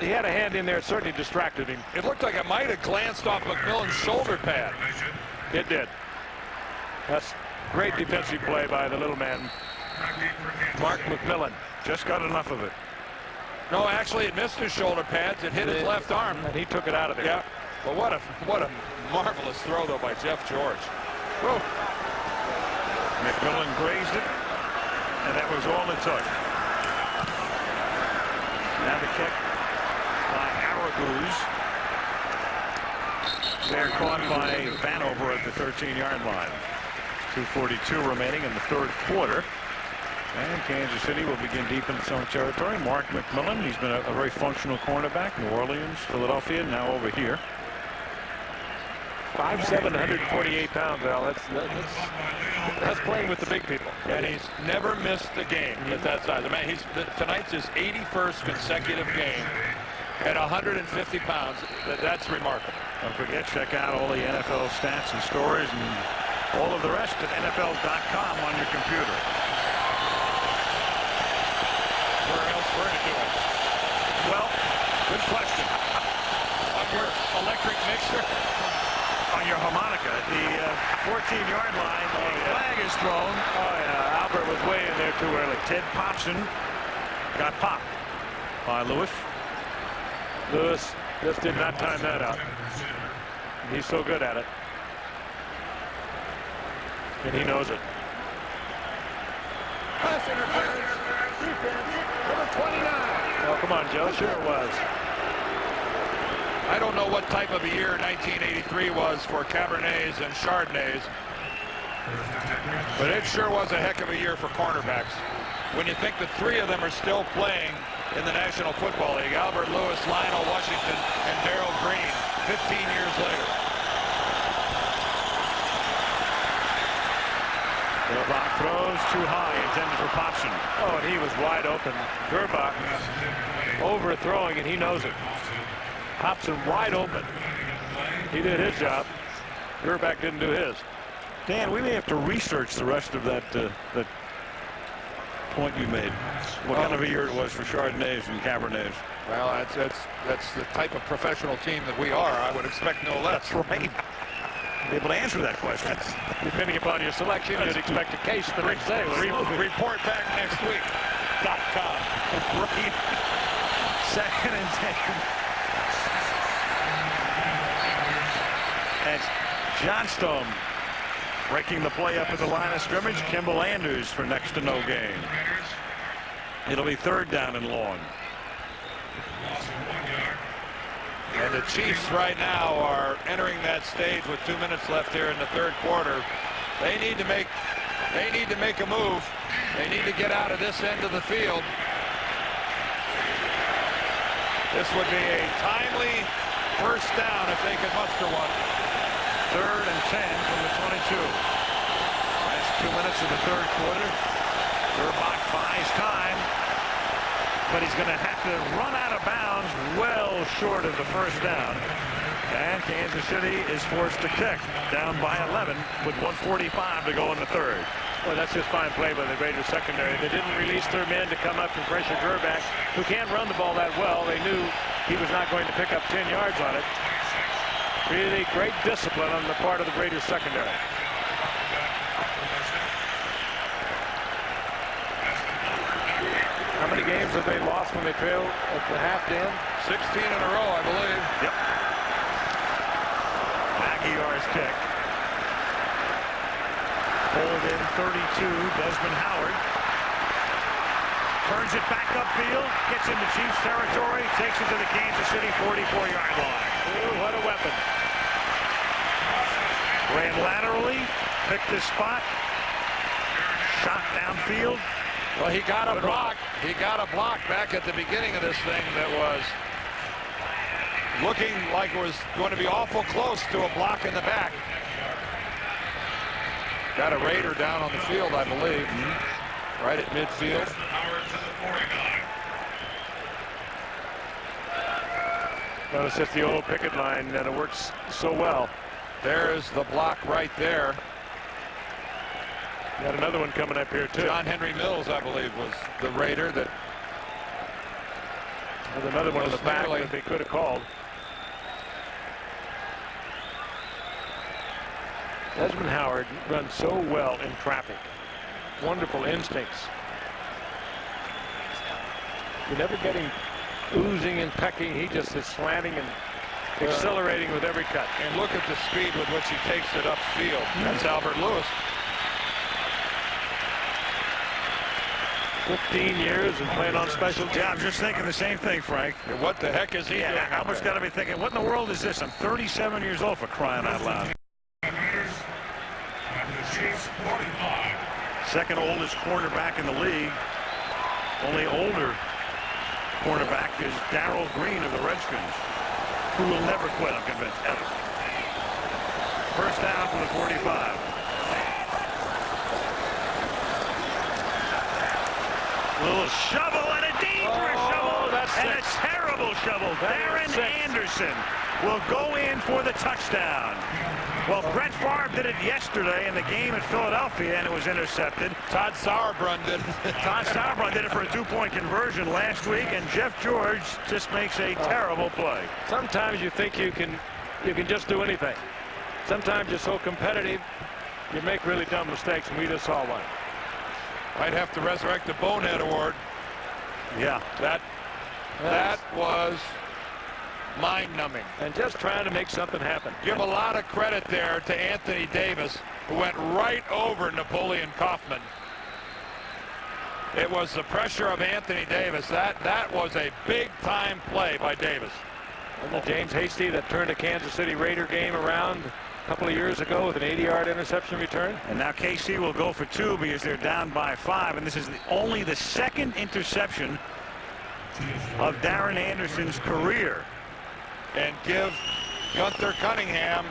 He had a hand in there. It certainly distracted him. It looked like it might have glanced off McMillan's shoulder pad. It did. That's great defensive play by the little man, Mark McMillan. Just got enough of it. No, actually, it missed his shoulder pads. It hit his left arm. And he took it out of there. Yeah. But what a marvelous throw, though, by Jeff George. Whoa. McMillan grazed it, and that was all it took. Now the kick by Araguz. They're caught by Vanover at the 13-yard line. 2:42 remaining in the third quarter. And Kansas City will begin deep in its own territory. Mark McMillan, he's been a very functional cornerback. New Orleans, Philadelphia, now over here. 5'7", 148 pounds, Al. That's playing with the big people. And he's never missed a game at that size. I mean, tonight's his 81st consecutive game At 150 pounds, that's remarkable. Don't forget, check out all the NFL stats and stories and all of the rest at NFL.com on your computer. Where else were to do it? Well, good question. On your electric mixer? On your harmonica at the 14-yard line, the flag is thrown. Oh, yeah. Albert was way in there too early. Ted Popson got popped by Lewis. Lewis just did not time that out. He's so good at it. And he knows it. Pass interference. Defense, number 29. Oh, come on, Joe. Sure it was. I don't know what type of a year 1983 was for Cabernets and Chardonnays, but it sure was a heck of a year for cornerbacks. When you think that 3 of them are still playing in the National Football League, Albert Lewis, Lionel Washington, and Darrell Green, 15 years later. Gerbach throws too high, intended for Popson. Oh, and he was wide open. Gerbach overthrowing, and he knows it. Popson wide open. He did his job. Gerbach didn't do his. Dan, we may have to research the rest of that point you made. What kind of a year it was for Chardonnays and Cabernets. Well, that's the type of professional team that we are. I would expect no less. That's right. Be able to answer that question. Depending upon your selection, you'd expect a case the next day. Report back next week. .com. Right. 2nd and 10. That's Johnstone breaking the play up at the line of scrimmage. Kimball Anders for next to no gain. It'll be 3rd down and long. And the Chiefs right now are entering that stage with 2 minutes left here in the 3rd quarter. They need to make a move. They need to get out of this end of the field. This would be a timely 1st down if they could muster one. 3rd and 10 from the 22. Last 2 minutes of the 3rd quarter. Gerbach buys time, but he's going to have to run out of bounds well short of the 1st down. And Kansas City is forced to kick, down by 11 with 1:45 to go in the 3rd. Well, that's just fine play by the Raiders secondary. They didn't release their men to come up and pressure Gerbach, who can't run the ball that well. They knew he was not going to pick up 10 yards on it. Really great discipline on the part of the Raiders secondary. How many games have they lost when they trail at the half, Dan? 16 in a row, I believe. Yep. Aguilar's kick. Pulled in 32, Desmond Howard. Turns it back upfield, gets into Chiefs territory, takes it to the Kansas City 44-yard line. Ooh, what a weapon. Ran laterally, picked his spot, shot downfield. Well, he got a block. He got a block back at the beginning of this thing that was looking like it was going to be awful close to a block in the back. Got a Raider down on the field, I believe, right at midfield. Well, it's just the old picket line, and it works so well. There's the block right there. Got another one coming up here, too. John Henry Mills, I believe, was the Raider that... There's another one in the back that they could have called. Desmond Howard runs so well in traffic. Wonderful instincts. You never get him oozing and pecking. He just is slanting and accelerating with every cut. And look at the speed with which he takes it upfield. That's Albert Lewis. 15 years and playing on special teams. Yeah, I'm just thinking the same thing, Frank. What the heck is he doing? I was got to be thinking, what in the world is this? I'm 37 years old, for crying out loud. Second oldest cornerback in the league. Only older cornerback is Darrell Green of the Redskins, who will never quit, I'm convinced, ever. 1st down from the 45. Little shovel and a dangerous shovel and a terrible Triple shovel. Darren Anderson will go in for the touchdown. Well, Brett Favre did it yesterday in the game at Philadelphia, and it was intercepted. Todd Sauerbrunn did it. Todd Sauerbrunn did it for a 2-point conversion last week, and Jeff George just makes a terrible play. Sometimes you think you can just do anything. Sometimes you're so competitive, you make really dumb mistakes, and we just saw one. Might have to resurrect the Bonehead Award. Yeah. That was mind-numbing. And just trying to make something happen. Give a lot of credit there to Anthony Davis, who went right over Napoleon Kaufman. It was the pressure of Anthony Davis. That was a big-time play by Davis. And the James Hasty that turned a Kansas City Raider game around a couple of years ago with an 80-yard interception return. And now KC will go for 2 because they're down by 5, and this is only the second interception of Darren Anderson's career. And give Gunther Cunningham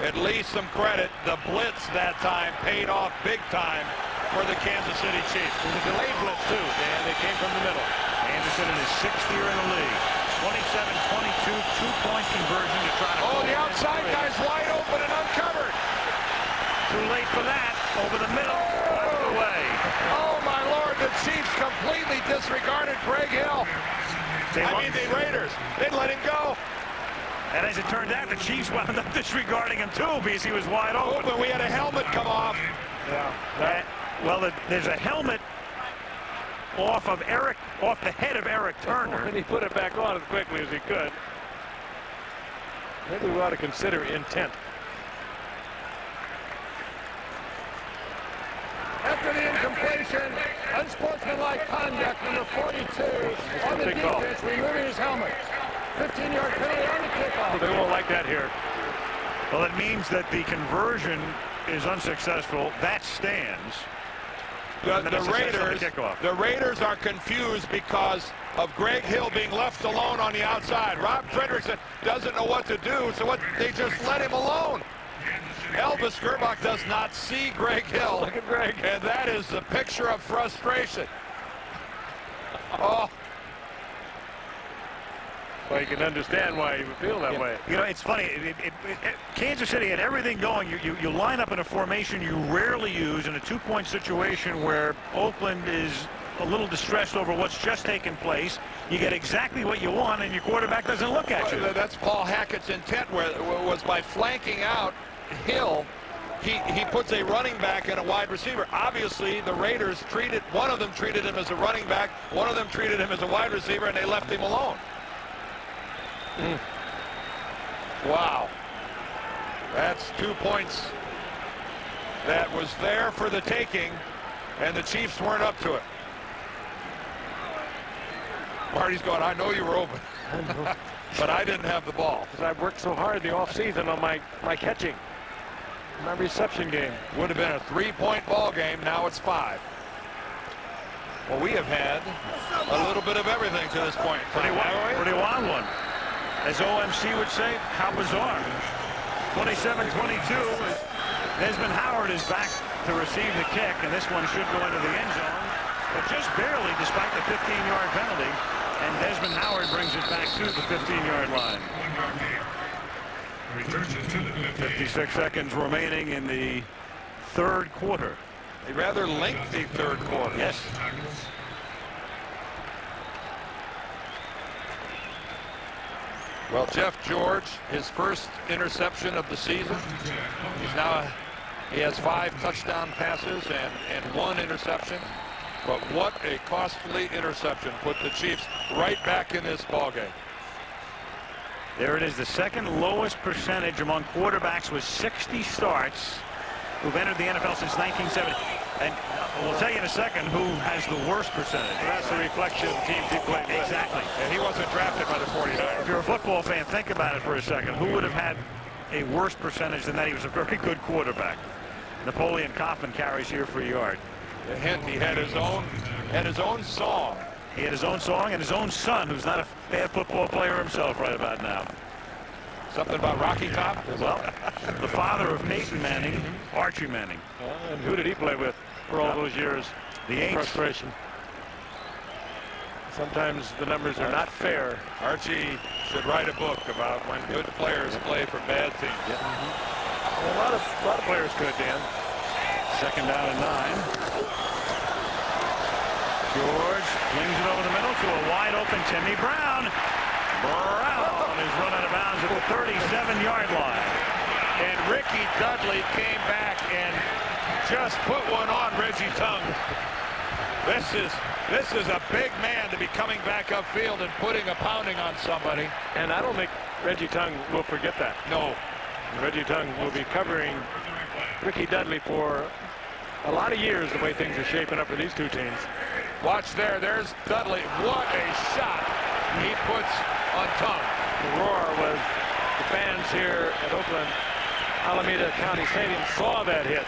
at least some credit. The blitz that time paid off big time for the Kansas City Chiefs. It was a delayed blitz too, and they came from the middle. Anderson in his 6th year in the league. 27-22, 2-point conversion to try to... Oh, the outside guy's wide open and uncovered. Too late for that. Over the middle. Out of the way. Oh, my Lord, the Chiefs completely disregarded Greg Hill. The Raiders. They let him go. And as it turned out, the Chiefs wound up disregarding him too because he was wide open. But we had a helmet come off. Yeah. Well, there's a helmet off the head of Eric Turner. And he put it back on as quickly as he could. Maybe we ought to consider intent. After the incompletion, unsportsmanlike conduct, number 42 on the defense, removing his helmet. 15-yard penalty on the kickoff. They won't like that here. Well, it means that the conversion is unsuccessful. That stands. The Raiders are confused because of Greg Hill being left alone on the outside. Rob Frederickson doesn't know what to do, so they just let him alone. Elvis Gerbach does not see Greg Hill. Look at Greg. And that is the picture of frustration. Oh. Well, you can understand why he would feel that way. You know, it's funny. Kansas City had everything going. You line up in a formation you rarely use in a 2-point situation where Oakland is a little distressed over what's just taken place. You get exactly what you want, and your quarterback doesn't look at you. That's Paul Hackett's intent, was by flanking out Hill. He puts a running back and a wide receiver. Obviously, the Raiders one of them treated him as a running back, one of them treated him as a wide receiver, and they left him alone. Wow. That's 2 points that was there for the taking, and the Chiefs weren't up to it. Marty's going, I know you were open, but I didn't have the ball. Because I've worked so hard the offseason on my catching, my reception game. Would have been a 3-point ball game. Now it's 5. Well, we have had a little bit of everything to this point. Pretty wild one. As OMC would say, how bizarre. 27-22. Desmond Howard is back to receive the kick, and this one should go into the end zone, but just barely despite the 15-yard penalty, and Desmond Howard brings it back to the 15-yard line. 56 seconds remaining in the 3rd quarter. A rather lengthy 3rd quarter. Yes. Well, Jeff George, his first interception of the season. He has 5 touchdown passes and 1 interception. But what a costly interception. Put the Chiefs right back in this ballgame. There it is, the second lowest percentage among quarterbacks with 60 starts who've entered the NFL since 1970. And we'll tell you in a second who has the worst percentage. Well, that's a reflection of the teams he played with. Exactly. And he wasn't drafted by the 49ers. If you're a football fan, think about it for a second. Who would have had a worse percentage than that? He was a very good quarterback. Napoleon Kaufman carries here for a yard. A hint, he had his own song. He had his own song and his own son, who's not a bad football player himself right about now. Something about Rocky Top? Well, the father of Peyton Manning, Archie Manning. And who did he play with for all those years? The Aints. Frustration. Sometimes the numbers are not fair. Archie should write a book about when good players play for bad teams. Well, a lot of players could, Dan. Second down and 9. George flings it over the middle to a wide open Timmy Brown. Brown is run out of bounds at the 37-yard line. And Ricky Dudley came back and just put one on Reggie Tongue. This is a big man to be coming back upfield and putting a pounding on somebody. And I don't think Reggie Tongue will forget that. No. Reggie Tongue will be covering Ricky Dudley for a lot of years, the way things are shaping up for these two teams. Watch there. There's Dudley. What a shot he puts on Tongue. The roar was the fans here at Oakland Alameda County Stadium saw that hit.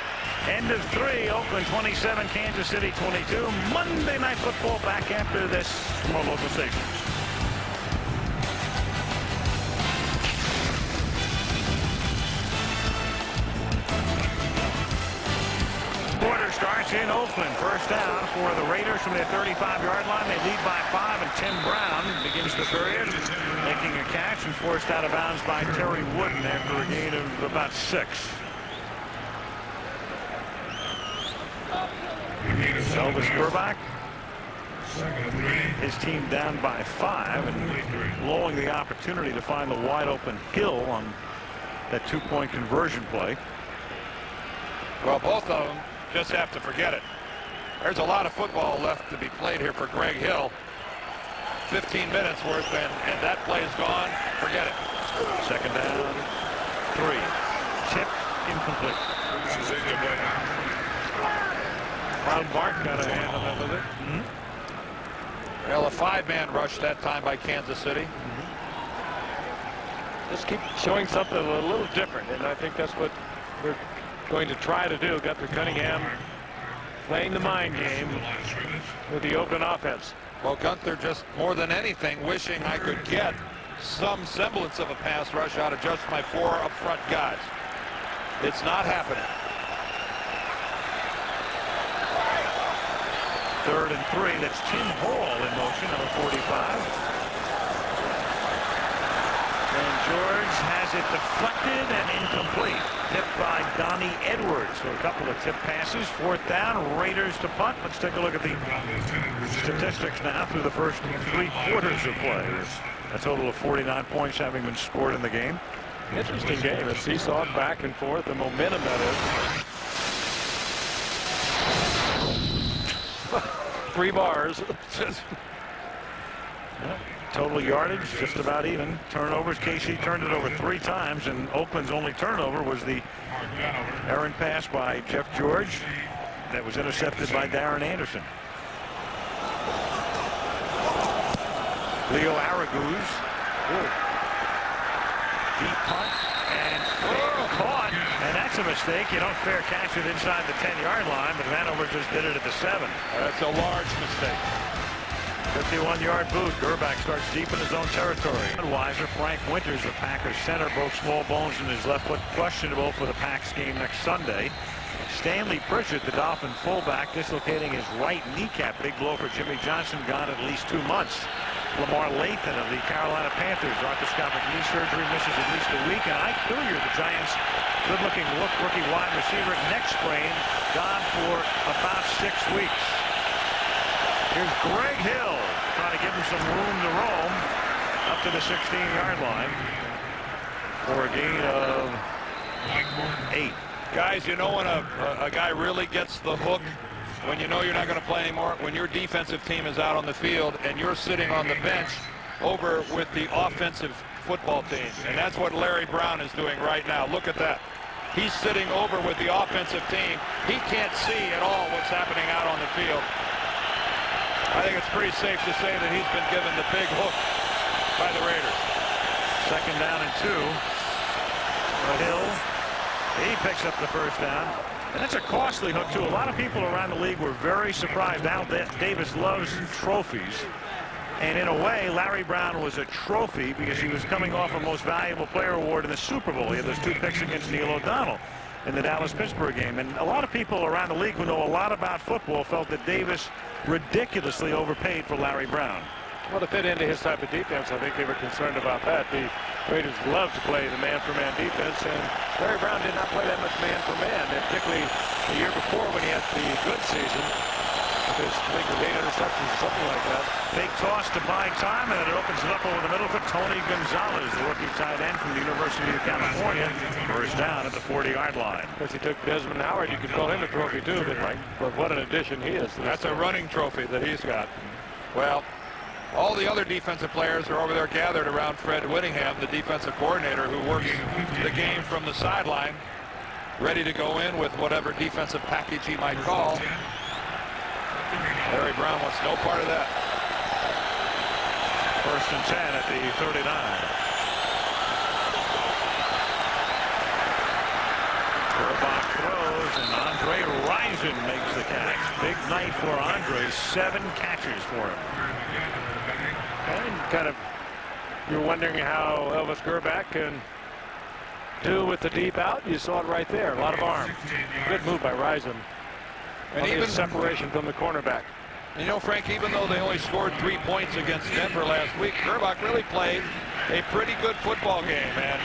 End of 3, Oakland 27, Kansas City 22. Monday Night Football back after this from our local stations. Quarter starts in Oakland. First down for the Raiders from their 35-yard line. They lead by 5, and Tim Brown begins the period, making a catch and forced out of bounds by Terry Wooden after a gain of about 6. Elvis Burback, his team down by 5 and blowing the opportunity to find the wide open Hill on that 2-point conversion play. Well, both of them just have to forget it. There's a lot of football left to be played here for Greg Hill. 15 minutes worth, and that play is gone. Forget it. Second down, 3. Tip incomplete. Ron Bart got a hand on that with it. Well, a 5-man rush that time by Kansas City. Just keep showing something a little different, and I think that's what we're going to try to do. Guthrie Cunningham playing the mind game with the Oakland offense. Well, Gunther just more than anything wishing I could get some semblance of a pass rush out of just my 4 up front guys. It's not happening. 3rd and 3. That's Tim Hall in motion, number 45. And George has it deflected and incomplete. Tipped by Donnie Edwards. So a couple of tip passes. 4th down. Raiders to punt. Let's take a look at the statistics now through the first 3 quarters of play. A total of 49 points having been scored in the game. Interesting game. A seesaw back and forth. The momentum that is. 3 bars. Total yardage just about even. Turnovers, KC turned it over 3 times, and Oakland's only turnover was the errant pass by Jeff George that was intercepted by Darren Anderson. Leo Araguz. Deep punt and caught, and that's a mistake. You don't fair catch it inside the 10-yard line, but Vanover just did it at the 7. That's a large mistake. 51-yard boot. Gerback starts deep in his own territory. Weiser, Frank Winters, the Packers center, broke small bones in his left foot, questionable for the Packs game next Sunday. Stanley Pritchard, the Dolphin fullback, dislocating his right kneecap. Big blow for Jimmy Johnson, gone at least 2 months. Lamar Lathan of the Carolina Panthers, arthroscopic knee surgery, misses at least a week. And Ike Hilliard, the Giants' good-looking rookie wide receiver, neck sprain, gone for about 6 weeks. Here's Greg Hill trying to give him some room to roam up to the 16-yard line for a gain of 8. Guys, you know when a guy really gets the hook, when you know you're not going to play anymore, when your defensive team is out on the field and you're sitting on the bench over with the offensive football team. And that's what Larry Brown is doing right now. Look at that. He's sitting over with the offensive team. He can't see at all what's happening out on the field. I think it's pretty safe to say that he's been given the big hook by the Raiders. Second down and 2. Hill, he picks up the first down. And that's a costly hook, too. A lot of people around the league were very surprised. Al Davis loves trophies. And in a way, Larry Brown was a trophy because he was coming off a Most Valuable Player award in the Super Bowl. He had those 2 picks against Neil O'Donnell. in the Dallas-Pittsburgh game. And a lot of people around the league who know a lot about football felt that Davis ridiculously overpaid for Larry Brown. Well, to fit into his type of defense, I think they were concerned about that. The Raiders love to play the man-for-man defense, and Larry Brown did not play that much man-for-man, particularly the year before when he had the good season. With his, I think, with 8 interceptions or something like that. Fake toss to buy time, and it opens it up over the middle for Tony Gonzalez, the rookie tight end from the University of California. First down at the 40-yard line. Because he took Desmond Howard, you could call him a trophy too, but what an addition he is. That's a running trophy that he's got. Well, all the other defensive players are over there gathered around Fred Whittingham, the defensive coordinator who works the game from the sideline, ready to go in with whatever defensive package he might call. Larry Brown wants no part of that. First and 10 at the 39. Burbach throws, and Andre Rison makes the catch. Big night for Andre. 7 catches for him. And kind of, you're wondering how Elvis Gerbach can do with the deep out. You saw it right there. A lot of arm. Good move by Rison. And even separation from the cornerback. You know, Frank, even though they only scored 3 points against Denver last week, Gerbach really played a pretty good football game, and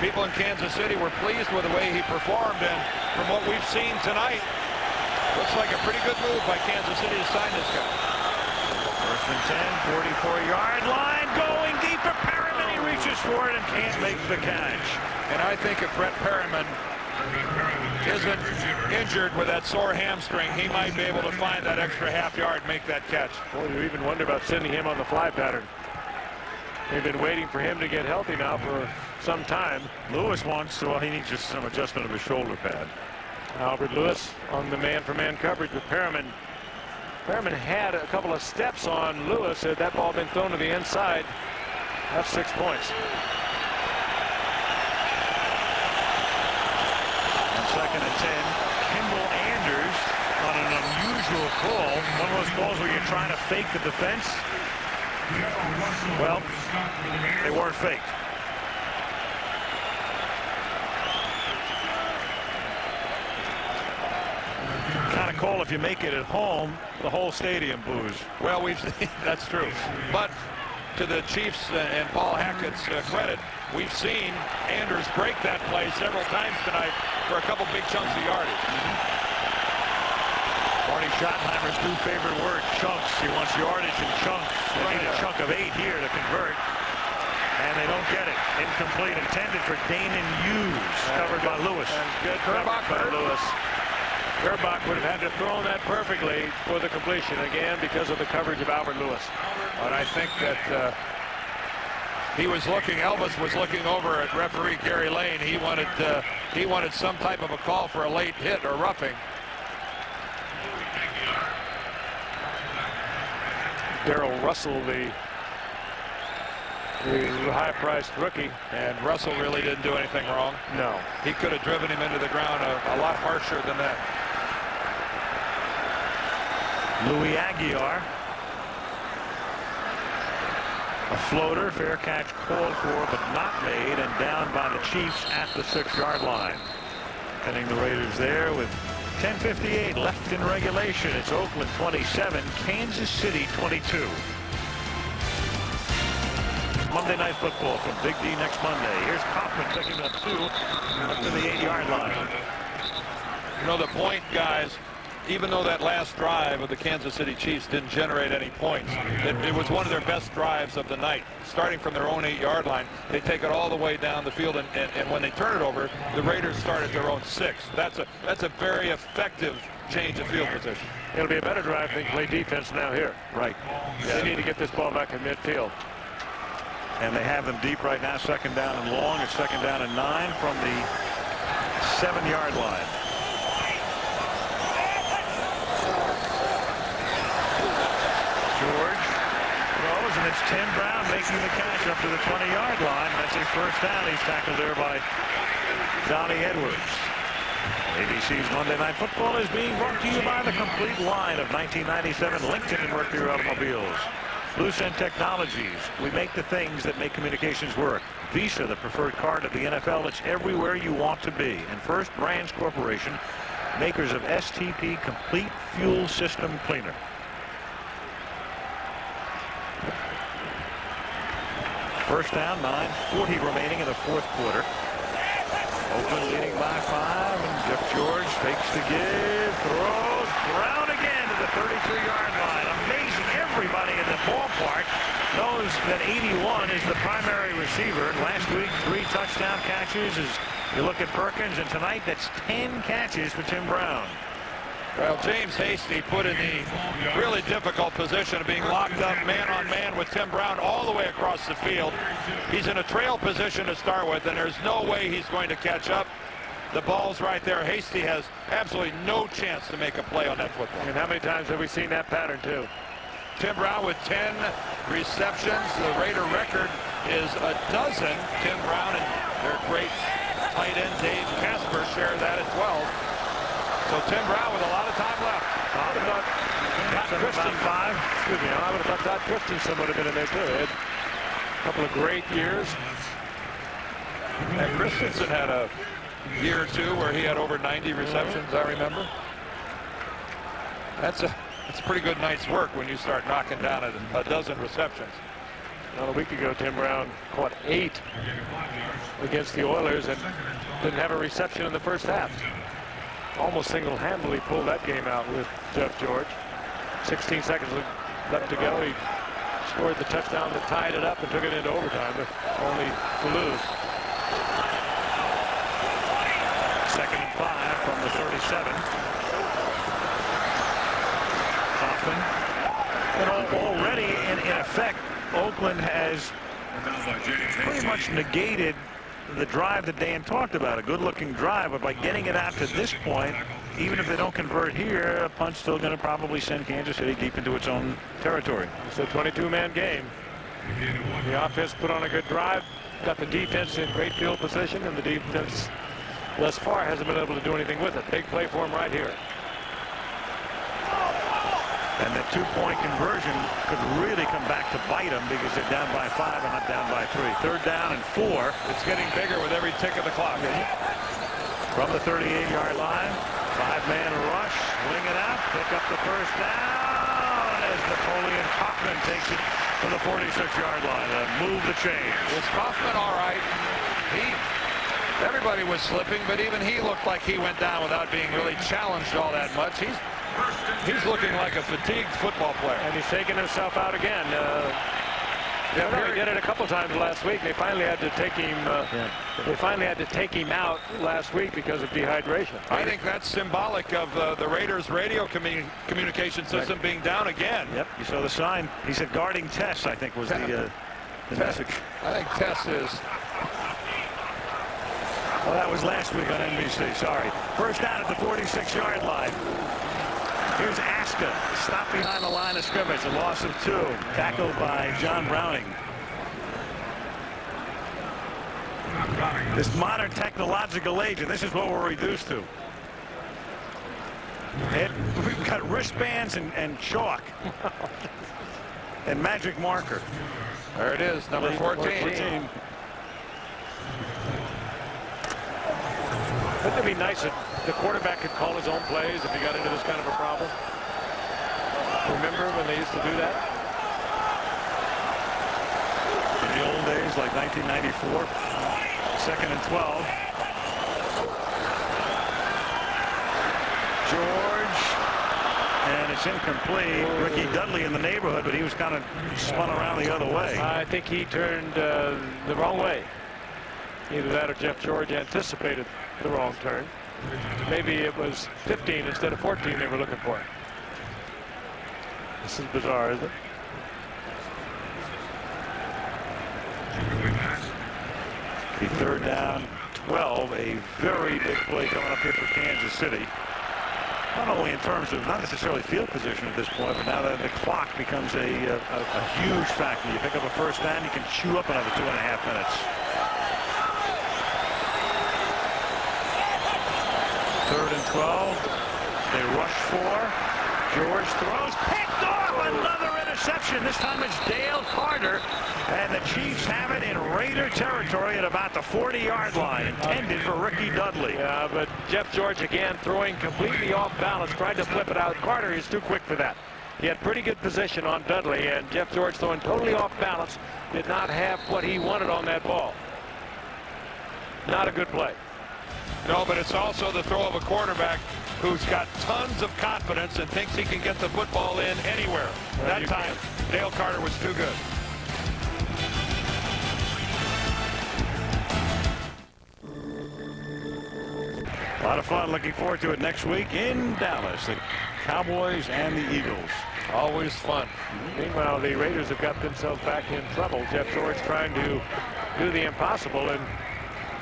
people in Kansas City were pleased with the way he performed, and from what we've seen tonight, looks like a pretty good move by Kansas City to sign this guy. First and 10, 44-yard line, going deep for Perriman. He reaches for it and can't make the catch. And I think if Brett Perriman isn't injured with that sore hamstring, he might be able to find that extra half yard, make that catch. Well, you even wonder about sending him on the fly pattern. They've been waiting for him to get healthy now for some time. Lewis wants to, well, he needs just some adjustment of his shoulder pad. Albert Lewis on the man-for-man coverage with Perriman. Perriman had a couple of steps on Lewis. Had that ball been thrown to the inside, that's 6 points. Second and 10. Kimball Anders on an unusual call. One of those calls where you're trying to fake the defense. Well, they weren't faked. Kind of call if you make it at home, the whole stadium boos. Well, that's true. But to the Chiefs and Paul Hackett's credit, we've seen Anders break that play several times tonight for a couple big chunks of yardage. Marty Schottenheimer's new favorite word, chunks. He wants yardage and chunks. They need a chunk of 8 here to convert. And they don't get it. Incomplete, intended for Damon Hughes. Covered by Lewis. And good coverage by Lewis. Gerbach would have had to throw that perfectly for the completion again because of the coverage of Albert Lewis. But I think that Elvis was looking over at referee Gary Lane. He wanted some type of a call for a late hit or roughing. Darrell Russell, the high-priced rookie. And Russell really didn't do anything wrong. No. He could have driven him into the ground a lot harsher than that. Louis Aguiar. A floater, fair catch called for, but not made, and down by the Chiefs at the 6-yard line. Pinning the Raiders there with 10:58 left in regulation. It's Oakland 27, Kansas City 22. Monday Night Football from Big D next Monday. Here's Kaufman picking up 2 up to the 8-yard line. You know, the point, guys, even though that last drive of the Kansas City Chiefs didn't generate any points, it was one of their best drives of the night. Starting from their own 8-yard line, they take it all the way down the field, and when they turn it over, the Raiders start at their own 6. That's a very effective change of field position. It'll be a better drive if they play defense now here. Right. Yeah. They need to get this ball back in midfield. And they have them deep right now, 2nd down and long. It's 2nd down and 9 from the 7-yard line. George throws, and it's Tim Brown making the catch up to the 20-yard line. That's his first down. He's tackled there by Donnie Edwards. ABC's Monday Night Football is being brought to you by the complete line of 1997 Lincoln and Mercury automobiles. Loose End Technologies. We make the things that make communications work. Visa, the preferred card of the NFL. It's everywhere you want to be. And First Brands Corporation, makers of STP Complete Fuel System Cleaner. First down, 9:40 remaining in the fourth quarter. Oakland leading by 5, and Jeff George fakes the give, throws, Brown again to the 32-yard line. Amazing. Everybody in the ballpark knows that 81 is the primary receiver. Last week, 3 touchdown catches. As you look at Perkins, and tonight that's 10 catches for Tim Brown. Well, James Hasty put in the really difficult position of being locked up man-on-man with Tim Brown all the way across the field. He's in a trail position to start with, and there's no way he's going to catch up. The ball's right there. Hasty has absolutely no chance to make a play on that football. And how many times have we seen that pattern, too? Tim Brown with 10 receptions. The Raider record is a dozen. Tim Brown and their great tight end Dave Casper share that at 12. So Tim Brown with a lot of time left. I would have thought Todd Christensen would have been in there, too. He had a couple of great years. And Christensen had a year or two where he had over 90 receptions, I remember. That's a pretty good night's work when you start knocking down a dozen receptions. Well, a week ago, Tim Brown caught 8 against the Oilers and didn't have a reception in the first half. Almost single-handedly pulled that game out with Jeff George. 16 seconds left to go. He scored the touchdown that tied it up and took it into overtime, but only to lose. 2nd and 5 from the 37. Hoffman. And already, in effect, Oakland has pretty much negated the drive that Dan talked about, a good-looking drive, but by getting it out to this point, even if they don't convert here, a punt's still going to probably send Kansas City deep into its own territory. It's a 22-man game. The offense put on a good drive, got the defense in great field position, and the defense thus far hasn't been able to do anything with it. Big play for him right here. And the 2-point conversion could really come back to bite them because they're down by 5 and not down by 3. 3rd down and 4. It's getting bigger with every tick of the clock. From the 38-yard line, 5-man rush, wing it out, pick up the first down as Napoleon Kaufman takes it to the 46-yard line to move the chains. Was Kaufman all right? Everybody was slipping, but even he looked like he went down without being really challenged all that much. He's looking like a fatigued football player. And he's taking himself out again. He did it a couple times last week. They finally had to take him. They finally had to take him out last week because of dehydration. I think that's symbolic of the Raiders' radio communication system being down again. Yep, you saw the sign. He said guarding Tess, I think, was the message. I think Tess is. Well, that was last week on NBC. Sorry. First down at the 46-yard line. Here's Aska, stopped behind the line of scrimmage, a loss of 2, tackled by John Browning. This modern technological age, and this is what we're reduced to. We've got wristbands and chalk and magic marker. There it is, number 14. Wouldn't it be nice if the quarterback could call his own plays if he got into this kind of a problem? Remember when they used to do that? In the old days, like 1994, 2nd and 12. George, and it's incomplete. Ricky Dudley in the neighborhood, but he was kind of spun around the other way. I think he turned the wrong way. Either that or Jeff George anticipated the wrong turn. Maybe it was 15 instead of 14 they were looking for. This is bizarre, isn't it? The 3rd down, 12. A very big play coming up here for Kansas City. Not only in terms of not necessarily field position at this point, but now that the clock becomes a huge factor. You pick up a first down, you can chew up another 2.5 minutes. 3rd and 12. They rush 4. George throws, picked off, another interception. This time it's Dale Carter, and the Chiefs have it in Raider territory at about the 40-yard line, intended for Ricky Dudley. Yeah, but Jeff George again throwing completely off balance, tried to flip it out. Carter is too quick for that. He had pretty good position on Dudley, and Jeff George throwing totally off balance, did not have what he wanted on that ball. Not a good play. No, but it's also the throw of a quarterback who's got tons of confidence and thinks he can get the football in anywhere. That time, Dale Carter was too good. A lot of fun. Looking forward to it next week in Dallas. The Cowboys and the Eagles. Always fun. Meanwhile, the Raiders have got themselves back in trouble. Jeff George trying to do the impossible and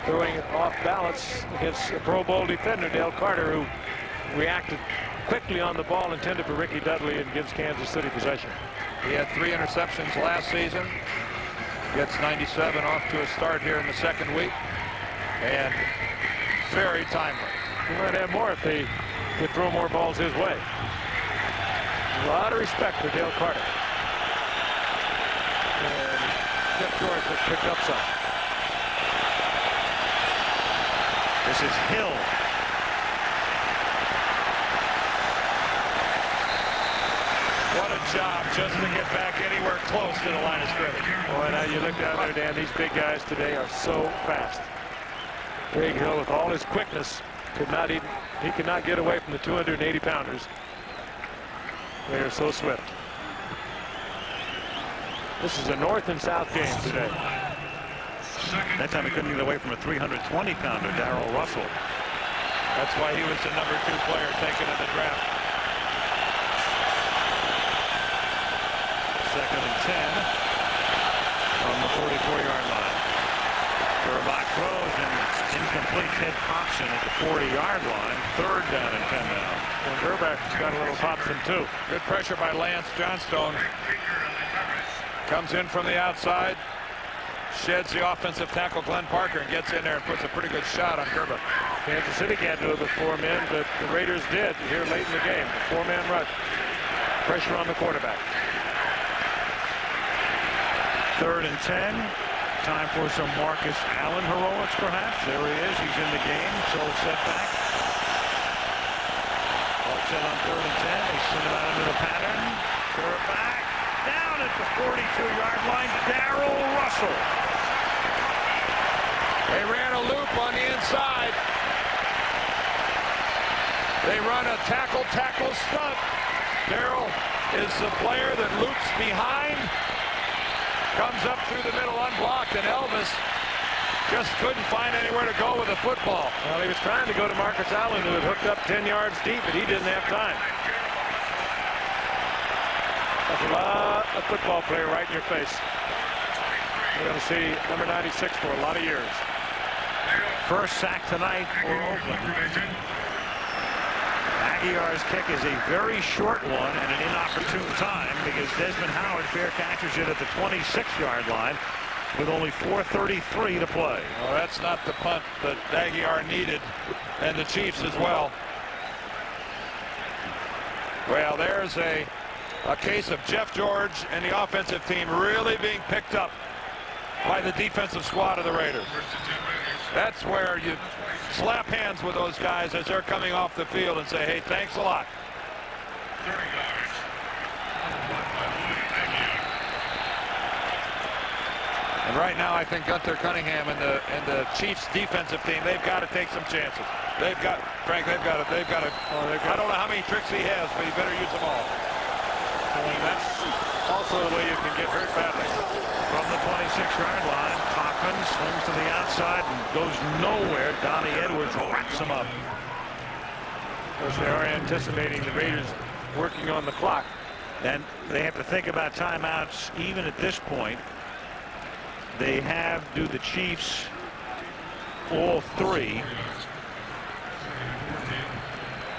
throwing it off balance against a Pro Bowl defender, Dale Carter, who reacted quickly on the ball intended for Ricky Dudley and gives Kansas City possession. He had 3 interceptions last season. Gets 97 off to a start here in the second week. And very timely. He might have more if they could throw more balls his way. A lot of respect for Dale Carter. And Jeff George has picked up some. This is Hill. What a job just to get back anywhere close to the line of scrimmage. Boy, now you look down there, Dan, these big guys today are so fast. Greg Hill, with all his quickness, he could not get away from the 280-pounders. They are so swift. This is a north and south game today. That time he couldn't get away from a 320-pounder, Darrell Russell. That's why he was the #2 player taken in the draft. 2nd and 10 from the 44-yard line. Gerbach throws and incomplete. Ted Hobson at the 40-yard line. 3rd down and 10 now. And Gerbach's got a little Hobson too. Good pressure by Lance Johnstone. Comes in from the outside. Sheds the offensive tackle Glenn Parker and gets in there and puts a pretty good shot on Gerbach. Kansas City can't do it with 4 men, but the Raiders did here late in the game. The 4-man rush. Pressure on the quarterback. 3rd and 10. Time for some Marcus Allen heroics, perhaps. There he is. He's in the game. So setback. All set on 3rd and 10. They send it out into the pattern. Quarterback down at the 42-yard line. Darrell Russell. They ran a loop on the inside. They run a tackle stunt. Darrell is the player that loops behind. Comes up through the middle unblocked, and Elvis just couldn't find anywhere to go with the football. Well, he was trying to go to Marcus Allen, who had hooked up 10 yards deep, but he didn't have time. That's a lot of football player right in your face. We're going to see number 96 for a lot of years. First sack tonight for Oakland. Aguiar's kick is a very short one and an inopportune time because Desmond Howard fair catches it at the 26-yard line with only 4:33 to play. Well, that's not the punt that Aguiar needed, and the Chiefs as well. Well, there's a case of Jeff George and the offensive team really being picked up by the defensive squad of the Raiders. That's where you slap hands with those guys as they're coming off the field and say, hey, thanks a lot. And right now, I think Gunther Cunningham and the Chiefs defensive team, they've got to take some chances. They've got, Frank, I don't know how many tricks he has, but he better use them all. And that's also the way you can get hurt badly. From the 26-yard line, Cochran swings to the outside and goes nowhere. Donnie Edwards wraps him up. Of course, they are anticipating the Raiders working on the clock. And they have to think about timeouts even at this point. They have, do the Chiefs, all 3.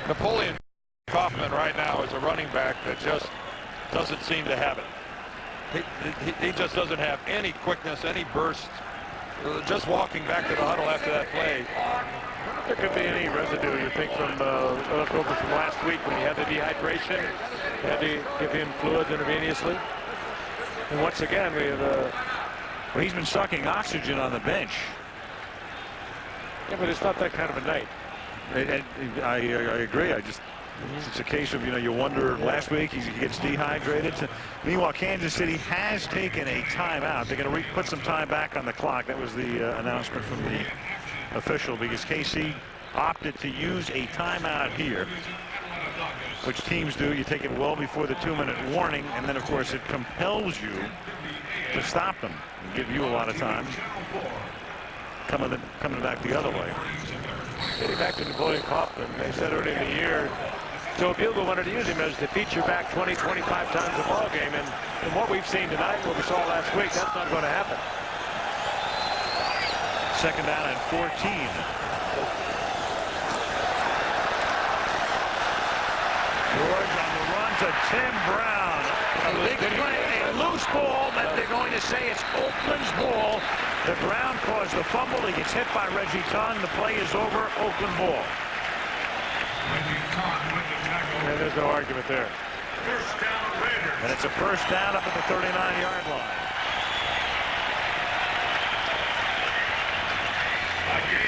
Napoleon Kaufman right now is a running back that just doesn't seem to have it. He just doesn't have any quickness, any burst. Just walking back to the huddle after that play, There could be any residue, you think, from left over from last week when he had the dehydration. He had to give him fluids intravenously. And once again, we have well, he's been sucking oxygen on the bench. Yeah, but it's not that kind of a night. I agree. It's a case of, you wonder, last week he gets dehydrated. Meanwhile, Kansas City has taken a timeout. They're going to put some time back on the clock. That was the announcement from the official, because KC opted to use a timeout here, which teams do. You take it well before the 2-minute warning, and then, of course, it compels you to stop them and give you a lot of time coming back the other way. Getting back to Napoleon Kaufman, they said earlier in the year, Joe Bugle wanted to use him as the feature back 20, 25 times a ball game, and what we've seen tonight, what we saw last week, that's not going to happen. Second down and 14. George on the run to Tim Brown. A big play, a loose ball that they're going to say it's Oakland's ball. The Brown caused the fumble. He gets hit by Reggie Tong. The play is over. Oakland ball. And there's no argument there. And it's a first down up at the 39-yard line.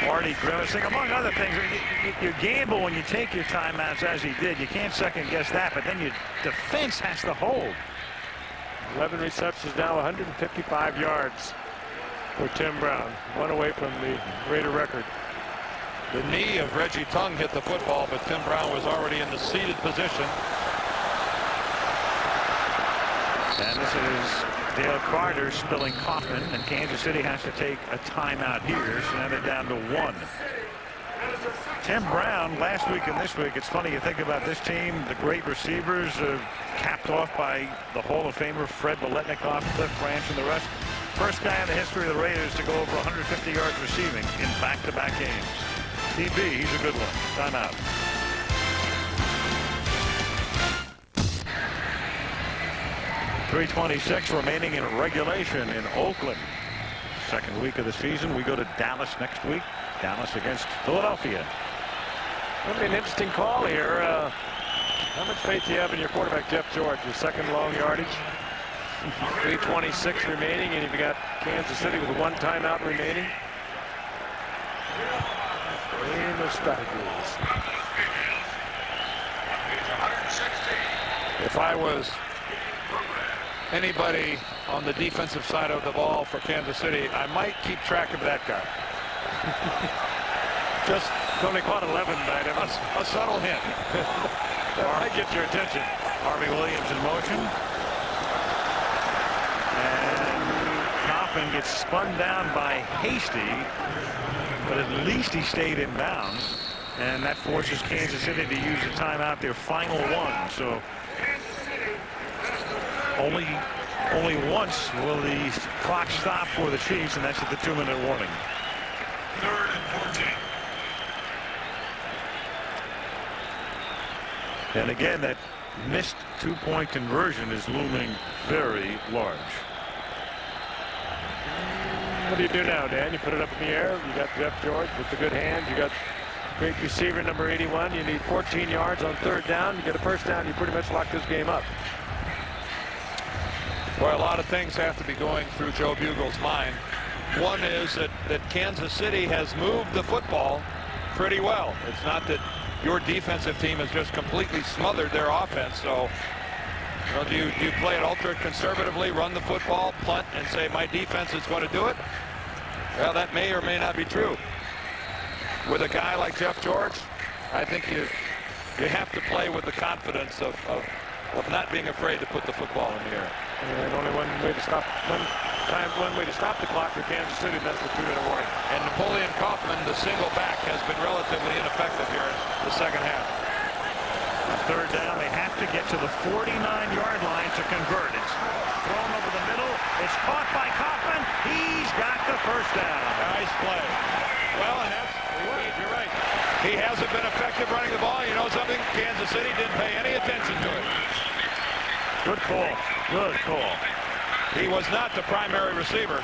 Marty grimacing, among other things. You gamble when you take your timeouts, as he did. You can't second guess that, but then your defense has to hold. 11 receptions now, 155 yards for Tim Brown. One away from the Raider record. The knee of Reggie Tong hit the football, but Tim Brown was already in the seated position. And this is Dale Carter spilling Kaufman, and Kansas City has to take a timeout here, so now they're down to 1. Tim Brown last week and this week, it's funny, you think about this team, the great receivers capped off by the Hall of Famer Fred Biletnikoff, Cliff Branch, and the rest. First guy in the history of the Raiders to go over 150 yards receiving in back-to-back games. TB, he's a good one. Timeout. .326 remaining in regulation in Oakland. Second week of the season. We go to Dallas next week. Dallas against Philadelphia. That'll be an interesting call here. How much faith do you have in your quarterback, Jeff George? Your second long yardage. 3:26 remaining, and you've got Kansas City with one timeout remaining. Famous strategies. If I was anybody on the defensive side of the ball for Kansas City, I might keep track of that guy. Just only caught 11 by him. A subtle hint. That might get your attention. Harvey Williams in motion. And Kaufman gets spun down by Hasty, but at least he stayed in bounds. And that forces Kansas City to use a timeout, their final one. So only once will the clock stop for the Chiefs, and that's at the 2-minute warning. 3rd and 14. And again, that missed two-point conversion is looming very large. What do you do now, Dan? You put it up in the air. You got Jeff George with the good hands. You got great receiver number 81. You need 14 yards on 3rd down. You get a first down. You pretty much lock this game up. Well, a lot of things have to be going through Joe Bugle's mind. One is that Kansas City has moved the football pretty well. It's not that your defensive team has just completely smothered their offense. So, do you play it ultra conservatively, run the football, punt, and say my defense is going to do it? Well, that may or may not be true. With a guy like Jeff George, I think you have to play with the confidence of not being afraid to put the football in the air. And only one way to stop the clock for Kansas City, and that's the 2-minute warning. And Napoleon Kaufman, the single back, has been relatively ineffective here in the second half. 3rd down, they have to get to the 49-yard line to convert. It's thrown over the middle. It's caught by Kaufman. He's got the first down. Nice play. Well, and you're right. He hasn't been effective running the ball. You know something? Kansas City didn't pay any attention to it. Good call. Good call. He was not the primary receiver.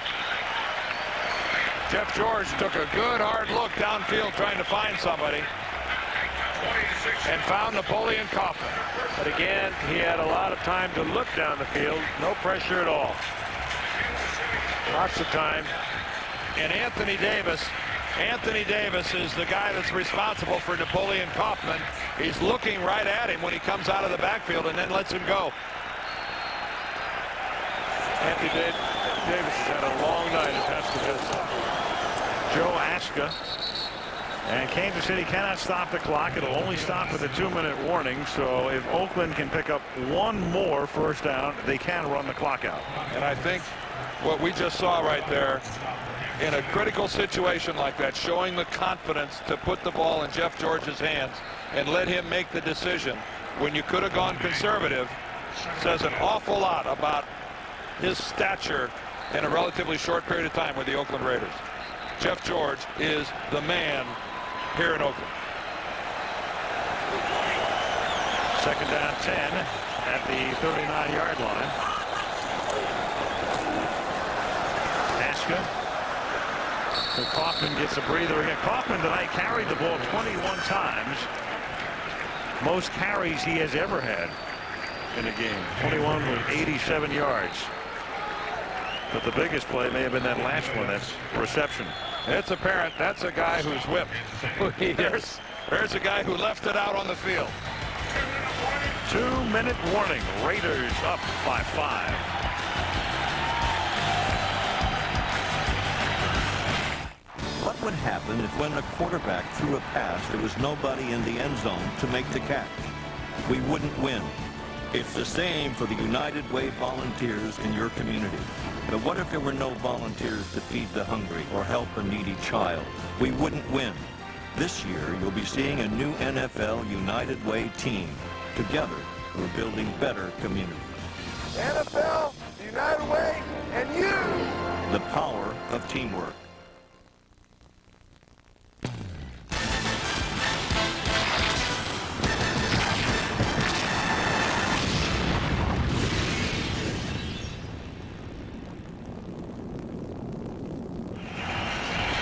Jeff George took a good hard look downfield trying to find somebody and found Napoleon Kaufman. But again, he had a lot of time to look down the field. No pressure at all. Lots of time. And Anthony Davis is the guy that's responsible for Napoleon Kaufman. He's looking right at him when he comes out of the backfield and then lets him go. Anthony Davis has had a long night at Pasco. Joe Aska. And Kansas City cannot stop the clock. It'll only stop with a 2-minute warning. So if Oakland can pick up one more first down, they can run the clock out. And I think what we just saw right there, in a critical situation like that, showing the confidence to put the ball in Jeff George's hands and let him make the decision when you could have gone conservative, says an awful lot about his stature in a relatively short period of time with the Oakland Raiders. Jeff George is the man here in Oakland. Second down 10 at the 39-yard line. Aska. So Kaufman gets a breather again. Kaufman tonight carried the ball 21 times. Most carries he has ever had in a game. 21 with 87 yards. But the biggest play may have been that last one. That's reception. It's apparent that's a guy who's whipped. There's a guy who left it out on the field. 2-minute warning. Raiders up by 5. What would happen if when a quarterback threw a pass, there was nobody in the end zone to make the catch? We wouldn't win. It's the same for the United Way volunteers in your community. But what if there were no volunteers to feed the hungry or help a needy child? We wouldn't win. This year, you'll be seeing a new NFL United Way team. Together, we're building better communities. NFL, the United Way, and you! The power of teamwork.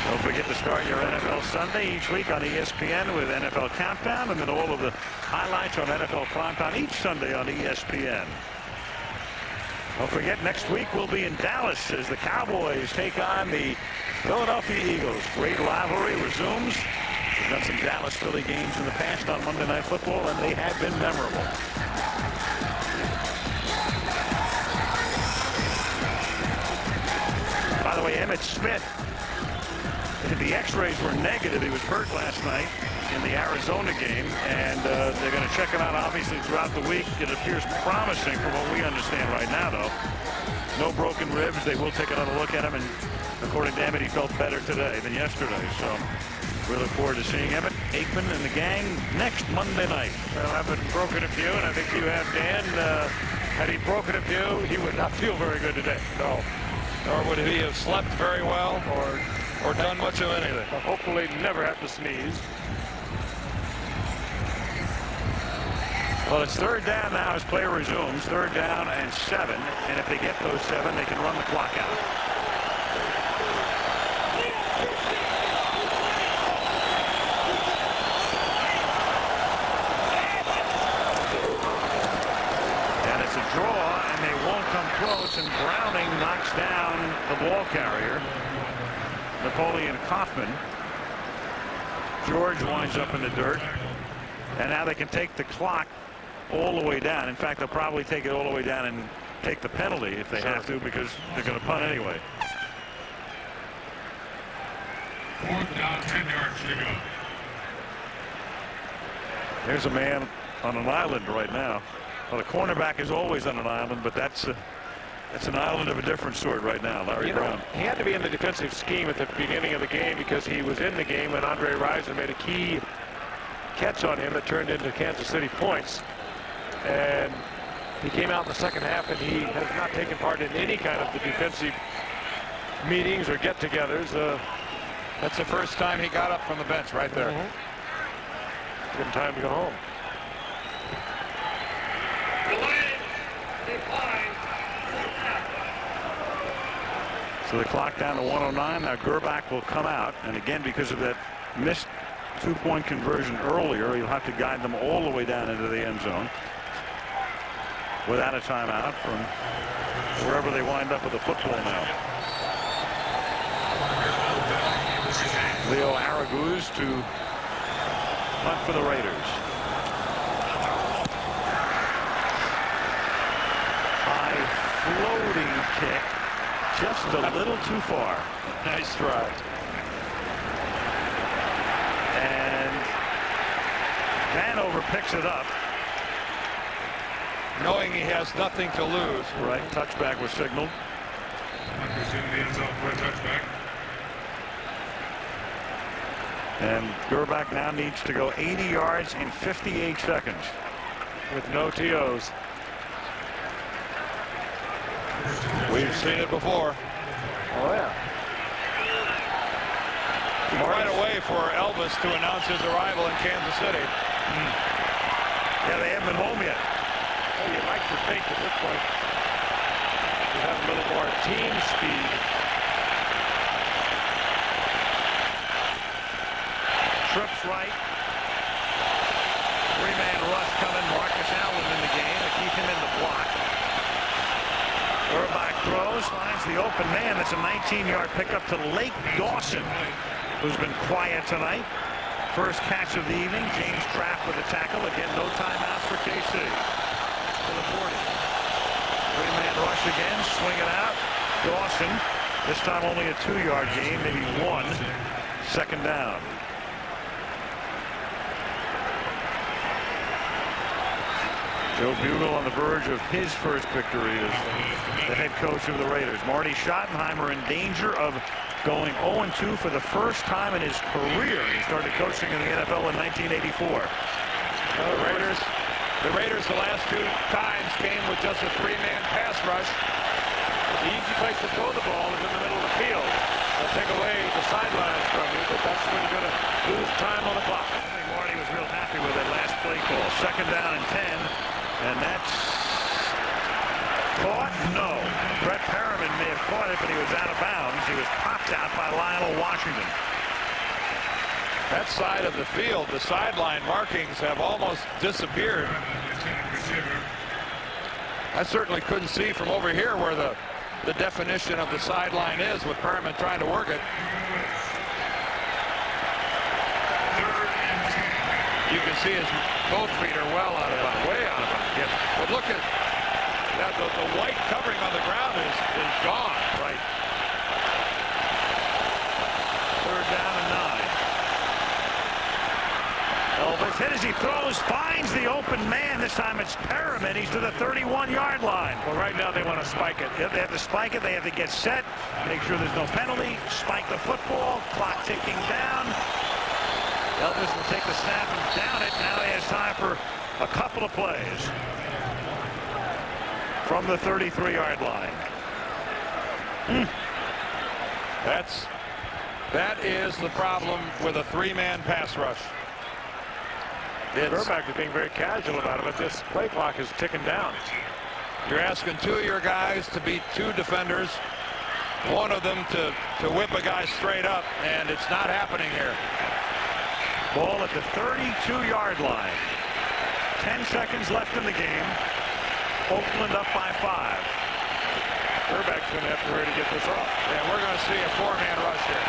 Don't forget to start your NFL Sunday each week on ESPN with NFL Countdown, and then all of the highlights on NFL Primetime each Sunday on ESPN. Don't forget, next week we'll be in Dallas as the Cowboys take on the Philadelphia Eagles. Great rivalry resumes. We've done some Dallas-Philly games in the past on Monday Night Football, and they have been memorable. By the way, Emmitt Smith, the X-rays were negative. He was hurt last night in the Arizona game, and they're going to check him out obviously throughout the week. It appears promising from what we understand right now, though. No broken ribs. They will take another look at him, and according to Emmitt, he felt better today than yesterday. So we look forward to seeing Emmitt, Aikman, and the gang next Monday night. Well, I've been broken a few, and I think you have, Dan. Had he broken a few, he would not feel very good today. No. Nor would he have slept very well or done much of anything. Hopefully never have to sneeze. Well, it's third down now as play resumes. Third down and 7. And if they get those 7, they can run the clock out. And it's a draw, and they won't come close. And Browning knocks down the ball carrier, Napoleon Kaufman. George winds up in the dirt. And now they can take the clock all the way down. In fact, they'll probably take it all the way down and take the penalty if they have to, because they're going to punt anyway. 4th down, 10 yards to go. There's a man on an island right now. Well, the cornerback is always on an island, but that's an island of a different sort right now, Larry Brown. He had to be in the defensive scheme at the beginning of the game because he was in the game when Andre Rison made a key catch on him that turned into Kansas City points. And he came out in the second half, and he has not taken part in any kind of the defensive meetings or get-togethers. That's the first time he got up from the bench right there. Good time to go home. So the clock back down to 109. Now Gerbach will come out, and again, because of that missed two-point conversion earlier, he'll have to guide them all the way down into the end zone without a timeout from wherever they wind up with the football now. Leo Araguz to punt for the Raiders. High floating kick, just a little too far. Nice try. And Vanover picks it up, knowing he has nothing to lose. Right, touchback was signaled. And Gerbach now needs to go 80 yards in 58 seconds with no TOs. We've seen it before. Oh, yeah. Right away for Elvis to announce his arrival in Kansas City. Yeah, they haven't been home yet. Well, you like to think at this point you have a little more team speed. Trips right. Three-man rush coming. Marcus Allen in the game to keep him in the block. Gerbach throws, finds the open man. That's a 19-yard pickup to Lake Dawson, who's been quiet tonight. First catch of the evening. James Trapp with a tackle. Again, no timeouts for KC. To the 40. Three-man rush again. Swing it out. Dawson. This time only a 2-yard gain, maybe one. Second down. Joe Bugel on the verge of his first victory as the head coach of the Raiders. Marty Schottenheimer in danger of going 0-2 for the first time in his career. He started coaching in the NFL in 1984. The Raiders the last two times came with just a three-man pass rush. The easy place to throw the ball is in the middle of the field. They'll take away the sidelines from you, but that's when you're going to lose time on the clock. I think Marty was real happy with that last play call. Second down and 10. And that's caught? No. Brett Perriman may have caught it, but he was out of bounds. He was popped out by Lionel Washington. That side of the field, the sideline markings have almost disappeared. I certainly couldn't see from over here where the definition of the sideline is with Perriman trying to work it. You can see his both feet are well out of bounds, way out of bounds. Yes. But look at that, the white covering on the ground is gone. Right. Third down and 9. Elvis hit as he throws, finds the open man. This time it's Perriman. He's to the 31-yard line. Well, right now they want to spike it. Yep, they have to spike it. They have to get set, make sure there's no penalty, spike the football, clock ticking down. Elvis will take the snap and down it. Now he has time for a couple of plays from the 33-yard line. That is the problem with a three-man pass rush. Gerbach is being very casual about it, but this play clock is ticking down. You're asking two of your guys to beat two defenders, one of them to whip a guy straight up, and it's not happening here. Ball at the 32-yard line. 10 seconds left in the game. Oakland up by 5. Gerbach's going to have to hurry to get this off. Yeah, we're going to see a four-man rush here.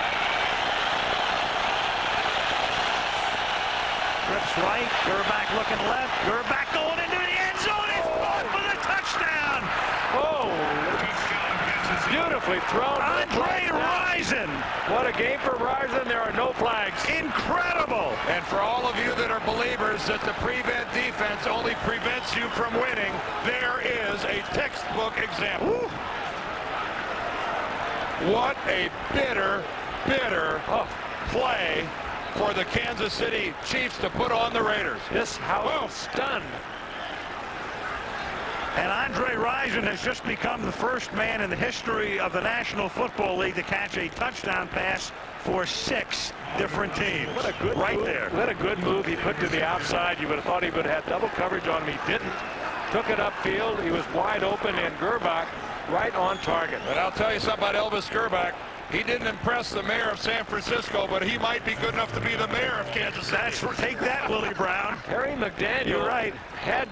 Trips right. Gerbach looking left. Gerbach going into the end zone. It's ball for the touchdown. Oh, beautifully thrown. Andre Rison. What a game for Rison. There are no flags. Incredible. And for all of you that are believers that the prevent defense only prevents you from winning, there is a textbook example. Woo. What a bitter play for the Kansas City Chiefs to put on the Raiders. This house is stunned. And Andre Rison has just become the first man in the history of the National Football League to catch a touchdown pass for 6 different teams. What a good right move. there. What a good move he put to the outside. You would have thought he would have had double coverage on him. He didn't. Took it upfield. He was wide open, and Gerbach right on target. But I'll tell you something about Elvis Gerbach. He didn't impress the mayor of San Francisco, but he might be good enough to be the mayor of Kansas City. Take that, Willie Brown. Harry McDaniel, You're right, had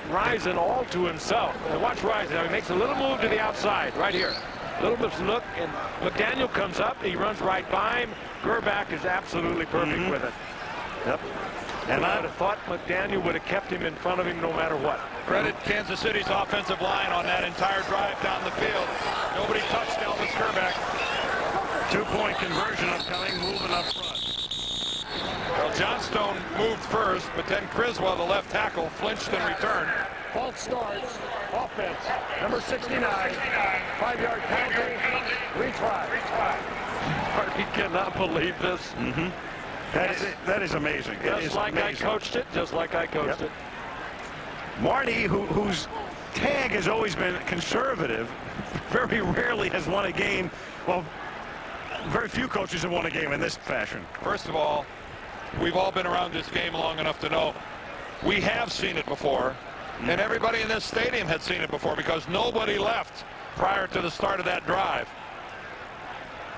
Rison all to himself. And watch Rison. Now he makes a little move to the outside, right here. A little bit of look, and McDaniel comes up. He runs right by him. Gerback is absolutely perfect with it. Yep. And I would have thought McDaniel would have kept him in front of him no matter what. Credit Kansas City's offensive line on that entire drive down the field. Nobody touched Elvis Gerback. 2-point conversion upcoming, moving up front. Well, Johnstone moved first, but then Criswell, the left tackle, flinched and returned. False starts. Offense. Number 69. 5-yard penalty. Retry. He cannot believe this. That is amazing. Just like I coached it. Just like I coached it. Marty, whose tag has always been conservative, very rarely has won a game. Well, very few coaches have won a game in this fashion. First of all, we've all been around this game long enough to know we have seen it before, and everybody in this stadium had seen it before because nobody left prior to the start of that drive.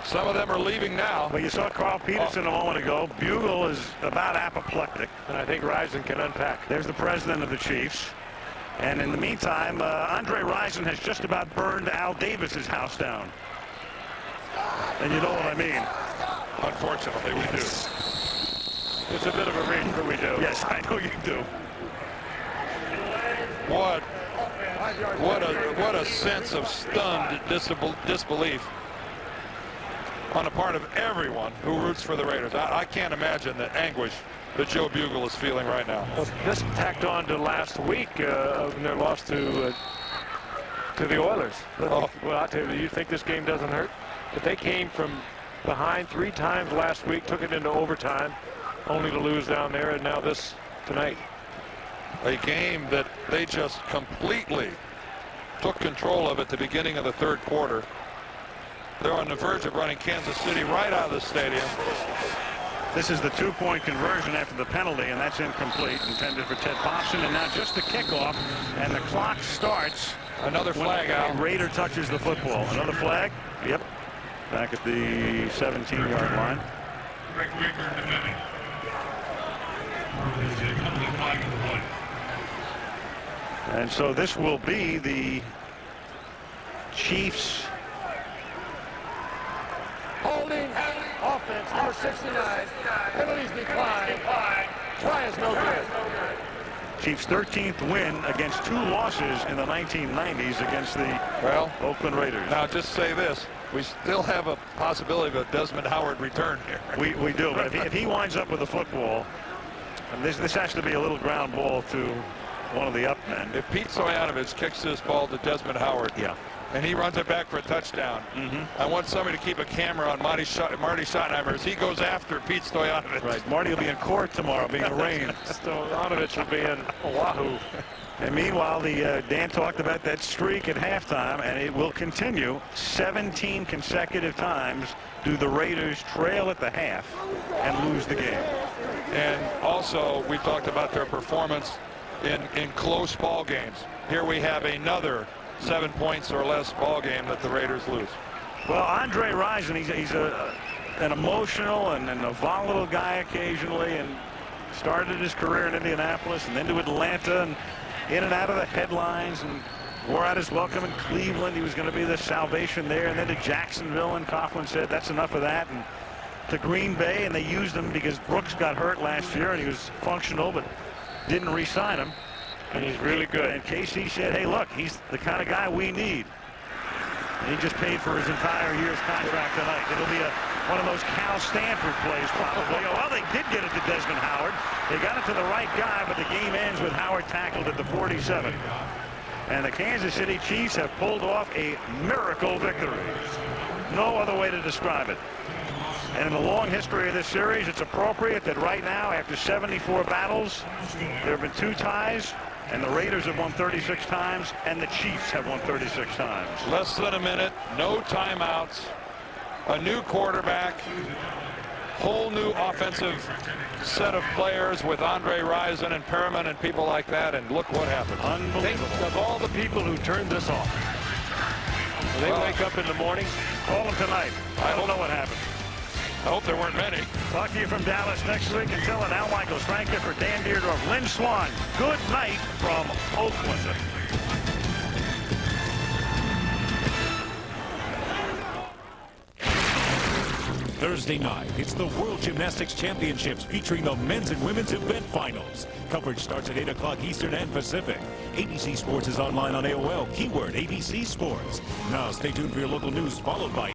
Some of them are leaving now. Well, you saw Carl Peterson a moment ago. Bugle is about apoplectic. And I think Rison can unpack. There's the president of the Chiefs. And in the meantime, Andre Rison has just about burned Al Davis's house down. And you know what I mean. Unfortunately, we do. It's a bit of a reach, but we do. Yes, I know you do. What a sense of stunned disbelief on the part of everyone who roots for the Raiders. I can't imagine the anguish that Joe Bugle is feeling right now. Well, this tacked on to last week in their loss to the Oilers. Well, I'll tell you think this game doesn't hurt? But they came from behind 3 times last week, took it into overtime, only to lose down there, and now this tonight. A game that they just completely took control of at the beginning of the third quarter. They're on the verge of running Kansas City right out of the stadium. This is the 2-point conversion after the penalty, and that's incomplete, intended for Ted Popson. And now just the kickoff, and the clock starts. Another flag out. Raider touches the football. Another flag? Yep. Back at the 17-yard line. And so this will be the Chiefs. Holding. Offense. Number 69. Penalties decline. Try is no good. Chiefs' 13th win against 2 losses in the 1990s against the Oakland Raiders. Now just say this. We still have a possibility of a Desmond Howard return here. We do, but if he winds up with the football, and this has to be a little ground ball to one of the up men. If Pete Stoyanovich kicks this ball to Desmond Howard, and he runs it back for a touchdown, I want somebody to keep a camera on Marty Schottenheimer as he goes after Pete Stoyanovich. Right. Marty will be in court tomorrow being arraigned. Stoyanovich will be in Oahu. And meanwhile, Dan talked about that streak at halftime, and it will continue. 17 consecutive times do the Raiders trail at the half and lose the game. And also, we talked about their performance in close ball games. Here we have another 7 points or less ball game that the Raiders lose. Well, Andre Rison, he's an emotional and a volatile guy occasionally, and started his career in Indianapolis and then to Atlanta and in and out of the headlines, and wore out his welcome in Cleveland. He was going to be the salvation there, and then to Jacksonville, and Coughlin said that's enough of that, and to Green Bay, and they used him because Brooks got hurt last year and he was functional but didn't re-sign him. And he's really good. And KC said, hey, look, he's the kind of guy we need. And he just paid for his entire year's contract tonight. It'll be one of those Cal Stanford plays probably. Well, they did get it to Desmond Howard. They got it to the right guy, but the game ends with Howard tackled at the 47. And the Kansas City Chiefs have pulled off a miracle victory. No other way to describe it. And in the long history of this series, it's appropriate that right now, after 74 battles, there have been 2 ties, and the Raiders have won 36 times, and the Chiefs have won 36 times. Less than a minute, no timeouts, a new quarterback, whole new offensive set of players with Andre Rison and Perriman and people like that, and look what happened. Think of all the people who turned this off. Will they wake up in the morning? Call them tonight. I don't know what happened. I hope there weren't many. Talk to you from Dallas next week. Until then, Al Michaels, Frank Gifford, Dan Deerdorf, Lynn Swan. Good night from Oakland. Thursday night, it's the World Gymnastics Championships featuring the men's and women's event finals. Coverage starts at 8 o'clock Eastern and Pacific. ABC Sports is online on AOL, keyword ABC Sports. Now stay tuned for your local news, followed by